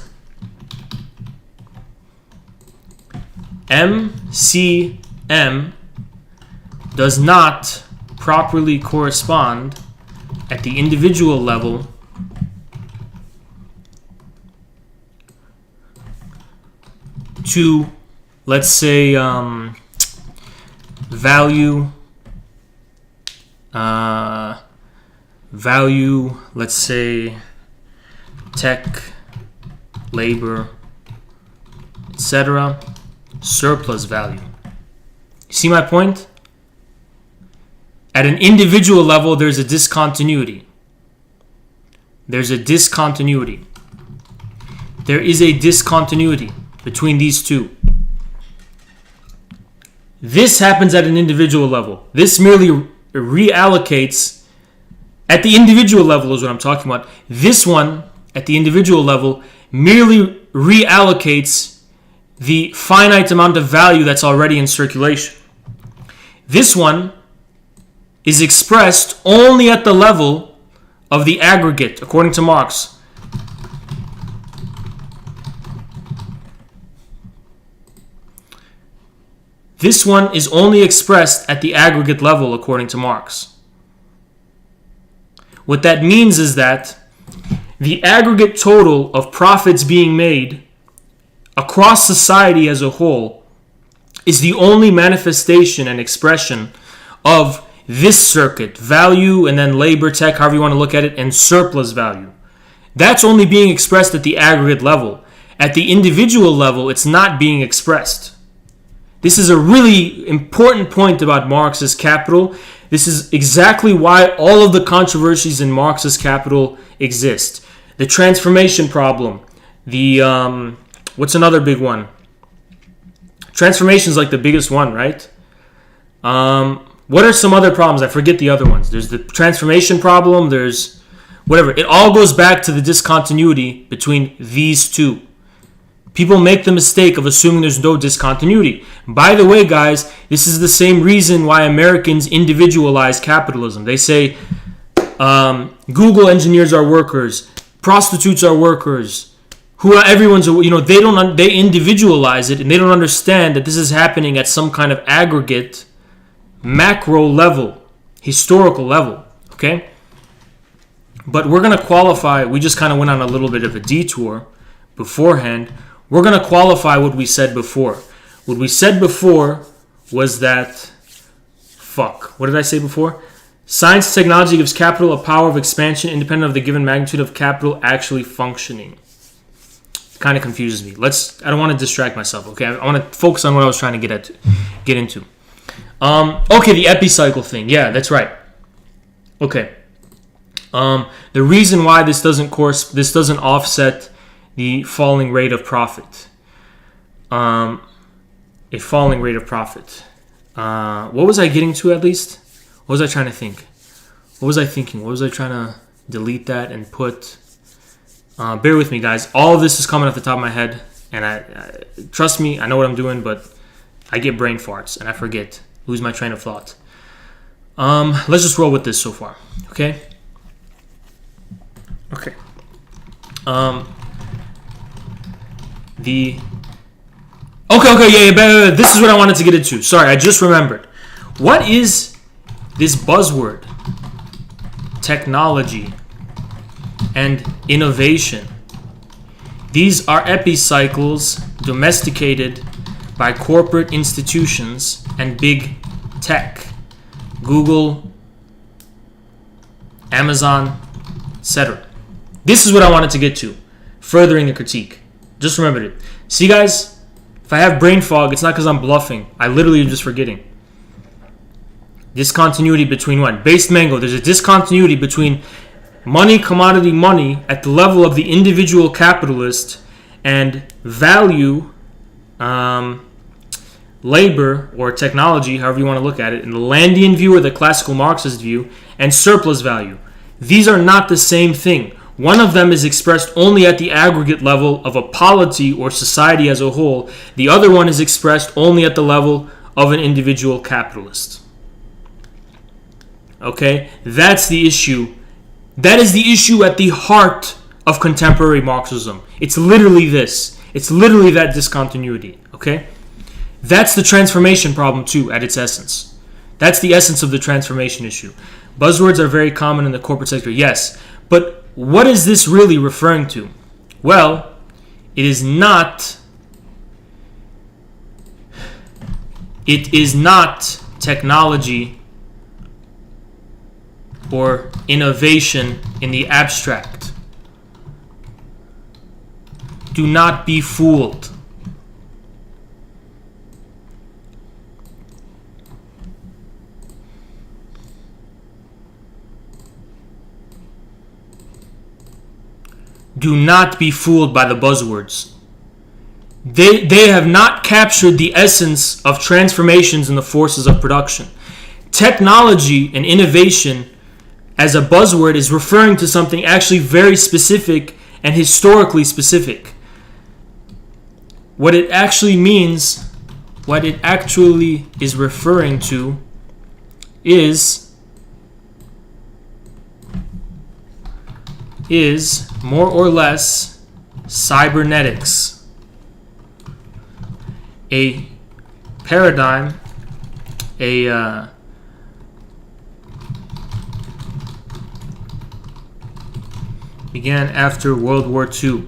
MCM does not properly correspond at the individual level to, let's say, value, let's say, tech, labor, etc., surplus value. You see my point? At an individual level, there's a discontinuity. There is a discontinuity between these two. This happens at an individual level. This merely reallocates at the individual level is what I'm talking about. This one, at the individual level, merely reallocates the finite amount of value that's already in circulation. This one is expressed only at the level of the aggregate, according to Marx. This one is only expressed at the aggregate level, according to Marx. What that means is that the aggregate total of profits being made across society as a whole is the only manifestation and expression of this circuit, value and then labor, tech, however you want to look at it, and surplus value. That's only being expressed at the aggregate level. At the individual level, it's not being expressed. This is a really important point about Marxist Capital. This is exactly why all of the controversies in Marxist Capital exist. The transformation problem. What's another big one? Transformation is like the biggest one, right? What are some other problems? I forget the other ones. There's the transformation problem. There's whatever. It all goes back to the discontinuity between these two. People make the mistake of assuming there's no discontinuity. By the way, guys, this is the same reason why Americans individualize capitalism. They say Google engineers are workers, prostitutes are workers. They individualize it, and they don't understand that this is happening at some kind of aggregate, macro level, historical level, okay? But we're going to qualify, we just kind of went on a little bit of a detour beforehand. We're going to qualify what we said before. What we said before was that, what did I say before? Science and technology gives capital a power of expansion independent of the given magnitude of capital actually functioning. Kind of confuses me. I don't want to distract myself, okay? I want to focus on what I was trying to get into. Okay, the epicycle thing. Yeah, that's right. Okay. The reason why this doesn't offset the falling rate of profit. A falling rate of profit. What was I getting to at least? What was I trying to think? What was I thinking? What was I trying to delete that and put? Bear with me, guys. All of this is coming off the top of my head, and I trust me, I know what I'm doing, but I get brain farts and I forget. lose my train of thought. Let's just roll with this so far. Okay. Yeah. This is what I wanted to get into. Sorry, I just remembered. What is this buzzword? Technology and innovation. These are epicycles domesticated by corporate institutions and big tech. Google, Amazon, etc. This is what I wanted to get to, furthering the critique. Just remembered it. See, guys, if I have brain fog, it's not because I'm bluffing. I literally am just forgetting. Discontinuity between what? Based Mango, there's a discontinuity between money, commodity money, at the level of the individual capitalist and value, labor or technology, however you want to look at it, in the Landian view or the classical Marxist view, and surplus value. These are not the same thing. One of them is expressed only at the aggregate level of a polity or society as a whole. The other one is expressed only at the level of an individual capitalist. Okay? That's the issue. That is the issue at the heart of contemporary Marxism. It's literally this. It's literally that discontinuity. Okay? That's the transformation problem too, at its essence. That's the essence of the transformation issue. Buzzwords are very common in the corporate sector, yes. But what is this really referring to? Well, it is not technology or innovation in the abstract. Do not be fooled. Do not be fooled by the buzzwords. They have not captured the essence of transformations in the forces of production. Technology and innovation as a buzzword is referring to something actually very specific and historically specific. What it actually means, what it actually is referring to is more or less cybernetics, a paradigm, began after World War II.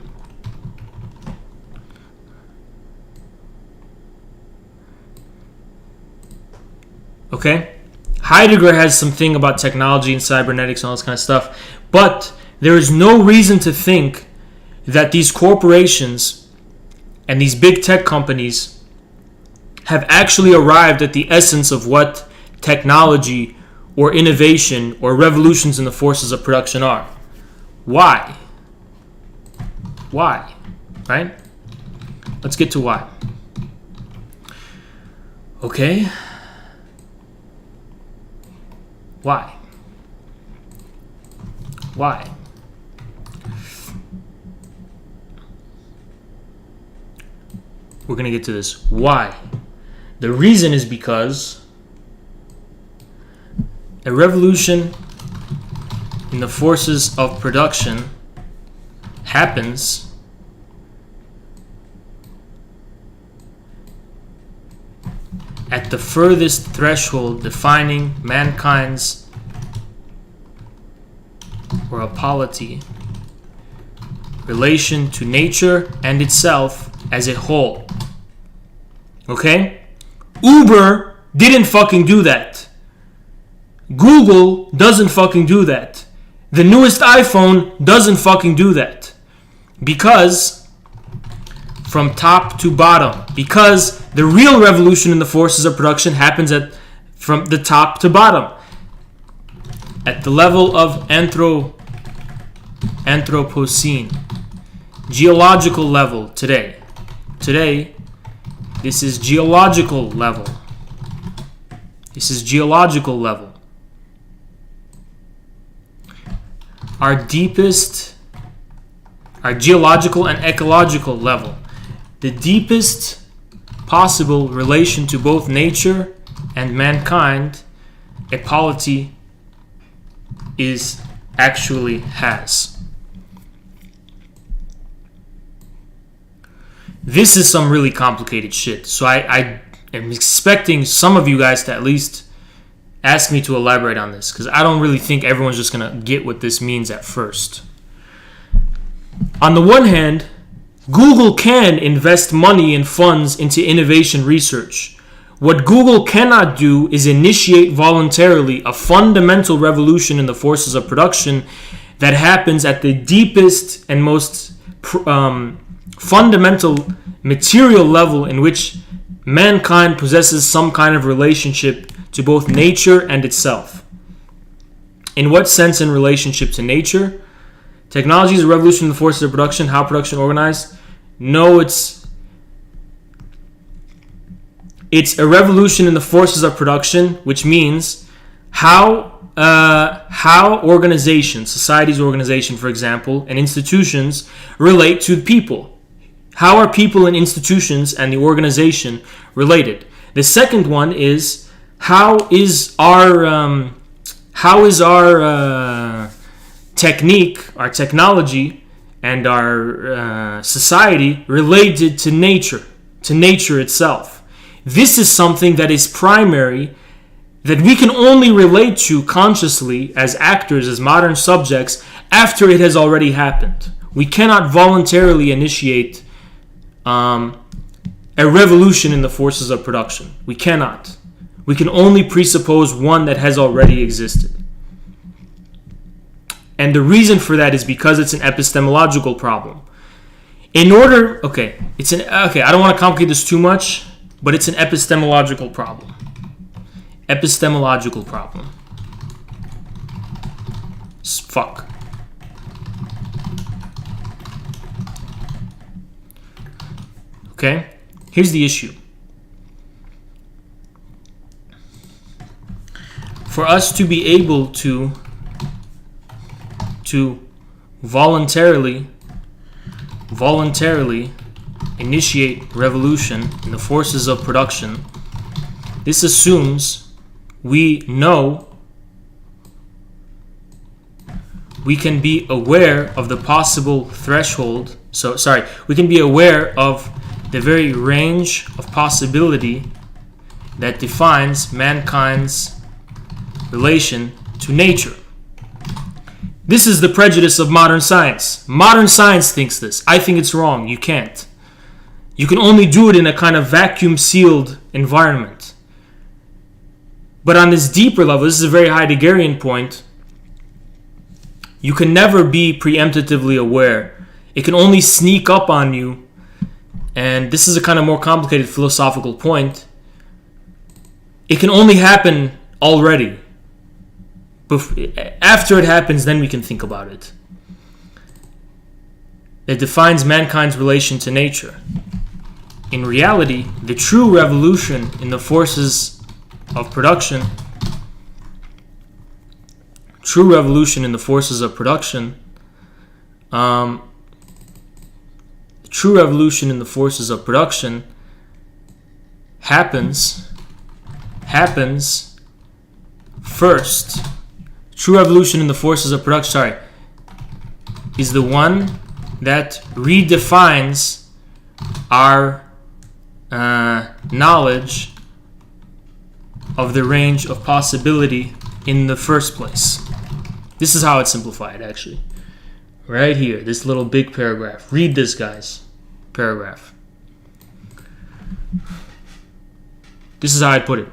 Okay? Heidegger has something about technology and cybernetics and all this kind of stuff, but there is no reason to think that these corporations and these big tech companies have actually arrived at the essence of what technology or innovation or revolutions in the forces of production are. Why? Why? Right? Let's get to why. Okay? Why? Why? We're going to get to this. Why? The reason is because a revolution in the forces of production happens at the furthest threshold defining mankind's or a polity relation to nature and itself as a whole. Okay? Uber didn't fucking do that. Google doesn't fucking do that. The newest iPhone doesn't fucking do that. Because from top to bottom. Because the real revolution in the forces of production happens from the top to bottom. At the level of Anthropocene. Geological level today. Today, this is geological level. This is geological level. Our deepest, our geological and ecological level. The deepest possible relation to both nature and mankind a polity actually has. This is some really complicated shit. So I am expecting some of you guys to at least ask me to elaborate on this, because I don't really think everyone's just going to get what this means at first. On the one hand, Google can invest money and funds into innovation research. What Google cannot do is initiate voluntarily a fundamental revolution in the forces of production that happens at the deepest and most fundamental material level in which mankind possesses some kind of relationship to both nature and itself. In what sense in relationship to nature? Technology is a revolution in the forces of production. How production organized? No, it's a revolution in the forces of production, which means how organizations, society's organization, for example, and institutions relate to people. How are people and institutions and the organization related? The second one is how is our technique, our technology, and our society related to nature itself. This is something that is primary, that we can only relate to consciously as actors, as modern subjects, after it has already happened. We cannot voluntarily initiate a revolution in the forces of production. We cannot. We can only presuppose one that has already existed. And the reason for that is because it's an epistemological problem. I don't want to complicate this too much, but it's an epistemological problem. Epistemological problem. Fuck. Okay? Here's the issue. For us to be able to voluntarily initiate revolution in the forces of production, this assumes we know, we can be aware of the possible threshold. We can be aware of the very range of possibility that defines mankind's relation to nature. This is the prejudice of modern science. Modern science thinks this. I think it's wrong. You can't. You can only do it in a kind of vacuum-sealed environment. But on this deeper level, this is a very Heideggerian point, you can never be preemptively aware. It can only sneak up on you. And this is a kind of more complicated philosophical point. It can only happen already. After it happens, then we can think about it. It defines mankind's relation to nature. In reality, the true revolution in the forces of production, happens first. True revolution in the forces of production, is the one that redefines our knowledge of the range of possibility in the first place. This is how it's simplified, actually. Right here, this little big paragraph. Read this, guys. Paragraph. This is how I put it.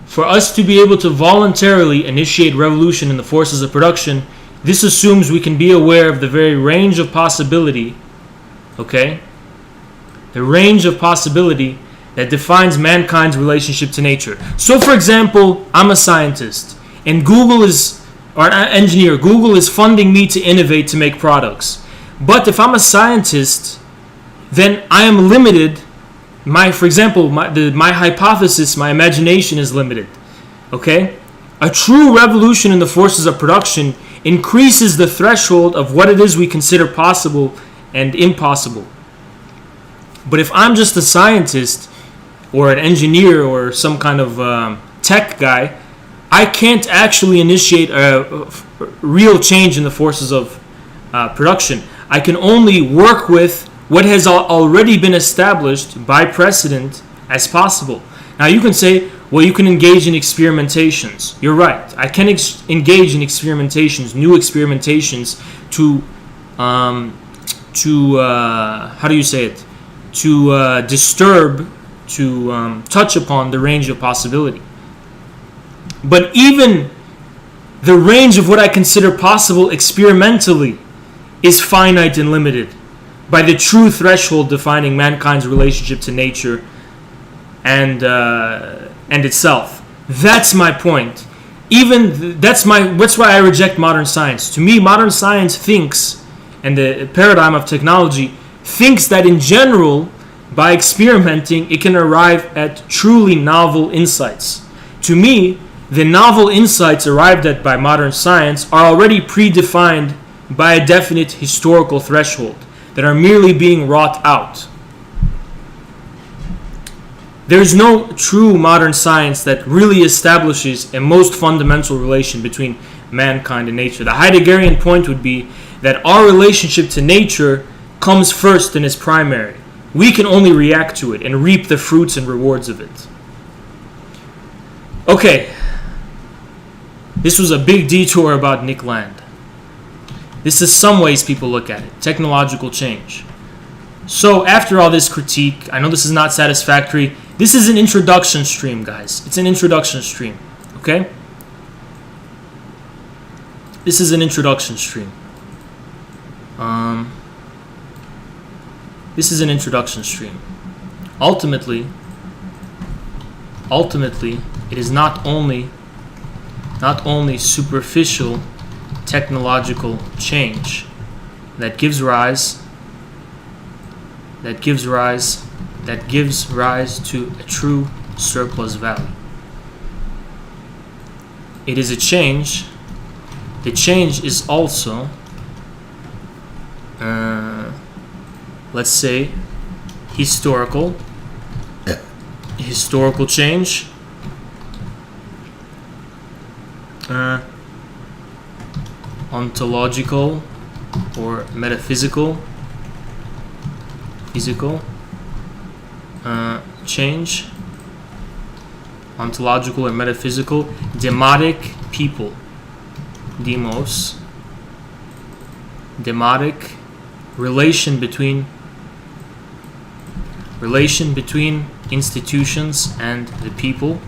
For us to be able to voluntarily initiate revolution in the forces of production, this assumes we can be aware of the very range of possibility, okay? The range of possibility that defines mankind's relationship to nature. So, for example, I'm a scientist, and an engineer. Google is funding me to innovate, to make products. But if I'm a scientist, then I am limited. My hypothesis, my imagination is limited. Okay? A true revolution in the forces of production increases the threshold of what it is we consider possible and impossible. But if I'm just a scientist, or an engineer or some kind of tech guy, I can't actually initiate a real change in the forces of production. I can only work with what has already been established by precedent as possible. Now you can say, well, you can engage in experimentations. You're right. I can engage in experimentations, new experimentations to how do you say it? To disturb, to touch upon the range of possibility. But even the range of what I consider possible experimentally is finite and limited by the true threshold defining mankind's relationship to nature and itself. That's my point. That's why I reject modern science. To me, modern science thinks, and the paradigm of technology thinks that in general, by experimenting, it can arrive at truly novel insights. To me, the novel insights arrived at by modern science are already predefined by a definite historical threshold that are merely being wrought out. There's no true modern science that really establishes a most fundamental relation between mankind and nature. The Heideggerian point would be that our relationship to nature comes first and is primary. We can only react to it and reap the fruits and rewards of it. Okay, this was a big detour about Nick Land. This is some ways people look at it, technological change. So after all this critique, I know this is not satisfactory. This is an introduction stream, guys. It's an introduction stream, okay? This is an introduction stream. This is an introduction stream. Ultimately, it is not only superficial technological change that gives rise to a true surplus value. It is a change. The change is also, let's say, historical change, ontological or metaphysical, change, ontological or metaphysical, demotic people, demos, demotic, relation between institutions and the people.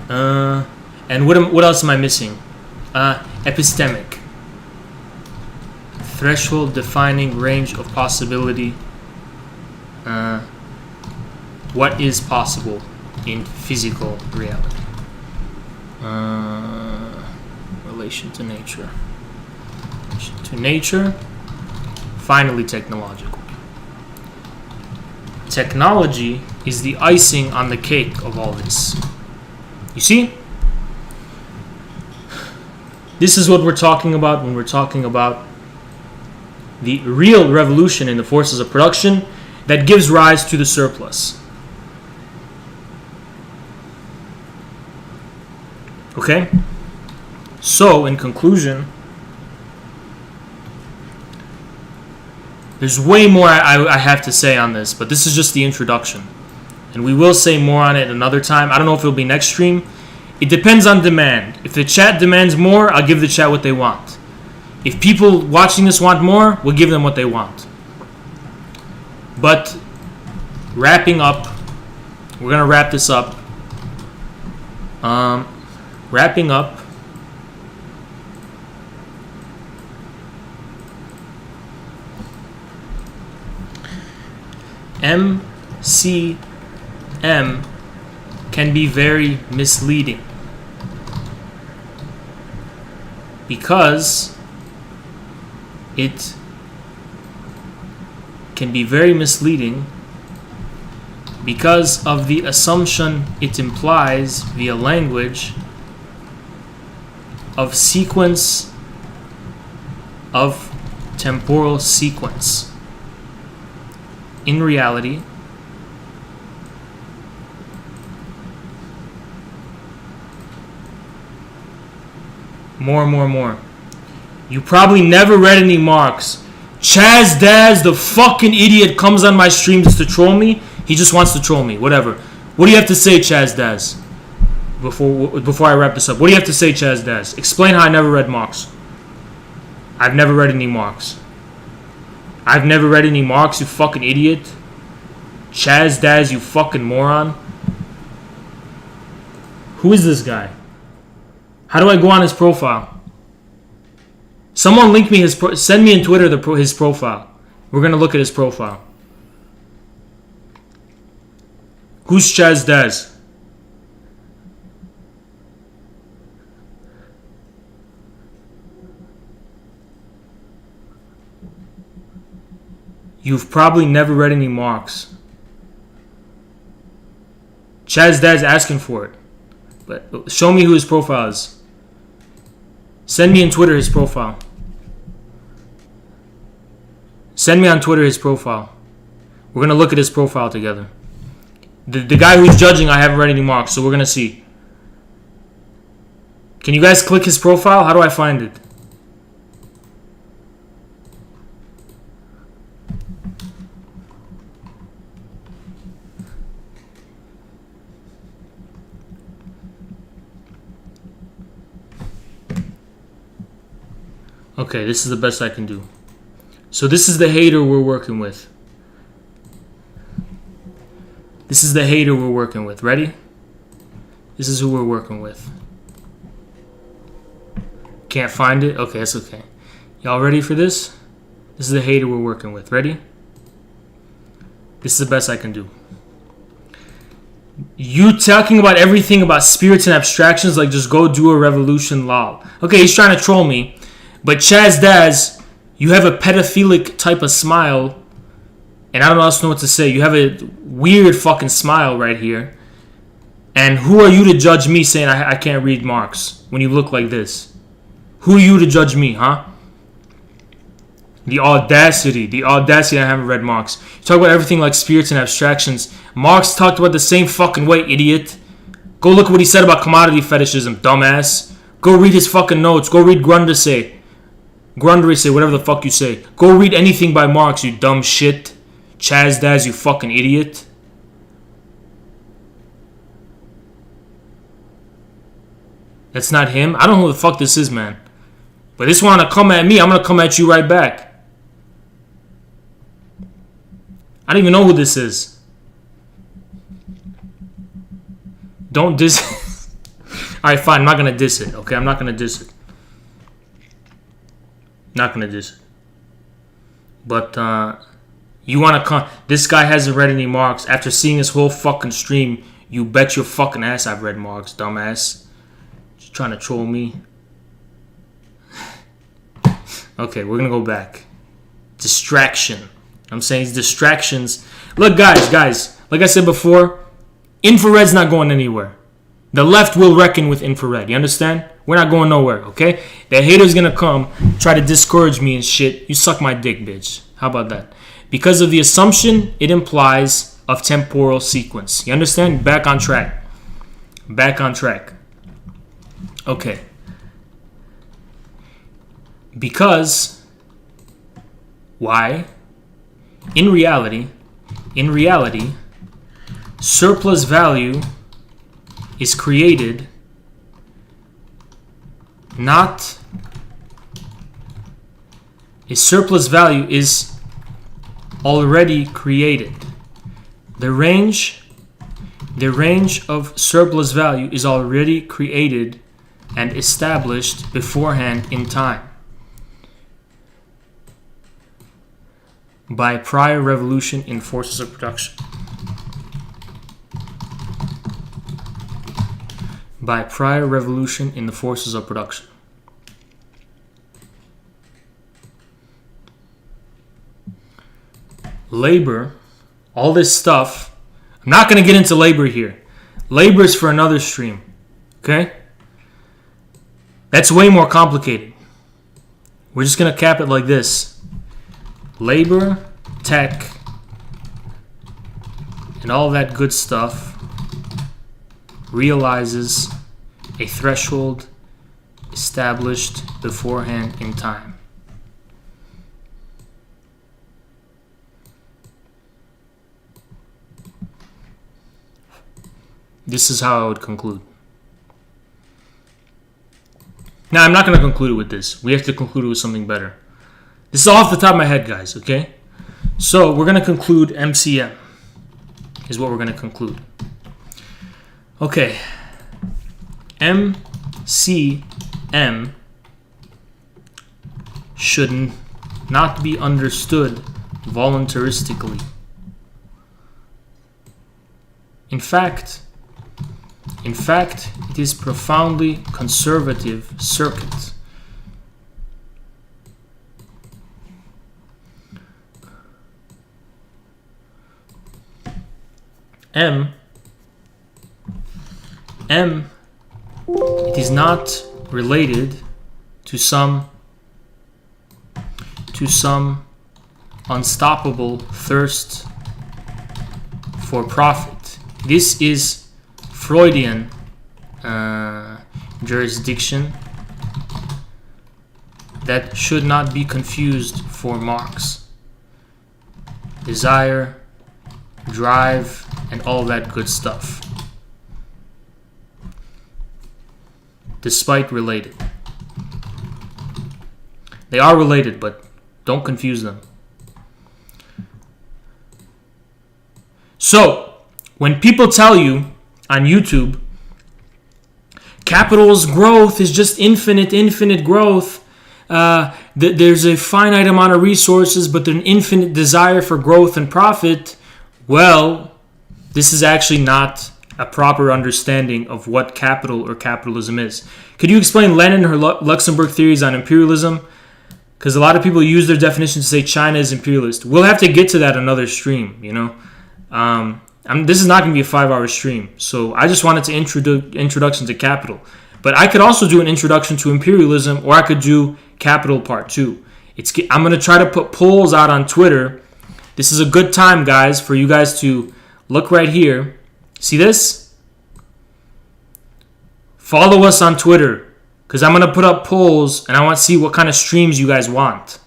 And what else am I missing? Epistemic, threshold defining range of possibility. What is possible in physical reality? Relation to nature. Finally, technological. Technology is the icing on the cake of all this. You see? This is what we're talking about when we're talking about the real revolution in the forces of production that gives rise to the surplus. Okay? So, in conclusion, there's way more I have to say on this, but this is just the introduction. And we will say more on it another time. I don't know if it'll be next stream. It depends on demand. If the chat demands more, I'll give the chat what they want. If people watching this want more, we'll give them what they want. But wrapping up, we're going to wrap this up. Wrapping up. MCM can be very misleading because it can be very misleading because of the assumption it implies via language of sequence, of temporal sequence. In reality, More. You probably never read any Marx. Chaz Daz, the fucking idiot, comes on my streams to troll me. He just wants to troll me. Whatever. What do you have to say, Chaz Daz? Before I wrap this up, what do you have to say, Chaz Daz? Explain how I never read Marx. I've never read any Marx. I've never read any Marx, you fucking idiot. Chaz Daz, you fucking moron. Who is this guy? How do I go on his profile? Someone link me his send me in Twitter his profile. We're gonna look at his profile. Who's Chaz Daz? You've probably never read any Marx. Chaz Daz asking for it. But show me who his profile is. Send me on Twitter his profile. Send me on Twitter his profile. We're going to look at his profile together. The guy who's judging, I haven't read any Marx, so we're going to see. Can you guys click his profile? How do I find it? Okay, this is the best I can do. So this is the hater we're working with. This is the hater we're working with. Ready? This is who we're working with. Can't find it? Okay, that's okay. Y'all ready for this? This is the hater we're working with. Ready? This is the best I can do. You talking about everything about spirits and abstractions like just go do a revolution, lol. Okay, he's trying to troll me. But Chaz Daz, you have a pedophilic type of smile. And I don't else know what to say. You have a weird fucking smile right here. And who are you to judge me saying I can't read Marx when you look like this? Who are you to judge me, huh? The audacity I haven't read Marx. You talk about everything like spirits and abstractions. Marx talked about the same fucking way, idiot. Go look at what he said about commodity fetishism, dumbass. Go read his fucking notes. Go read Grundrisse, whatever the fuck you say. Go read anything by Marx, you dumb shit. Chaz Daz, you fucking idiot. That's not him? I don't know who the fuck this is, man. But this wanna come at me, I'm gonna come at you right back. I don't even know who this is. Don't diss it. Alright, fine, I'm not gonna diss it, okay? I'm not gonna diss it. Not gonna diss it. But, you wanna come... This guy hasn't read any Marx. After seeing his whole fucking stream, you bet your fucking ass I've read Marx, dumbass. Just trying to troll me. Okay, we're gonna go back. Distraction. I'm saying it's distractions. Look, guys, like I said before, infrared's not going anywhere. The left will reckon with infrared. You understand? We're not going nowhere, okay? The hater's gonna come, try to discourage me and shit. You suck my dick, bitch. How about that? Because of the assumption it implies of temporal sequence. You understand? Back on track. Back on track. Okay. Because why? In reality, surplus value is created not a surplus value is already created. The range of surplus value is already created and established beforehand in time by prior revolution in forces of production. By prior revolution in the forces of production. Labor, all this stuff, I'm not going to get into labor here. Labor is for another stream, okay? That's way more complicated. We're just going to cap it like this. Labor, tech, and all that good stuff realizes a threshold established beforehand in time. This is how I would conclude. Now, I'm not going to conclude it with this. We have to conclude it with something better. This is off the top of my head, guys, okay? So, we're going to conclude MCM. Is what we're going to conclude. Okay. MCM should not be understood voluntaristically. In fact, it is profoundly conservative circuit. It is not related to some unstoppable thirst for profit. This is Freudian jurisdiction that should not be confused for Marx. Desire, drive, and all that good stuff. Despite related. They are related, but don't confuse them. So, when people tell you on YouTube, capital's growth is just infinite growth. There's a finite amount of resources, but there's an infinite desire for growth and profit. Well, this is actually not a proper understanding of what capital or capitalism is. Could you explain Lenin and her Luxembourg theories on imperialism? Because a lot of people use their definition to say China is imperialist. We'll have to get to that another stream, you know. This is not going to be a 5-hour stream, so I just wanted to introduction to capital. But I could also do an introduction to imperialism, or I could do capital part 2. I'm going to try to put polls out on Twitter. This is a good time, guys, for you guys to look right here. See this? Follow us on Twitter, because I'm going to put up polls, and I want to see what kind of streams you guys want.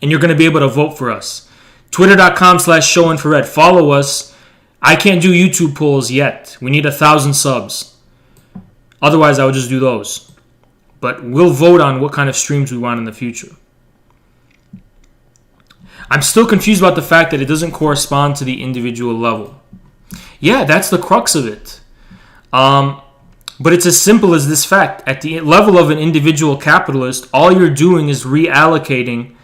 And you're going to be able to vote for us. Twitter.com/showinfrared. Follow us. I can't do YouTube polls yet. We need 1,000 subs. Otherwise, I would just do those. But we'll vote on what kind of streams we want in the future. I'm still confused about the fact that it doesn't correspond to the individual level. Yeah, that's the crux of it. But it's as simple as this fact. At the level of an individual capitalist, all you're doing is reallocating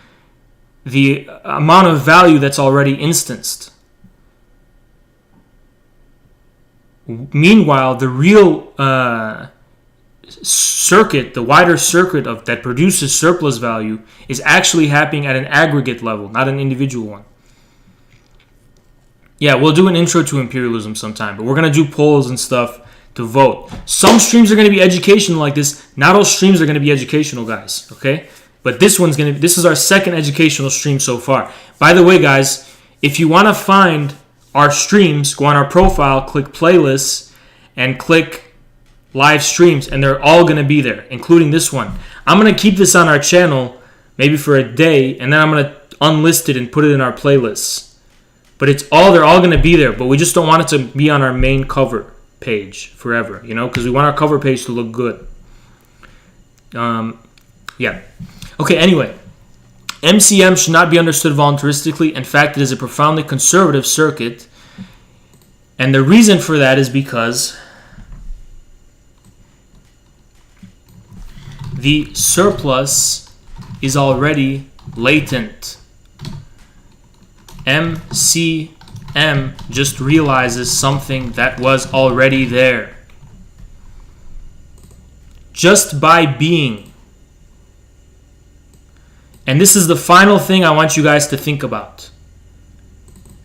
the amount of value that's already instanced. Meanwhile, the real circuit, the wider circuit of that produces surplus value, is actually happening at an aggregate level, not an individual one. Yeah, we'll do an intro to imperialism sometime, but we're going to do polls and stuff to vote. Some streams are going to be educational like this. Not all streams are going to be educational, guys, okay? But this is our second educational stream so far. By the way, guys, if you want to find our streams, go on our profile, click playlists, and click live streams, and they're all going to be there, including this one. I'm going to keep this on our channel maybe for a day, and then I'm going to unlist it and put it in our playlists. But they're all going to be there, but we just don't want it to be on our main cover page forever, you know, because we want our cover page to look good. Yeah. Okay, anyway. MCM should not be understood voluntaristically. In fact, it is a profoundly conservative circuit. And the reason for that is because the surplus is already latent. MCM just realizes something that was already there. Just by being. And this is the final thing I want you guys to think about.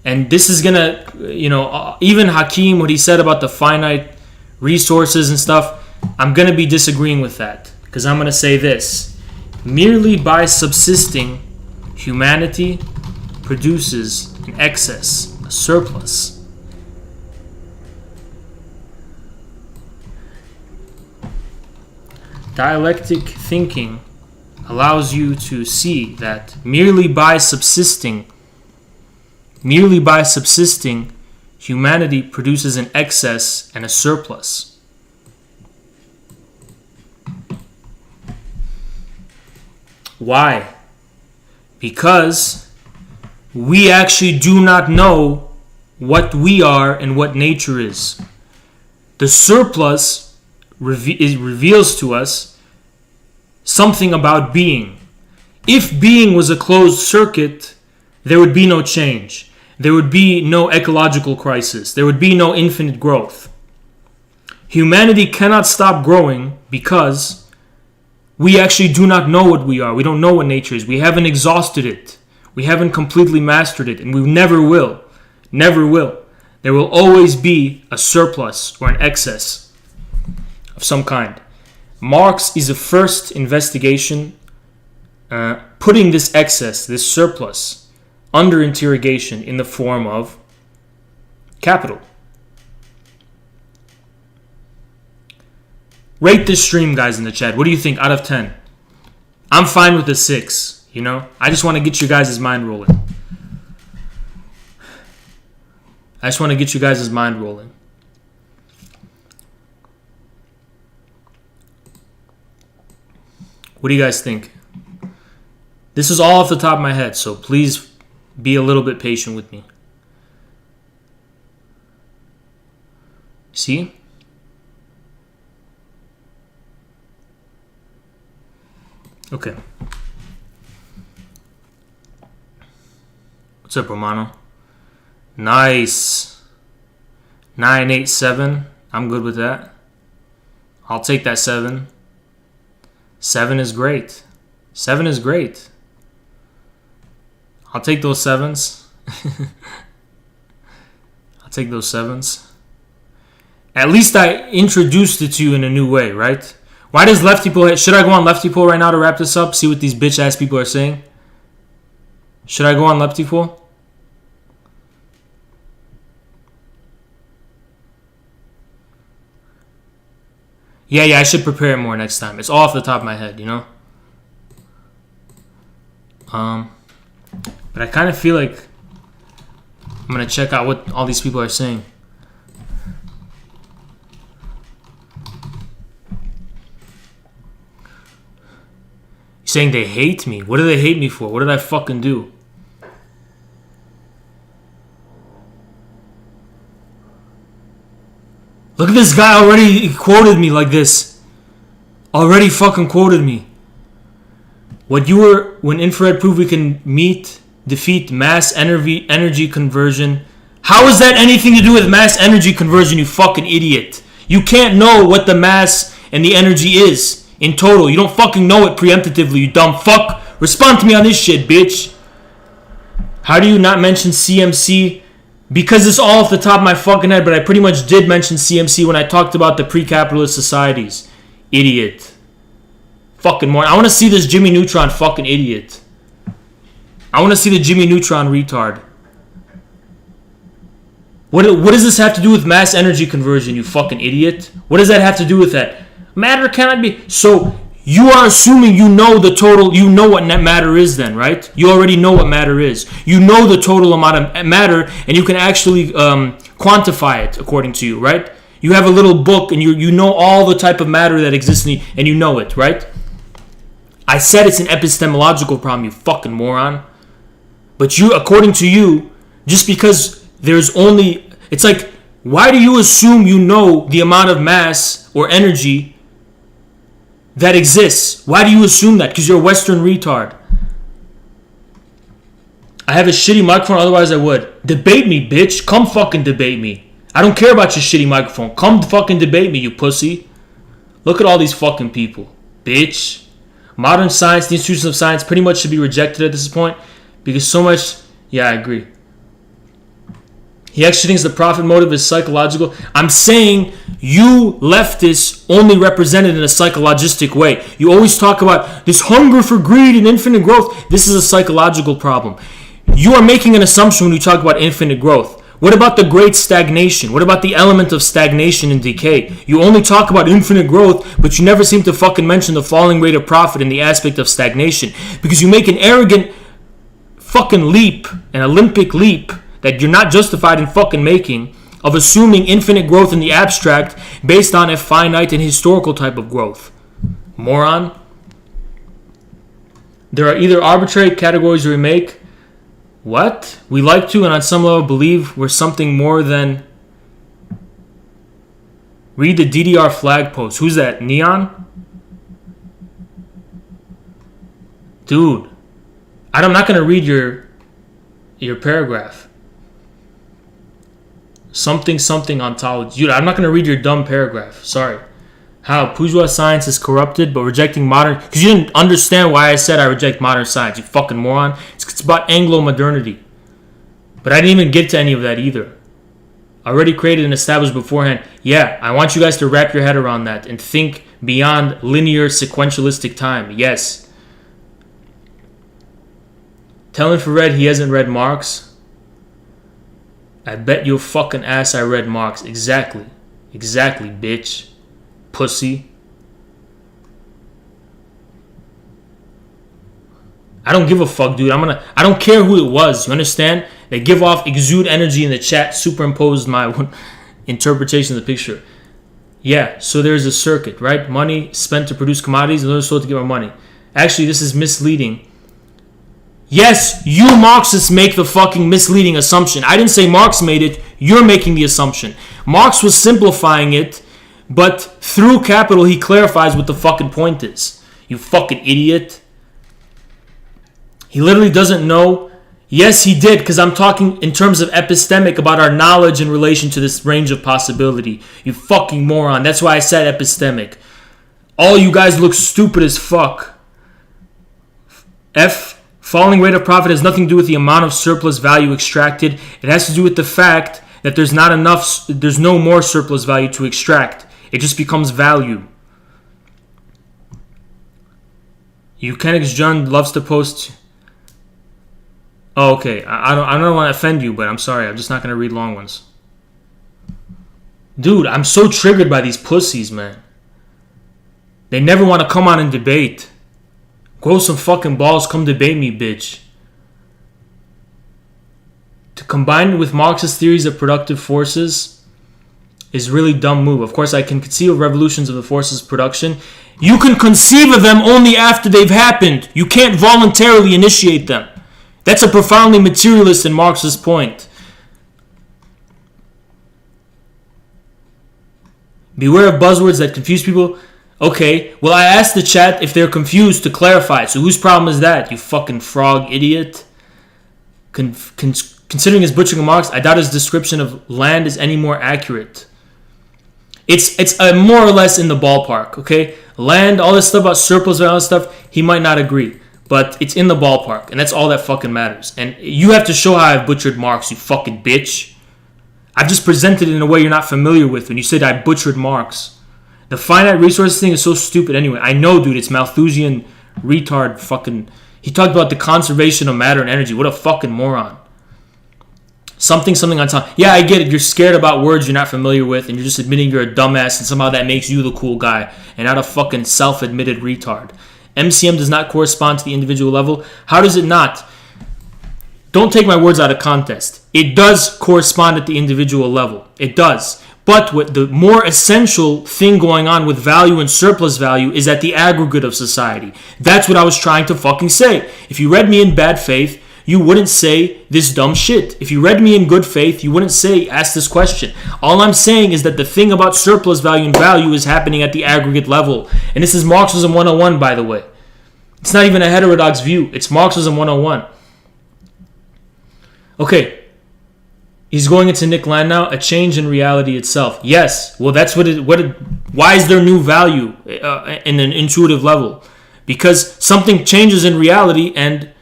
And this is going to, even Hakim, what he said about the finite resources and stuff, I'm going to be disagreeing with that. Because I'm going to say this. Merely by subsisting, humanity produces an excess, a surplus. Dialectic thinking allows you to see that merely by subsisting, humanity produces an excess and a surplus. Why? Because we actually do not know what we are and what nature is. The surplus reveals to us something about being. If being was a closed circuit, there would be no change. There would be no ecological crisis. There would be no infinite growth. Humanity cannot stop growing because we actually do not know what we are. We don't know what nature is. We haven't exhausted it. We haven't completely mastered it, and we never will. Never will. There will always be a surplus or an excess of some kind. Marx is the first investigation putting this excess, this surplus, under interrogation in the form of capital. Rate this stream, guys, in the chat. What do you think out of 10? I'm fine with a 6, you know? I just want to get you guys' mind rolling. What do you guys think? This is all off the top of my head, so please be a little bit patient with me. See? Okay. What's up, Romano? Nice. 987. I'm good with that. I'll take that 7. 7 is great. 7 is great. I'll take those 7s. I'll take those 7s. At least I introduced it to you in a new way, right? Why does Lefty Pool... Should I go on Lefty Pool right now to wrap this up? See what these bitch-ass people are saying? Should I go on Lefty Pool? Yeah, I should prepare it more next time. It's all off the top of my head, you know? But I kind of feel like I'm going to check out what all these people are saying. Saying they hate me. What do they hate me for? What did I fucking do? Look at this guy already quoted me like this. Already fucking quoted me. When infrared proved we can defeat mass energy conversion. How is that anything to do with mass energy conversion, you fucking idiot? You can't know what the mass and the energy is. In total, you don't fucking know it preemptively, you dumb fuck. Respond to me on this shit, bitch. How do you not mention CMC? Because it's all off the top of my fucking head, but I pretty much did mention CMC when I talked about the pre-capitalist societies. Idiot. Fucking more. I want to see this Jimmy Neutron fucking idiot. I want to see the Jimmy Neutron retard. What does this have to do with mass energy conversion, you fucking idiot? What does that have to do with that? Matter cannot be... So, you are assuming you know the total... You know what matter is then, right? You already know what matter is. You know the total amount of matter, and you can actually quantify it, according to you, right? You have a little book, and you know all the type of matter that exists, and you know it, right? I said it's an epistemological problem, you fucking moron. But you, according to you, just because there's only... It's like, why do you assume you know the amount of mass or energy that exists? Why do you assume that? Because you're a Western retard. I have a shitty microphone, otherwise I would. Debate me, bitch. Come fucking debate me. I don't care about your shitty microphone. Come fucking debate me, you pussy. Look at all these fucking people. Bitch. Modern science, the institutions of science pretty much should be rejected at this point. Because so much... Yeah, I agree. He actually thinks the profit motive is psychological. I'm saying you leftists only represent it in a psychologistic way. You always talk about this hunger for greed and infinite growth. This is a psychological problem. You are making an assumption when you talk about infinite growth. What about the great stagnation? What about the element of stagnation and decay? You only talk about infinite growth, but you never seem to fucking mention the falling rate of profit and the aspect of stagnation. Because you make an arrogant fucking leap, an Olympic leap, that you're not justified in fucking making, of assuming infinite growth in the abstract based on a finite and historical type of growth. Moron. There are either arbitrary categories we make. What? We like to and on some level believe we're something more than... Read the DDR flag post. Who's that? Neon? Dude. I'm not going to read your paragraph. Something ontology. Dude, I'm not going to read your dumb paragraph. Sorry. How bourgeois science is corrupted, but rejecting modern... Because you didn't understand why I said I reject modern science, you fucking moron. It's about Anglo-modernity. But I didn't even get to any of that either. Already created and established beforehand. Yeah, I want you guys to wrap your head around that and think beyond linear sequentialistic time. Yes. Tell Infrared he hasn't read Marx. I bet your fucking ass I read Marx. Exactly. Exactly, bitch. Pussy. I don't give a fuck, dude. I don't care who it was. You understand? They give off exude energy in the chat, superimposed my interpretation of the picture. Yeah, so there's a circuit, right? Money spent to produce commodities, and those sold to get more money. Actually, this is misleading. Yes, you Marxists make the fucking misleading assumption. I didn't say Marx made it. You're making the assumption. Marx was simplifying it, but through capital, he clarifies what the fucking point is. You fucking idiot. He literally doesn't know. Yes, he did, because I'm talking in terms of epistemic about our knowledge in relation to this range of possibility. You fucking moron. That's why I said epistemic. All you guys look stupid as fuck. Falling rate of profit has nothing to do with the amount of surplus value extracted. It has to do with the fact that there's no more surplus value to extract. It just becomes value. Eugenix John loves to post... Oh, okay. I don't want to offend you, but I'm sorry. I'm just not going to read long ones. Dude, I'm so triggered by these pussies, man. They never want to come on and debate. Grow some fucking balls, come debate me, bitch. To combine it with Marxist theories of productive forces is really dumb move. Of course, I can conceive of revolutions of the forces of production. You can conceive of them only after they've happened. You can't voluntarily initiate them. That's a profoundly materialist and Marxist point. Beware of buzzwords that confuse people. Okay, well, I asked the chat if they're confused to clarify. So whose problem is that, you fucking frog idiot? Considering his butchering of Marx, I doubt his description of land is any more accurate. It's more or less in the ballpark, okay? Land, all this stuff about surplus and all this stuff, he might not agree. But it's in the ballpark, and that's all that fucking matters. And you have to show how I've butchered Marx, you fucking bitch. I've just presented it in a way you're not familiar with when you said I butchered Marx. The finite resources thing is so stupid anyway. I know, dude, it's Malthusian retard fucking... He talked about the conservation of matter and energy. What a fucking moron. Something on top. Yeah, I get it. You're scared about words you're not familiar with, and you're just admitting you're a dumbass, and somehow that makes you the cool guy, and not a fucking self-admitted retard. MCM does not correspond to the individual level. How does it not? Don't take my words out of context. It does correspond at the individual level. It does. But what the more essential thing going on with value and surplus value is at the aggregate of society. That's what I was trying to fucking say. If you read me in bad faith, you wouldn't say this dumb shit. If you read me in good faith, you wouldn't ask this question. All I'm saying is that the thing about surplus value and value is happening at the aggregate level. And this is Marxism 101, by the way. It's not even a heterodox view. It's Marxism 101. Okay. He's going into Nick Land now. A change in reality itself. Yes. Well, that's why is there new value in an intuitive level? Because something changes in reality and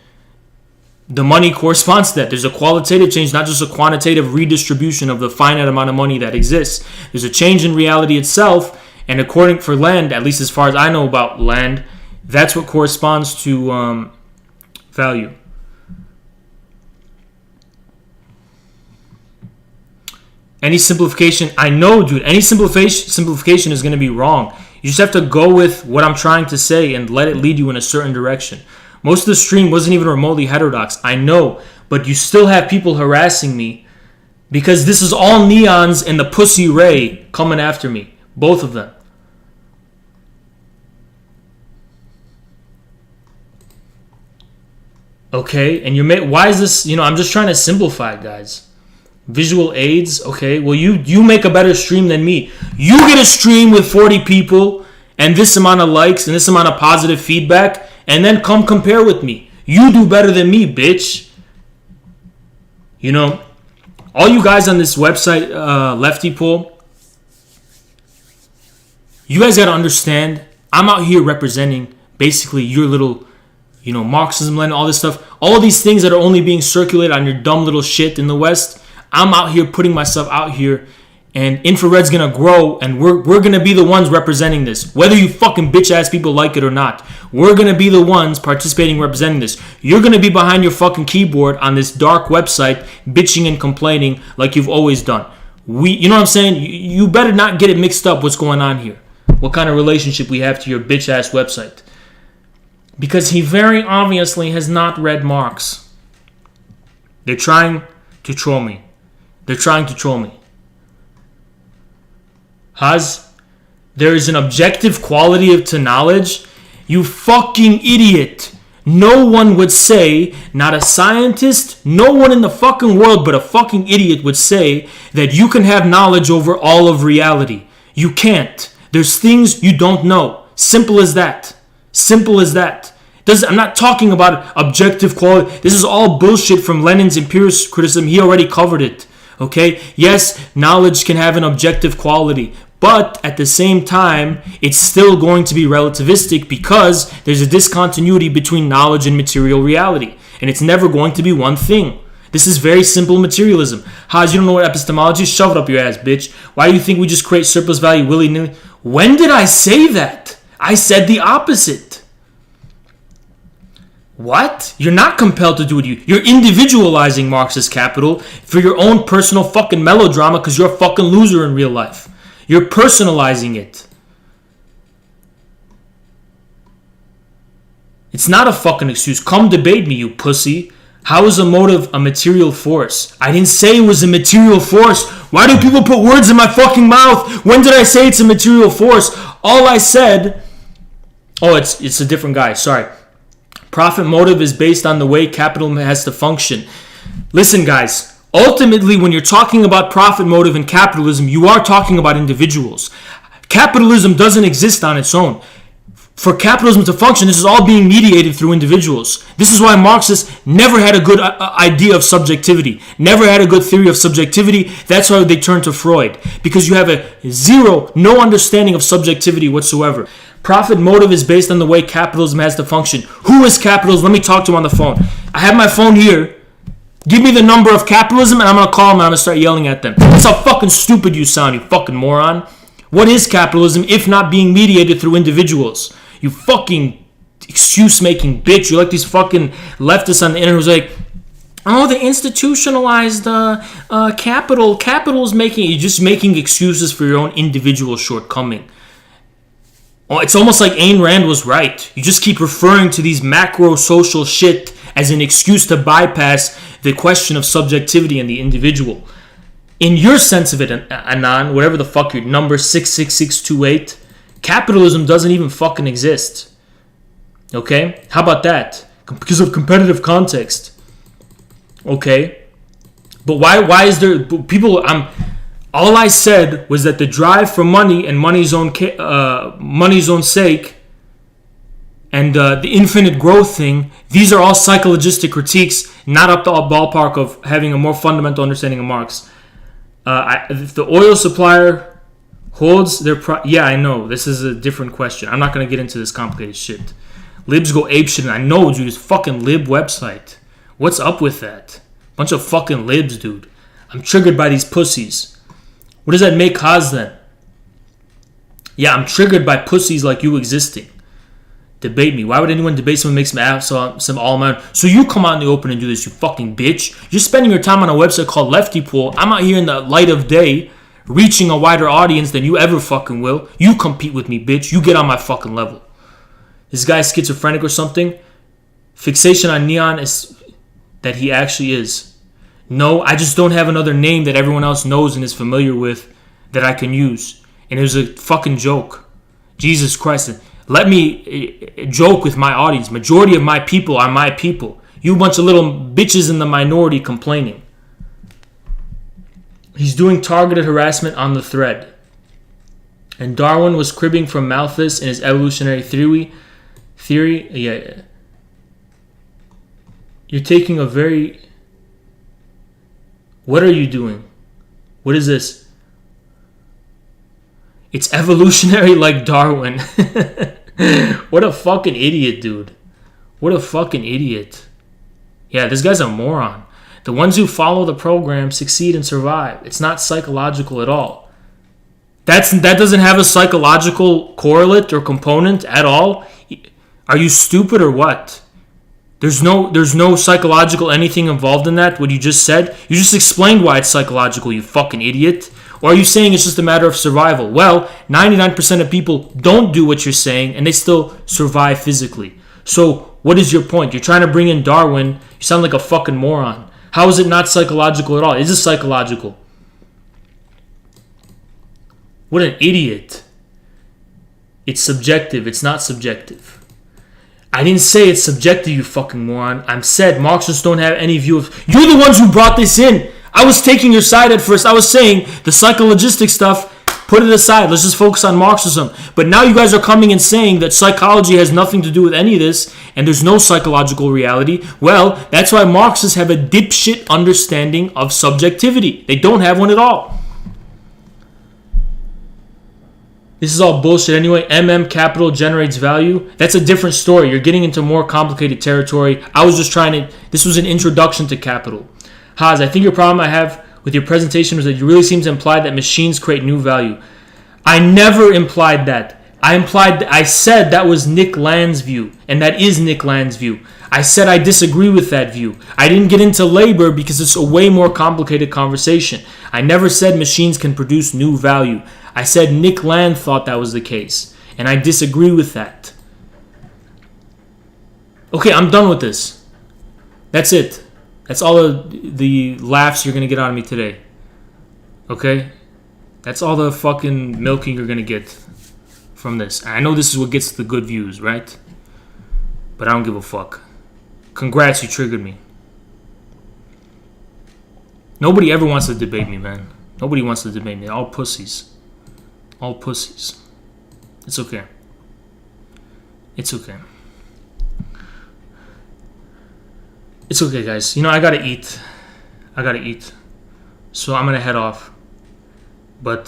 the money corresponds to that. There's a qualitative change, not just a quantitative redistribution of the finite amount of money that exists. There's a change in reality itself, and according for land, at least as far as I know about land, that's what corresponds to value. Any simplification, I know, dude, any simplification is going to be wrong. You just have to go with what I'm trying to say and let it lead you in a certain direction. Most of the stream wasn't even remotely heterodox. I know, but you still have people harassing me because this is all Neons and the Pussy Ray coming after me. Both of them. Okay, and why is this, I'm just trying to simplify it, guys. Visual aids, okay, well, you make a better stream than me. You get a stream with 40 people and this amount of likes and this amount of positive feedback, and then come compare with me. You do better than me, bitch. All you guys on this website, Lefty Poll, you guys got to understand, I'm out here representing basically your little, Marxism, Lenin, all this stuff. All these things that are only being circulated on your dumb little shit in the West. I'm out here putting myself out here, and Infrared's going to grow, and we're going to be the ones representing this. Whether you fucking bitch-ass people like it or not, we're going to be the ones participating, representing this. You're going to be behind your fucking keyboard on this dark website, bitching and complaining like you've always done. You know what I'm saying? You better not get it mixed up what's going on here. What kind of relationship we have to your bitch-ass website. Because he very obviously has not read Marx. They're trying to troll me. Haz, there is an objective quality to knowledge. You fucking idiot. No one would say, not a scientist, no one in the fucking world but a fucking idiot would say that you can have knowledge over all of reality. You can't. There's things you don't know. Simple as that. I'm not talking about objective quality. This is all bullshit from Lenin's empiricist criticism. He already covered it. Okay? Yes, knowledge can have an objective quality. But at the same time, it's still going to be relativistic because there's a discontinuity between knowledge and material reality. And it's never going to be one thing. This is very simple materialism. Haz, you don't know what epistemology is? Shove it up your ass, bitch. Why do you think we just create surplus value willy-nilly? When did I say that? I said the opposite. What? You're not compelled to do it. You're individualizing Marxist capital for your own personal fucking melodrama because you're a fucking loser in real life. You're personalizing it. It's not a fucking excuse. Come debate me, you pussy. How is a motive a material force? I didn't say it was a material force. Why do people put words in my fucking mouth? When did I say it's a material force? All I said... Oh, it's a different guy. Sorry. Profit motive is based on the way capital has to function. Listen, guys. Ultimately, when you're talking about profit motive and capitalism, you are talking about individuals. Capitalism doesn't exist on its own. For capitalism to function, this is all being mediated through individuals. This is why Marxists never had a good idea of subjectivity, never had a good theory of subjectivity. That's why they turned to Freud, because you have no understanding of subjectivity whatsoever. Profit motive is based on the way capitalism has to function. Who is capitalism? Let me talk to him on the phone. I have my phone here. Give me the number of capitalism, and I'm going to call them and I'm going to start yelling at them. That's how fucking stupid you sound, you fucking moron. What is capitalism if not being mediated through individuals? You fucking excuse-making bitch. You're like these fucking leftists on the internet who's like, oh, the institutionalized capital's making... You're just making excuses for your own individual shortcoming. Oh, it's almost like Ayn Rand was right. You just keep referring to these macro social shit as an excuse to bypass the question of subjectivity and the individual. In your sense of it, Anan, whatever the fuck your number 66628, capitalism doesn't even fucking exist. Okay? How about that? Because of competitive context. Okay? But why is there people... all I said was that the drive for money and money's own sake and the infinite growth thing, these are all psychologistic critiques, not up the ballpark of having a more fundamental understanding of Marx. If the oil supplier holds their... yeah, I know. This is a different question. I'm not going to get into this complicated shit. Libs go apeshit, and I know, dude, it's fucking lib website. What's up with that? Bunch of fucking libs, dude. I'm triggered by these pussies. What does that make Haz then? Yeah, I'm triggered by pussies like you existing. Debate me. Why would anyone debate someone who makes some all man? So you come out in the open and do this, you fucking bitch. You're spending your time on a website called Lefty Pool. I'm out here in the light of day, reaching a wider audience than you ever fucking will. You compete with me, bitch. You get on my fucking level. This guy's schizophrenic or something. Fixation on Neon is that he actually is. No, I just don't have another name that everyone else knows and is familiar with that I can use. And it was a fucking joke. Jesus Christ. Let me joke with my audience. Majority of my people are my people. You bunch of little bitches in the minority complaining. He's doing targeted harassment on the thread. And Darwin was cribbing from Malthus in his evolutionary theory. Yeah. You're taking a very... What are you doing? What is this? It's evolutionary like Darwin. What a fucking idiot, dude. What a fucking idiot. Yeah, this guy's a moron. The ones who follow the program succeed and survive. It's not psychological at all. That doesn't have a psychological correlate or component at all. Are you stupid or what? There's no psychological anything involved in that, what you just said. You just explained why it's psychological, you fucking idiot. Or are you saying it's just a matter of survival? Well, 99% of people don't do what you're saying, and they still survive physically. So, what is your point? You're trying to bring in Darwin. You sound like a fucking moron. How is it not psychological at all? Is it psychological? What an idiot. It's subjective. It's not subjective. I didn't say it's subjective, you fucking moron. I said Marxists don't have any view of... You're the ones who brought this in. I was taking your side at first. I was saying the psychologistic stuff, put it aside. Let's just focus on Marxism. But now you guys are coming and saying that psychology has nothing to do with any of this and there's no psychological reality. Well, that's why Marxists have a dipshit understanding of subjectivity. They don't have one at all. This is all bullshit anyway. Capital generates value. That's a different story. You're getting into more complicated territory. I was just trying to... This was an introduction to capital. Haas, I think your problem I have with your presentation was that you really seem to imply that machines create new value. I never implied that. I said that was Nick Land's view, and that is Nick Land's view. I said I disagree with that view. I didn't get into labor because it's a way more complicated conversation. I never said machines can produce new value. I said Nick Land thought that was the case, and I disagree with that. Okay, I'm done with this. That's it. That's all the laughs you're going to get out of me today. Okay? That's all the fucking milking you're going to get from this. I know this is what gets the good views, right? But I don't give a fuck. Congrats, you triggered me. Nobody ever wants to debate me, man. Nobody wants to debate me. All pussies. All pussies. It's okay. It's okay. It's okay, guys. You know, I gotta eat. So I'm gonna head off. But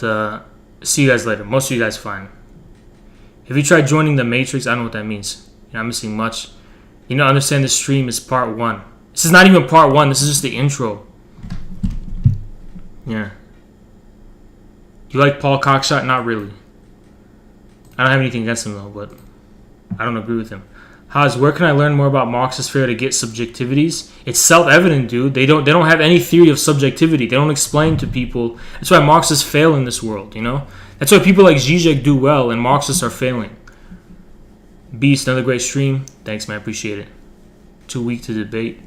see you guys later. Most of you guys fine. Have you tried joining the Matrix? I don't know what that means. You're not missing much. You know, understand this stream is part 1. This is not even part 1. This is just the intro. Yeah. You like Paul Cockshot? Not really. I don't have anything against him, though, but I don't agree with him. Haas, where can I learn more about Marxist theory to get subjectivities? It's self-evident, dude. They don't have any theory of subjectivity. They don't explain to people. That's why Marxists fail in this world, you know? That's why people like Zizek do well and Marxists are failing. Beast, another great stream. Thanks, man. I appreciate it. Too weak to debate.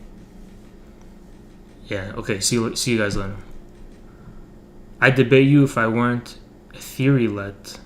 Yeah, okay. See you guys later. I'd debate you if I weren't theory-led.